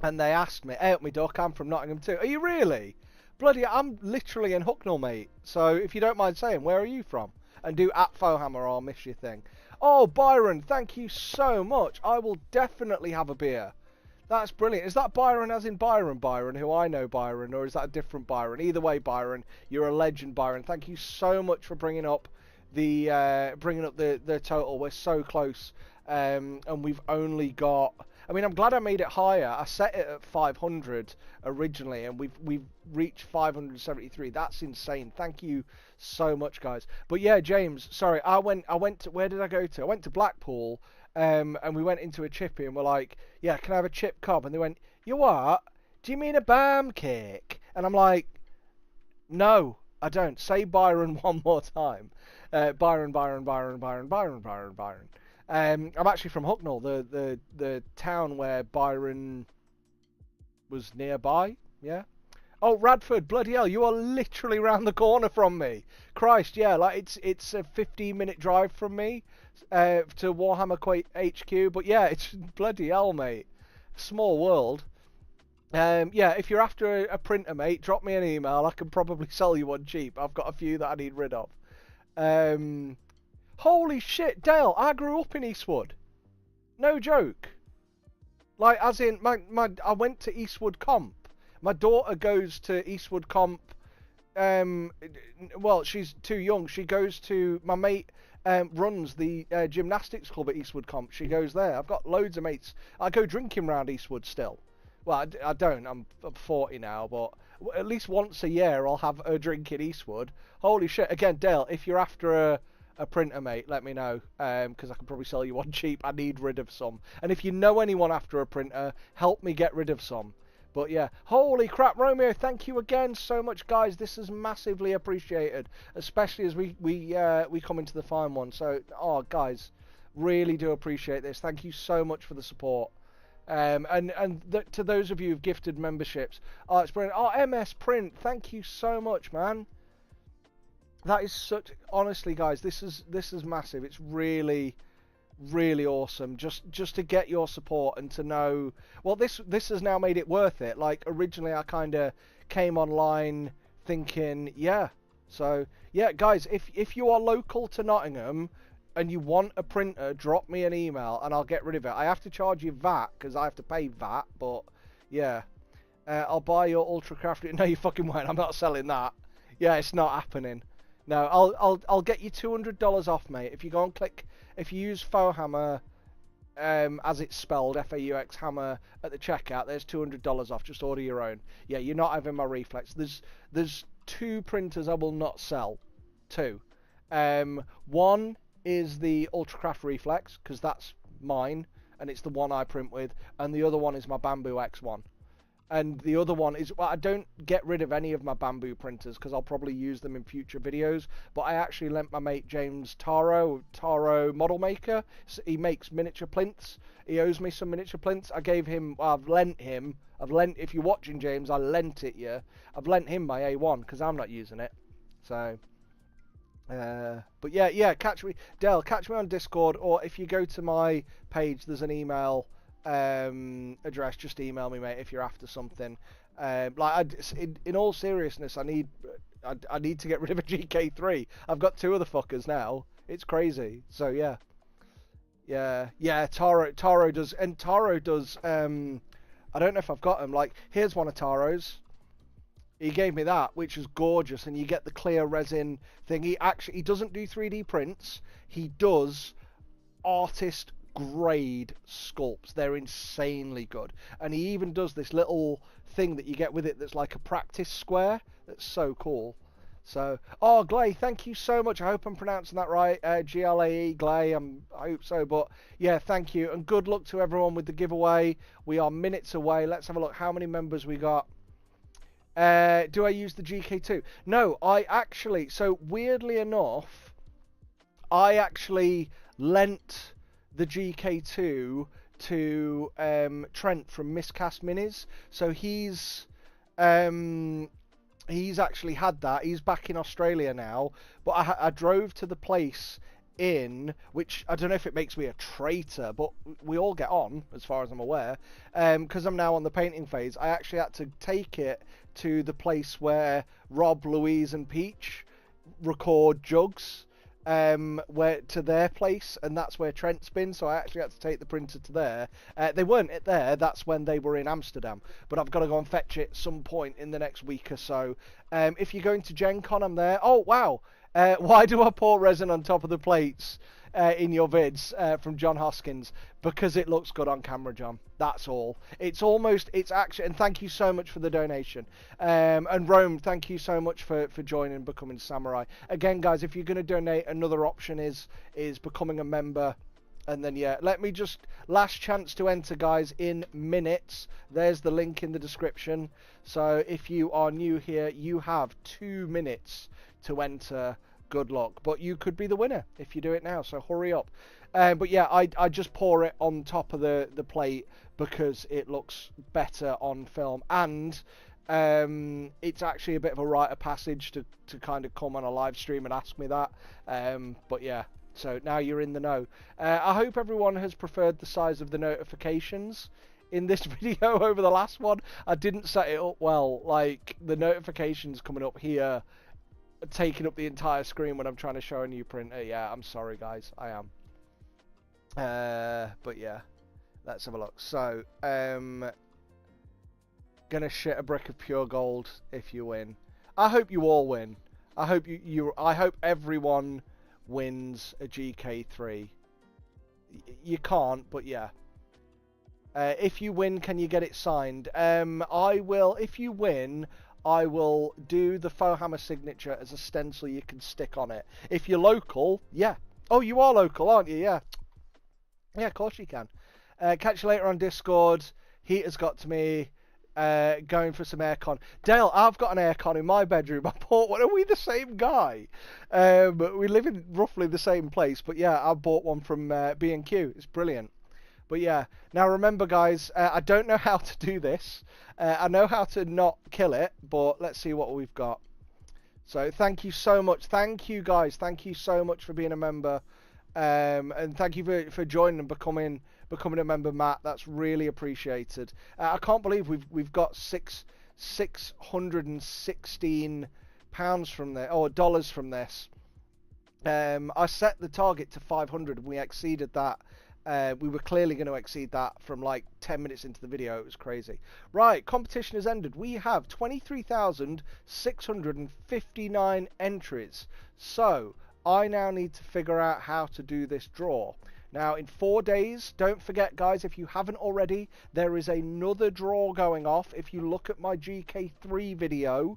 and they asked me, hey up me duck, I'm from Nottingham too. Are you really? Bloody, I'm literally in Hucknall, mate. So if you don't mind saying, where are you from? And do @Fohammer or I'll miss your thing. Oh, Byron, thank you so much. I will definitely have a beer. That's brilliant. Is that Byron as in Byron, who I know Byron, or is that a different Byron? Either way, Byron, you're a legend, Byron. Thank you so much for bringing up the total. We're so close, and we've only got. I mean, I'm glad I made it higher. I set it at 500 originally, and we've reached 573. That's insane. Thank you so much, guys. But yeah, James, sorry, I went to, where did I go to? I went to Blackpool, and we went into a chippy, and we're like, yeah, can I have a chip cob? And they went, you what? Do you mean a bam cake? And I'm like, no, I don't. Say Byron one more time. Byron. I'm actually from Hucknall, the town where Byron was nearby. Yeah. Oh, Radford, bloody hell! You are literally round the corner from me. Christ, yeah, like it's a 15-minute drive from me to Warhammer HQ. But yeah, it's bloody hell, mate. Small world. Yeah, if you're after a printer, mate, drop me an email. I can probably sell you one cheap. I've got a few that I need rid of. Holy shit, Dale, I grew up in Eastwood. No joke. Like, as in, I went to Eastwood Comp. My daughter goes to Eastwood Comp. Well, she's too young. She goes to, my mate runs the gymnastics club at Eastwood Comp. She goes there. I've got loads of mates. I go drinking round Eastwood still. Well, I don't. I'm 40 now, but at least once a year I'll have a drink in Eastwood. Holy shit. Again, Dale, if you're after a printer, mate, let me know, because I can probably sell you one cheap. I need rid of some. And if you know anyone after a printer, help me get rid of some. But yeah, holy crap, Romeo, thank you again so much, guys. This is massively appreciated, especially as we come into the fine one. So, oh, guys, really do appreciate this. Thank you so much for the support. To those of you who've gifted memberships, oh, it's brilliant. Oh, MS Print, thank you so much, man. That is such, honestly, guys, this is massive. It's really awesome just to get your support and to know, well, this has now made it worth it. Like, originally I kind of came online thinking, yeah, so yeah, guys, if you are local to Nottingham and you want a printer, drop me an email and I'll get rid of it. I have to charge you VAT because I have to pay VAT, but yeah, I'll buy your Ultra Crafty. No, you fucking won't. I'm not selling that. Yeah, it's not happening. No, I'll get you $200 off, mate. If you go and click, if you use Fohammer, as it's spelled, F-A-U-X Hammer at the checkout, there's $200 off. Just order your own. Yeah, you're not having my reflex. There's two printers I will not sell. Two. One is the Ultracraft Reflex, because that's mine, and it's the one I print with, and the other one is my Bamboo X1. And the other one is, well, I don't get rid of any of my bamboo printers because I'll probably use them in future videos, but I actually lent my mate James Taro Model Maker. He makes miniature plinths. He owes me some miniature plinths. I gave him, well, I've lent, if you're watching, James, I lent it you. I've lent him my A1 because I'm not using it. So, but yeah, catch me, Dale, catch me on Discord, or if you go to my page, there's an email address. Just email me, mate, if you're after something. In all seriousness, I need to get rid of a GK3. I've got two of the fuckers now. It's crazy. So yeah. Taro does, and Taro does. I don't know if I've got him. Like, here's one of Taro's. He gave me that, which is gorgeous, and you get the clear resin thing. He doesn't do 3D prints. He does artist grade sculpts. They're insanely good, and he even does this little thing that you get with it that's like a practice square. That's so cool. So, oh, Glay, thank you so much. I hope I'm pronouncing that right. GLAE, Glay, I hope so. But yeah, thank you. And good luck to everyone with the giveaway. We are minutes away. Let's have a look how many members we got. Do I use the GK2? No, I actually, so weirdly enough, I actually lent the GK2 to Trent from Miscast Minis. So he's actually had that. He's back in Australia now. But I drove to the place in, which I don't know if it makes me a traitor, but we all get on, as far as I'm aware. Because I'm now on the painting phase, I actually had to take it to the place where Rob, Louise, and Peach record jugs. Where to their place, and that's where Trent's been, so I actually had to take the printer to there. They weren't there, that's when they were in Amsterdam, but I've got to go and fetch it some point in the next week or so. If you're going to Gen Con, I'm there. Oh wow, why do I pour resin on top of the plates in your vids, from John Hoskins? Because it looks good on camera, John. That's all. It's actually, and thank you so much for the donation. And Rome, thank you so much for joining and becoming Samurai. Again, guys, if you're going to donate, another option is becoming a member. And then, yeah, let me just, last chance to enter, guys, in minutes. There's the link in the description. So if you are new here, you have 2 minutes to enter. Good luck. But you could be the winner if you do it now, so hurry up. But yeah, I just pour it on top of the plate because it looks better on film. And it's actually a bit of a rite of passage to kind of come on a live stream and ask me that. But yeah, so now you're in the know. I hope everyone has preferred the size of the notifications in this video over the last one. I didn't set it up well. Like, the notifications coming up here taking up the entire screen when I'm trying to show a new printer. Yeah, I'm sorry, guys. I am. But yeah, let's have a look. So, gonna shit a brick of pure gold if you win. I hope you all win. I hope I hope everyone wins a GK3. You can't, but yeah. If you win, can you get it signed? I will. If you win, I will do the faux hammer signature as a stencil you can stick on it. If you're local, yeah. Oh, you are local, aren't you? Yeah. Yeah, of course you can. Catch you later on Discord. Heat has got to me. Going for some aircon. Dale, I've got an aircon in my bedroom. I bought one. Are we the same guy? We live in roughly the same place. But yeah, I bought one from B&Q. It's brilliant. But yeah, now remember, guys, I don't know how to do this. I know how to not kill it, but let's see what we've got. So thank you so much. Thank you, guys. Thank you so much for being a member. And thank you for joining and becoming a member, Matt. That's really appreciated. I can't believe we've got £616 from there, or dollars from this. I set the target to 500 and we exceeded that. We were clearly going to exceed that from like 10 minutes into the video. It was crazy. Right, competition has ended. We have 23,659 entries. So I now need to figure out how to do this draw. Now, in 4 days, don't forget, guys, if you haven't already, there is another draw going off. If you look at my GK3 video,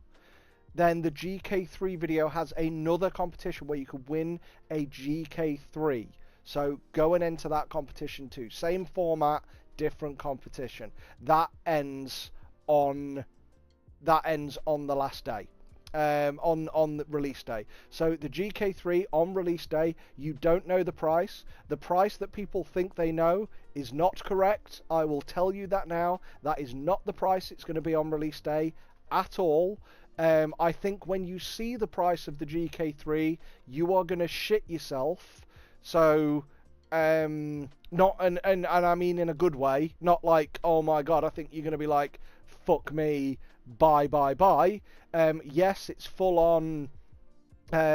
then the GK3 video has another competition where you could win a GK3. So go and enter that competition too. Same format, different competition. That ends on the last day. On the release day. So the GK3 on release day, you don't know the price. The price that people think they know is not correct. I will tell you that now. That is not the price it's going to be on release day at all. I think when you see the price of the GK3, you are going to shit yourself. So, not, and I mean in a good way, not like, oh my god, I think you're going to be like, fuck me, bye. Yes, it's full on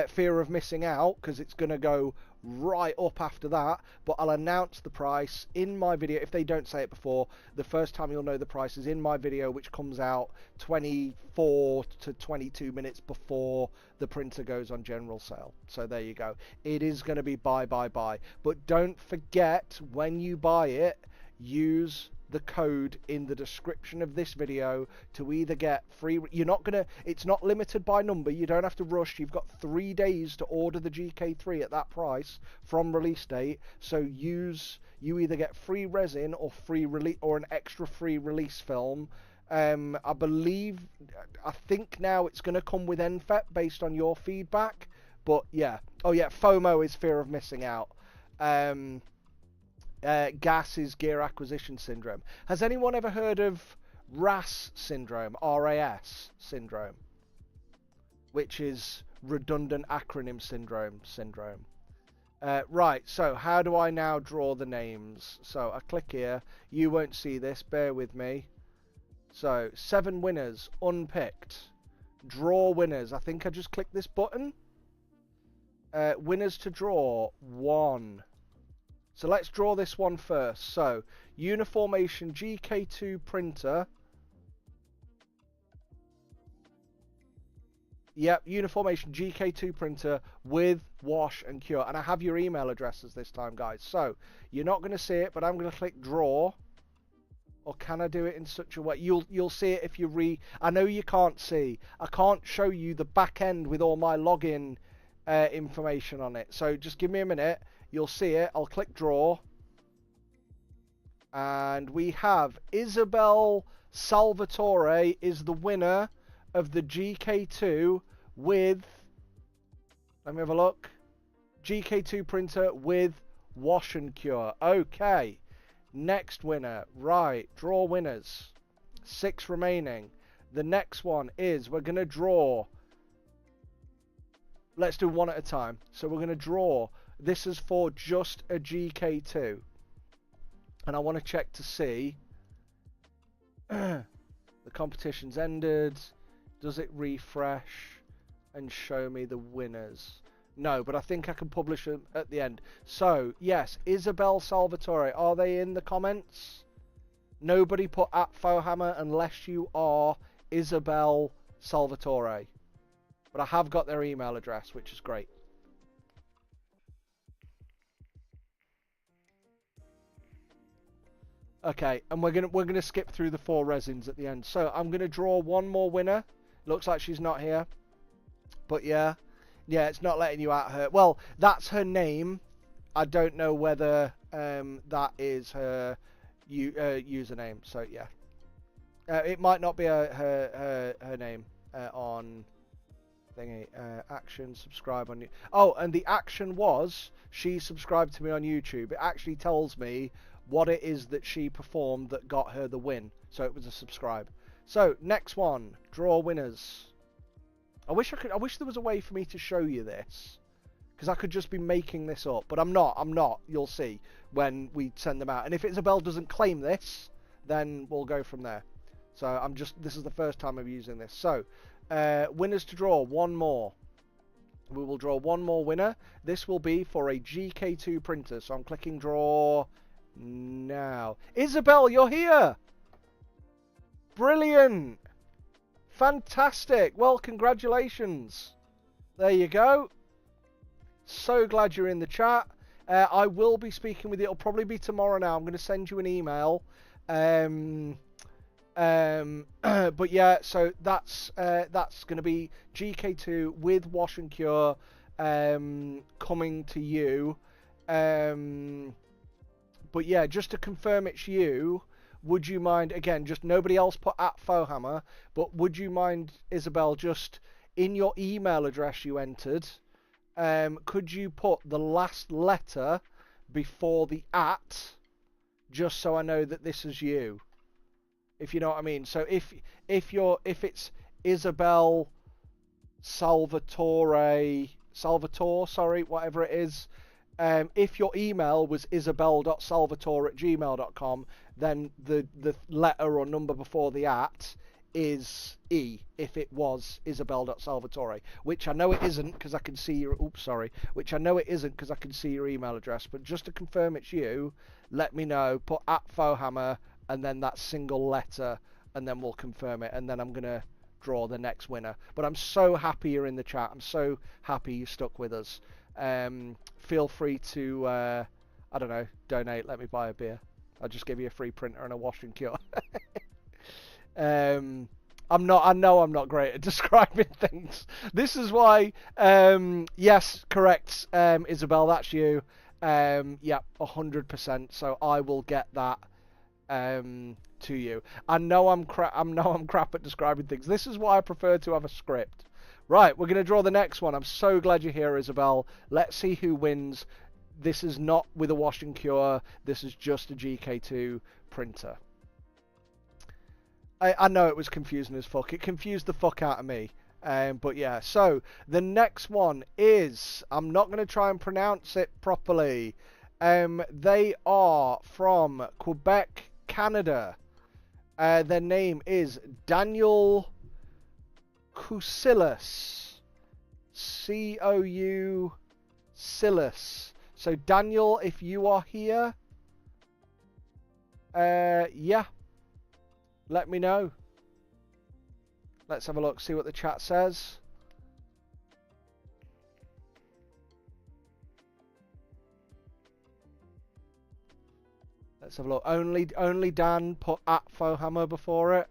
fear of missing out, because it's going to go right up after that, but I'll announce the price in my video. If they don't say it before, the first time you'll know the price is in my video, which comes out 24 to 22 minutes before the printer goes on general sale. So there you go. It is going to be buy, but don't forget, when you buy it, use the code in the description of this video to either get free. You're not gonna. It's not limited by number. You don't have to rush. You've got 3 days to order the GK3 at that price from release date. So you either get free resin or free release or an extra free release film. I think now it's going to come with NFEP based on your feedback. But yeah. Oh yeah, FOMO is fear of missing out. GAS is gear acquisition syndrome. Has anyone ever heard of RAS syndrome? RAS syndrome, which is redundant acronym syndrome. Right, so how do I now draw the names? So I click here. You won't see this, bear with me. So 7 winners, unpicked. Draw winners. I think I just click this button. Winners to draw, 1. So let's draw this one first. So, Uniformation GK2 printer. Yep, Uniformation GK2 printer with wash and cure. And I have your email addresses this time, guys. So, you're not going to see it, but I'm going to click draw. Or can I do it in such a way? You'll see it if you I know you can't see. I can't show you the back end with all my login information on it. So, just give me a minute. You'll see it. I'll click draw. And we have Isabel Salvatore is the winner of the GK2 with, let me have a look, GK2 printer with wash and cure. Okay. Next winner. Right. Draw winners. 6 remaining. The next one is, we're going to draw. Let's do one at a time. So we're going to draw. This is for just a GK2. And I want to check to see. The competition's ended. Does it refresh and show me the winners? No, but I think I can publish them at the end. So, yes, Isabel Salvatore. Are they in the comments? Nobody put @Fohammer unless you are Isabel Salvatore. But I have got their email address, which is great. Okay, and we're gonna skip through the 4 resins at the end. So I'm gonna draw one more winner. Looks like she's not here, but yeah, it's not letting you out her. Well, that's her name. I don't know whether that is her username. So yeah, it might not be her name on thingy. Action, subscribe on you. Oh, and the action was she subscribed to me on YouTube. It actually tells me what it is that she performed that got her the win. So it was a subscribe. So next one, draw winners. I wish there was a way for me to show you this, because I could just be making this up, but I'm not. You'll see when we send them out. And if Isabel doesn't claim this, then we'll go from there. So this is the first time I'm using this. So winners to draw, 1 more. We will draw 1 more winner. This will be for a GK2 printer. So I'm clicking draw now. Isabel, you're here. Brilliant. Fantastic. Well, congratulations. There you go. So glad you're in the chat. I will be speaking with you. It'll probably be tomorrow now. I'm going to send you an email. But yeah, so that's going to be GK2 with wash and cure coming to you. But yeah, just to confirm it's you, would you mind, again, just nobody else put @Fohammer, but would you mind, Isabel, just in your email address you entered, could you put the last letter before the @ just so I know that this is you? If you know what I mean. So if it's Isabel Salvatore, sorry, whatever it is, if your email was isabel.salvatore@gmail.com, then the letter or number before the @ is E, if it was isabel.salvatore, which I know it isn't because I can see your, which I know it isn't because I can see your email address, but just to confirm it's you, let me know, put @Fohammer and then that single letter, and then we'll confirm it, and then I'm going to draw the next winner. But I'm so happy you're in the chat. I'm so happy you stuck with us. Feel free to, I don't know, donate, let me buy a beer. I'll just give you a free printer and a wash and cure. I know I'm not great at describing things. This is why, yes, correct, Isabel, that's you. Yeah, 100%. So I will get that to you. I know I'm crap at describing things. This is why I prefer to have a script. Right, we're going to draw the next one. I'm so glad you're here, Isabel. Let's see who wins. This is not with a wash and cure. This is just a GK2 printer. I know it was confusing as fuck. It confused the fuck out of me. But yeah, so the next one is, I'm not going to try and pronounce it properly. They are from Quebec, Canada. Their name is Daniel Cousilis. C-O-U Silas. So Daniel, if you are here, yeah, let me know. Let's have a look, see what the chat says. Let's have a look. Only Dan put at Fohammer before it.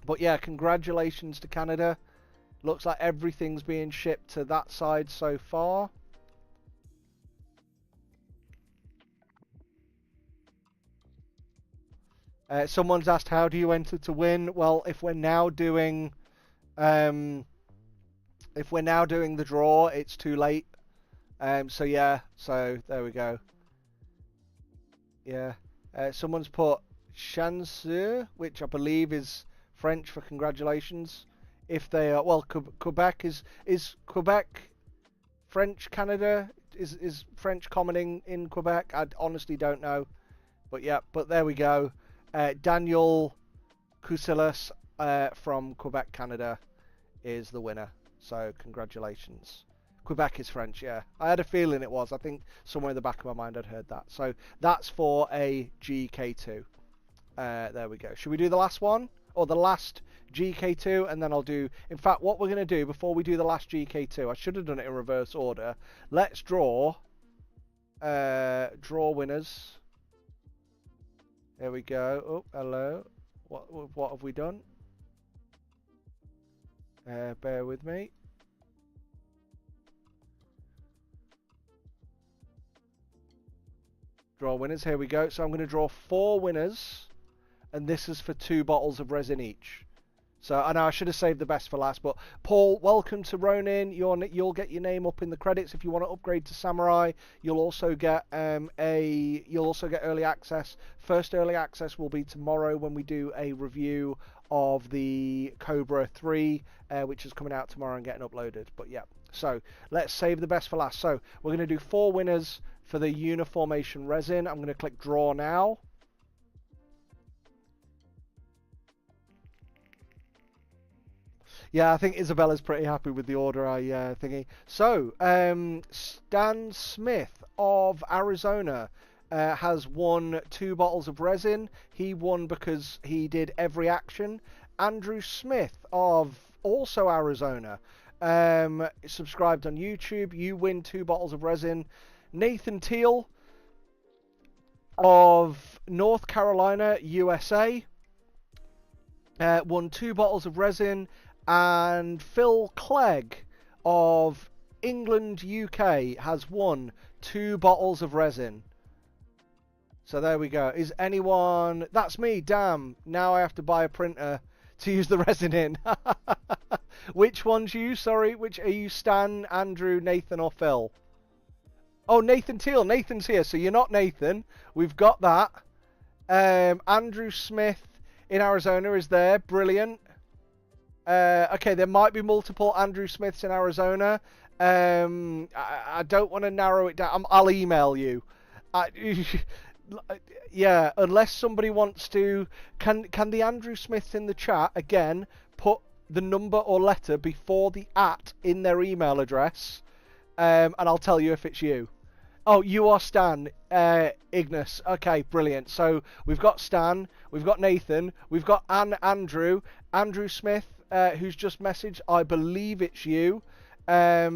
But yeah, congratulations to Canada. Looks like everything's being shipped to that side so far. Someone's asked, how do you enter to win? Well, if we're now doing the draw, it's too late. So yeah, so there we go. Yeah. Someone's put chanceux, which I believe is French for congratulations. If they are, well, Quebec is Quebec French Canada? Is French common in Quebec? I honestly don't know. But yeah, but there we go. Daniel Cousilis from Quebec, Canada is the winner. So congratulations. Quebec is French, yeah. I had a feeling it was. I think somewhere in the back of my mind I'd heard that. So that's for a GK2. There we go. Should we do the last one? Or the last GK2? And then I'll do... In fact, what we're going to do before we do the last GK2, I should have done it in reverse order. Let's draw winners. There we go. Oh, hello. What have we done? Bear with me. Draw winners. Here we go. So I'm going to draw 4 winners, and this is for 2 bottles of resin each. So I know I should have saved the best for last, but Paul, welcome to Ronin. You'll get your name up in the credits if you want to upgrade to Samurai. You'll also get early access. First early access will be tomorrow when we do a review of the Cobra 3, which is coming out tomorrow and getting uploaded. But yeah, so let's save the best for last. So we're going to do 4 winners for the Uniformation resin. I'm going to click draw now. Yeah, I think Isabella's pretty happy with the order I thingy. So, Stan Smith of Arizona has won 2 bottles of resin. He won because he did every action. Andrew Smith of also Arizona subscribed on YouTube. You win 2 bottles of resin. Nathan Teal of North Carolina, USA, won 2 bottles of resin. And Phil Clegg of England, UK has won 2 bottles of resin. So there we go. Is anyone... That's me, damn. Now I have to buy a printer to use the resin in. Which one's you? Sorry, which are you? Stan, Andrew, Nathan or Phil? Oh, Nathan Teal. Nathan's here. So you're not Nathan. We've got that. Andrew Smith in Arizona is there. Brilliant. Okay, there might be multiple Andrew Smiths in Arizona. I don't want to narrow it down. I'll email you. Yeah, unless somebody wants to... Can the Andrew Smiths in the chat, again, put the number or letter before the @ in their email address, and I'll tell you if it's you. Oh, you are Stan, Ignis. Okay, brilliant. So we've got Stan, we've got Nathan, we've got Andrew Smith, who's just messaged. I believe it's you. Yeah,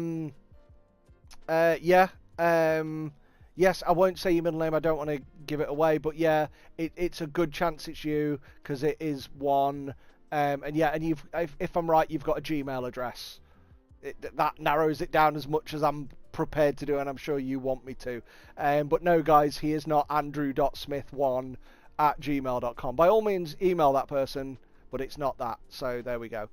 Yes, I won't say your middle name. I don't want to give it away, but yeah, it's a good chance it's you because it is one. And yeah, and if I'm right, you've got a Gmail address. That narrows it down as much as I'm prepared to do, and I'm sure you want me to. But no, guys, he is not andrew.smith1@gmail.com. By all means, email that person, but it's not that. So there we go.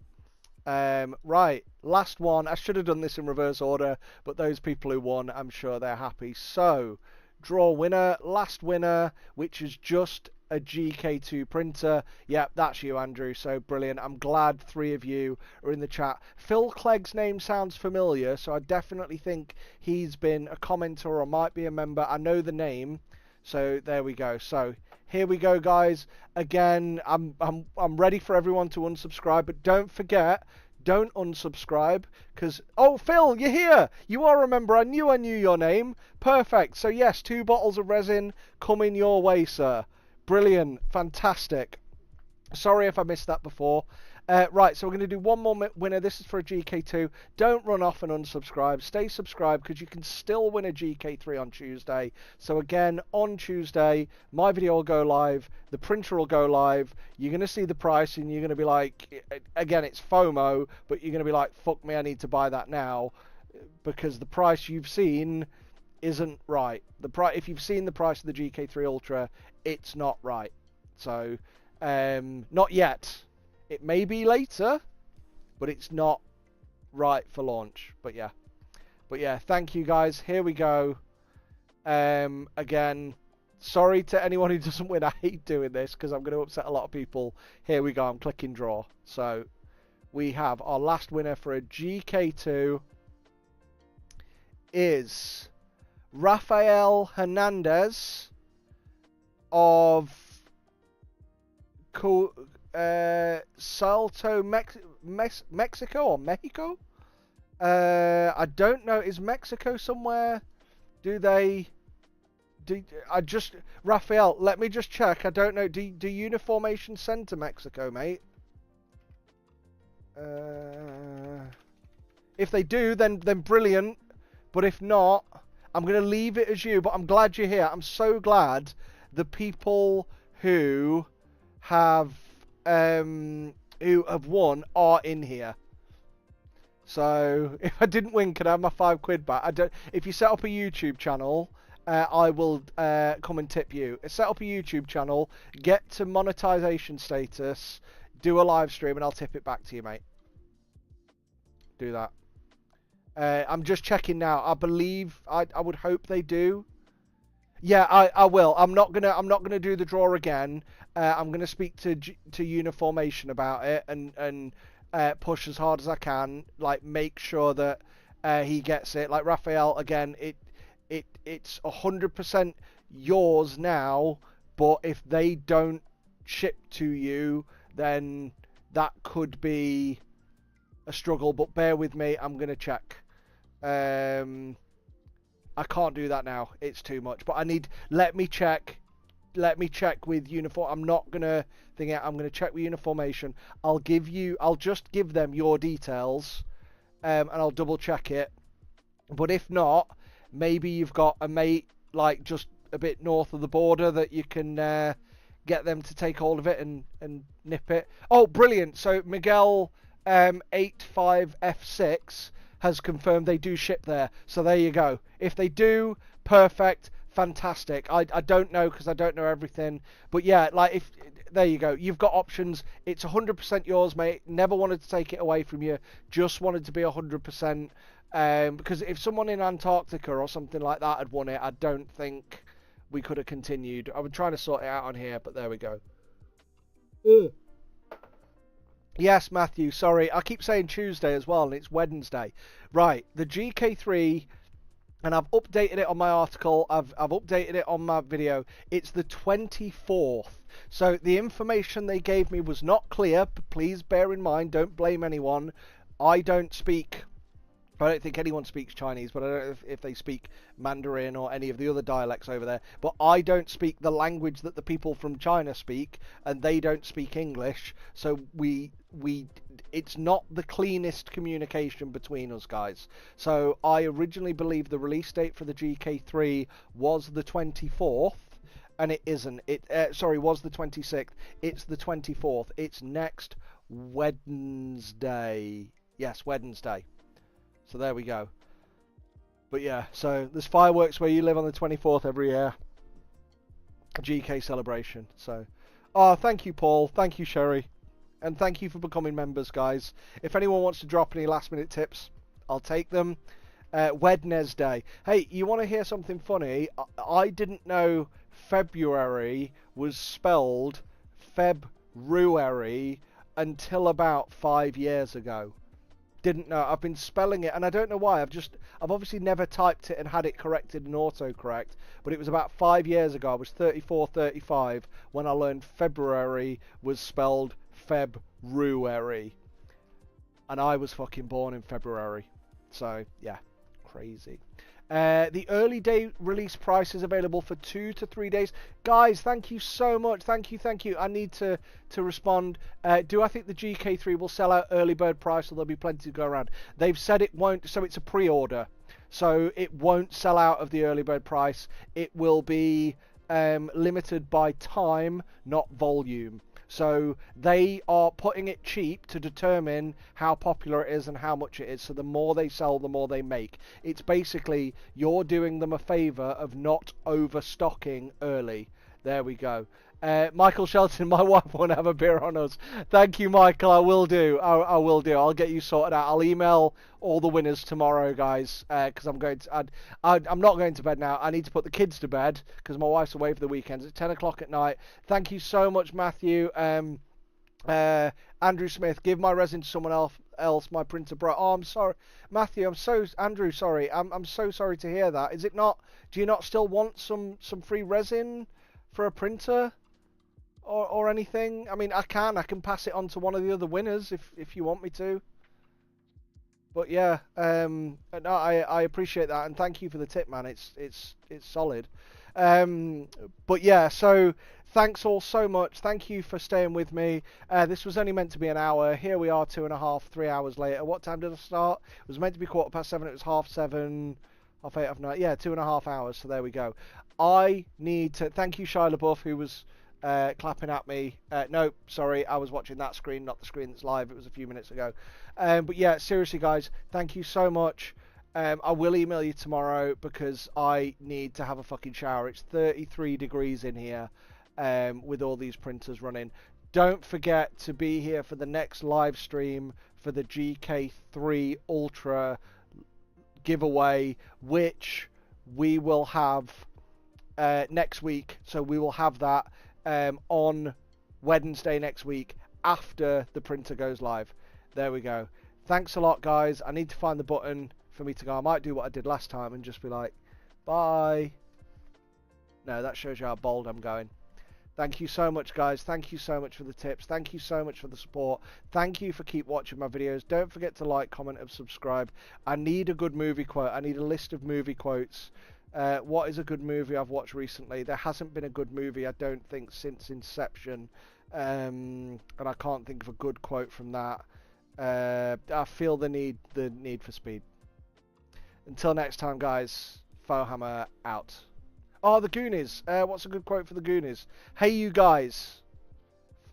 Right, last one. I should have done this in reverse order, but those people who won, I'm sure they're happy. So, draw winner, last winner, which is just a GK2 printer. Yep, that's you, Andrew. So brilliant. I'm glad 3 of you are in the chat. Phil Clegg's name sounds familiar, so I definitely think he's been a commenter or might be a member. I know the name, so there we go. So here we go, guys. Again, I'm ready for everyone to unsubscribe, but don't forget, don't unsubscribe, because... Oh, Phil, you're here! You are a member. I knew your name. Perfect. So yes, 2 bottles of resin coming your way, sir. Brilliant. Fantastic. Sorry if I missed that before. Right, so we're going to do one more winner. This is for a GK2. Don't run off and unsubscribe. Stay subscribed because you can still win a GK3 on Tuesday. So again, on Tuesday, my video will go live. The printer will go live. You're going to see the price and you're going to be like, again, it's FOMO, but you're going to be like, fuck me, I need to buy that now because the price you've seen isn't right. If you've seen the price of the GK3 Ultra, it's not right. So, not yet. It may be later, but it's not right for launch. But yeah, thank you guys. Here we go. Again, sorry to anyone who doesn't win. I hate doing this because I'm going to upset a lot of people. Here we go. I'm clicking draw. So we have our last winner for a GK2 is Rafael Hernandez of Salto, Mexico or Mexico? I don't know. Is Mexico somewhere? Rafael, let me just check. I don't know. Do Uniformation send to Mexico, mate? If they do, then brilliant. But if not, I'm going to leave it as you. But I'm glad you're here. I'm so glad the people who have won are in here. So if I didn't win, can I have my £5 back? If you set up a YouTube channel, I will come and tip you. Set up a YouTube channel, get to monetization status, do a live stream, and I'll tip it back to you, mate. Do that. I'm just checking now. I believe I would hope they do. Yeah, I will. I'm not gonna do the draw again. I'm gonna speak to Uniformation about it and push as hard as I can. Like make sure that he gets it. Like Raphael again. It's 100% yours now. But if they don't ship to you, then that could be a struggle. But bear with me. I'm gonna check. I can't do that now. It's too much. But let me check with Uniform. I'm not gonna think it. I'm gonna check with Uniformation. I'll just give them your details, and I'll double check it. But if not, maybe you've got a mate like just a bit north of the border that you can get them to take hold of it and nip it. Oh, brilliant! So Miguel 85F6 has confirmed they do ship there. So there you go. If they do, perfect, fantastic. I don't know because I don't know everything. But yeah, like there you go. You've got options. It's 100% yours, mate. Never wanted to take it away from you. Just wanted to be 100%. Because if someone in Antarctica or something like that had won it, I don't think we could have continued. I was trying to sort it out on here, but there we go. Yes, Matthew, sorry. I keep saying Tuesday as well, and it's Wednesday. Right, the GK3, and I've updated it on my article. I've updated it on my video. It's the 24th. So the information they gave me was not clear. Please bear in mind, don't blame anyone. I don't speak I don't think anyone speaks Chinese, but I don't know if they speak Mandarin or any of the other dialects over there. But I don't speak the language that the people from China speak, and they don't speak English. So it's not the cleanest communication between us, guys. So I originally believed the release date for the GK3 was the 24th, and it isn't. Was the 26th. It's the 24th. It's next Wednesday. Yes, Wednesday. So there we go. But yeah, so there's fireworks where you live on the 24th every year. GK celebration. So, thank you, Paul. Thank you, Sherry. And thank you for becoming members, guys. If anyone wants to drop any last minute tips, I'll take them. Wednesday. Hey, you want to hear something funny? I didn't know February was spelled February until about 5 years ago. Didn't know. I've been spelling it, and I don't know why. I've obviously never typed it and had it corrected in autocorrect, but it was about 5 years ago. I was 34, 35 when I learned February was spelled February, and I was fucking born in February. So yeah, crazy. The early day release price is available for 2 to 3 days. Guys, thank you so much. Thank you. I need to respond. Do I think the GK3 will sell out early bird price, or there'll be plenty to go around? They've said it won't, so it's a pre-order. So it won't sell out of the early bird price. It will be limited by time, not volume. So they are putting it cheap to determine how popular it is and how much it is. So the more they sell, the more they make. It's basically you're doing them a favour of not overstocking early. There we go. Michael Shelton, my wife won't have a beer on us. Thank you, Michael. I will do. I will do. I'll get you sorted out. I'll email all the winners tomorrow, guys, because I'm going to. I'm not going to bed now. I need to put the kids to bed because my wife's away for the weekends. It's 10 o'clock at night. Thank you so much, Matthew. Andrew Smith, give my resin to someone else. My printer broke. Oh, I'm sorry, Matthew. Andrew. Sorry. I'm so sorry to hear that. Is it not? Do you not still want some free resin for a printer? Or anything? I mean, I can pass it on to one of the other winners if you want me to. But yeah, no, I appreciate that, and thank you for the tip, man. It's solid. But yeah, so thanks all so much. Thank you for staying with me. This was only meant to be an hour. Here we are, 2.5, 3 hours later. What time did I start? It was meant to be 7:15. It was 7:30, 8:30, 9. Yeah, 2.5 hours. So there we go. I need to thank you, Shia LaBeouf, who was clapping at me. No, sorry, I was watching that screen, not the screen that's live. It was a few minutes ago. But yeah, seriously, guys, thank you so much. I will email you tomorrow because I need to have a fucking shower. It's 33 degrees in here with all these printers running. Don't forget to be here for the next live stream for the GK3 Ultra giveaway, which we will have next week. So we will have that on Wednesday next week after the printer goes live. There we go. Thanks a lot, guys. I need to find the button for me to go. I might do what I did last time and just be like, bye. No, that shows you how bold I'm going. Thank you so much, guys. Thank you so much for the tips. Thank you so much for the support. Thank you for keep watching my videos. Don't forget to like, comment, and subscribe. I need a good movie quote. I need a list of movie quotes. What is a good movie I've watched recently? There hasn't been a good movie, I don't think, since Inception. And I can't think of a good quote from that. I feel the need for speed. Until next time, guys. Fohammer out. Oh, the Goonies. What's a good quote for the Goonies? Hey, you guys.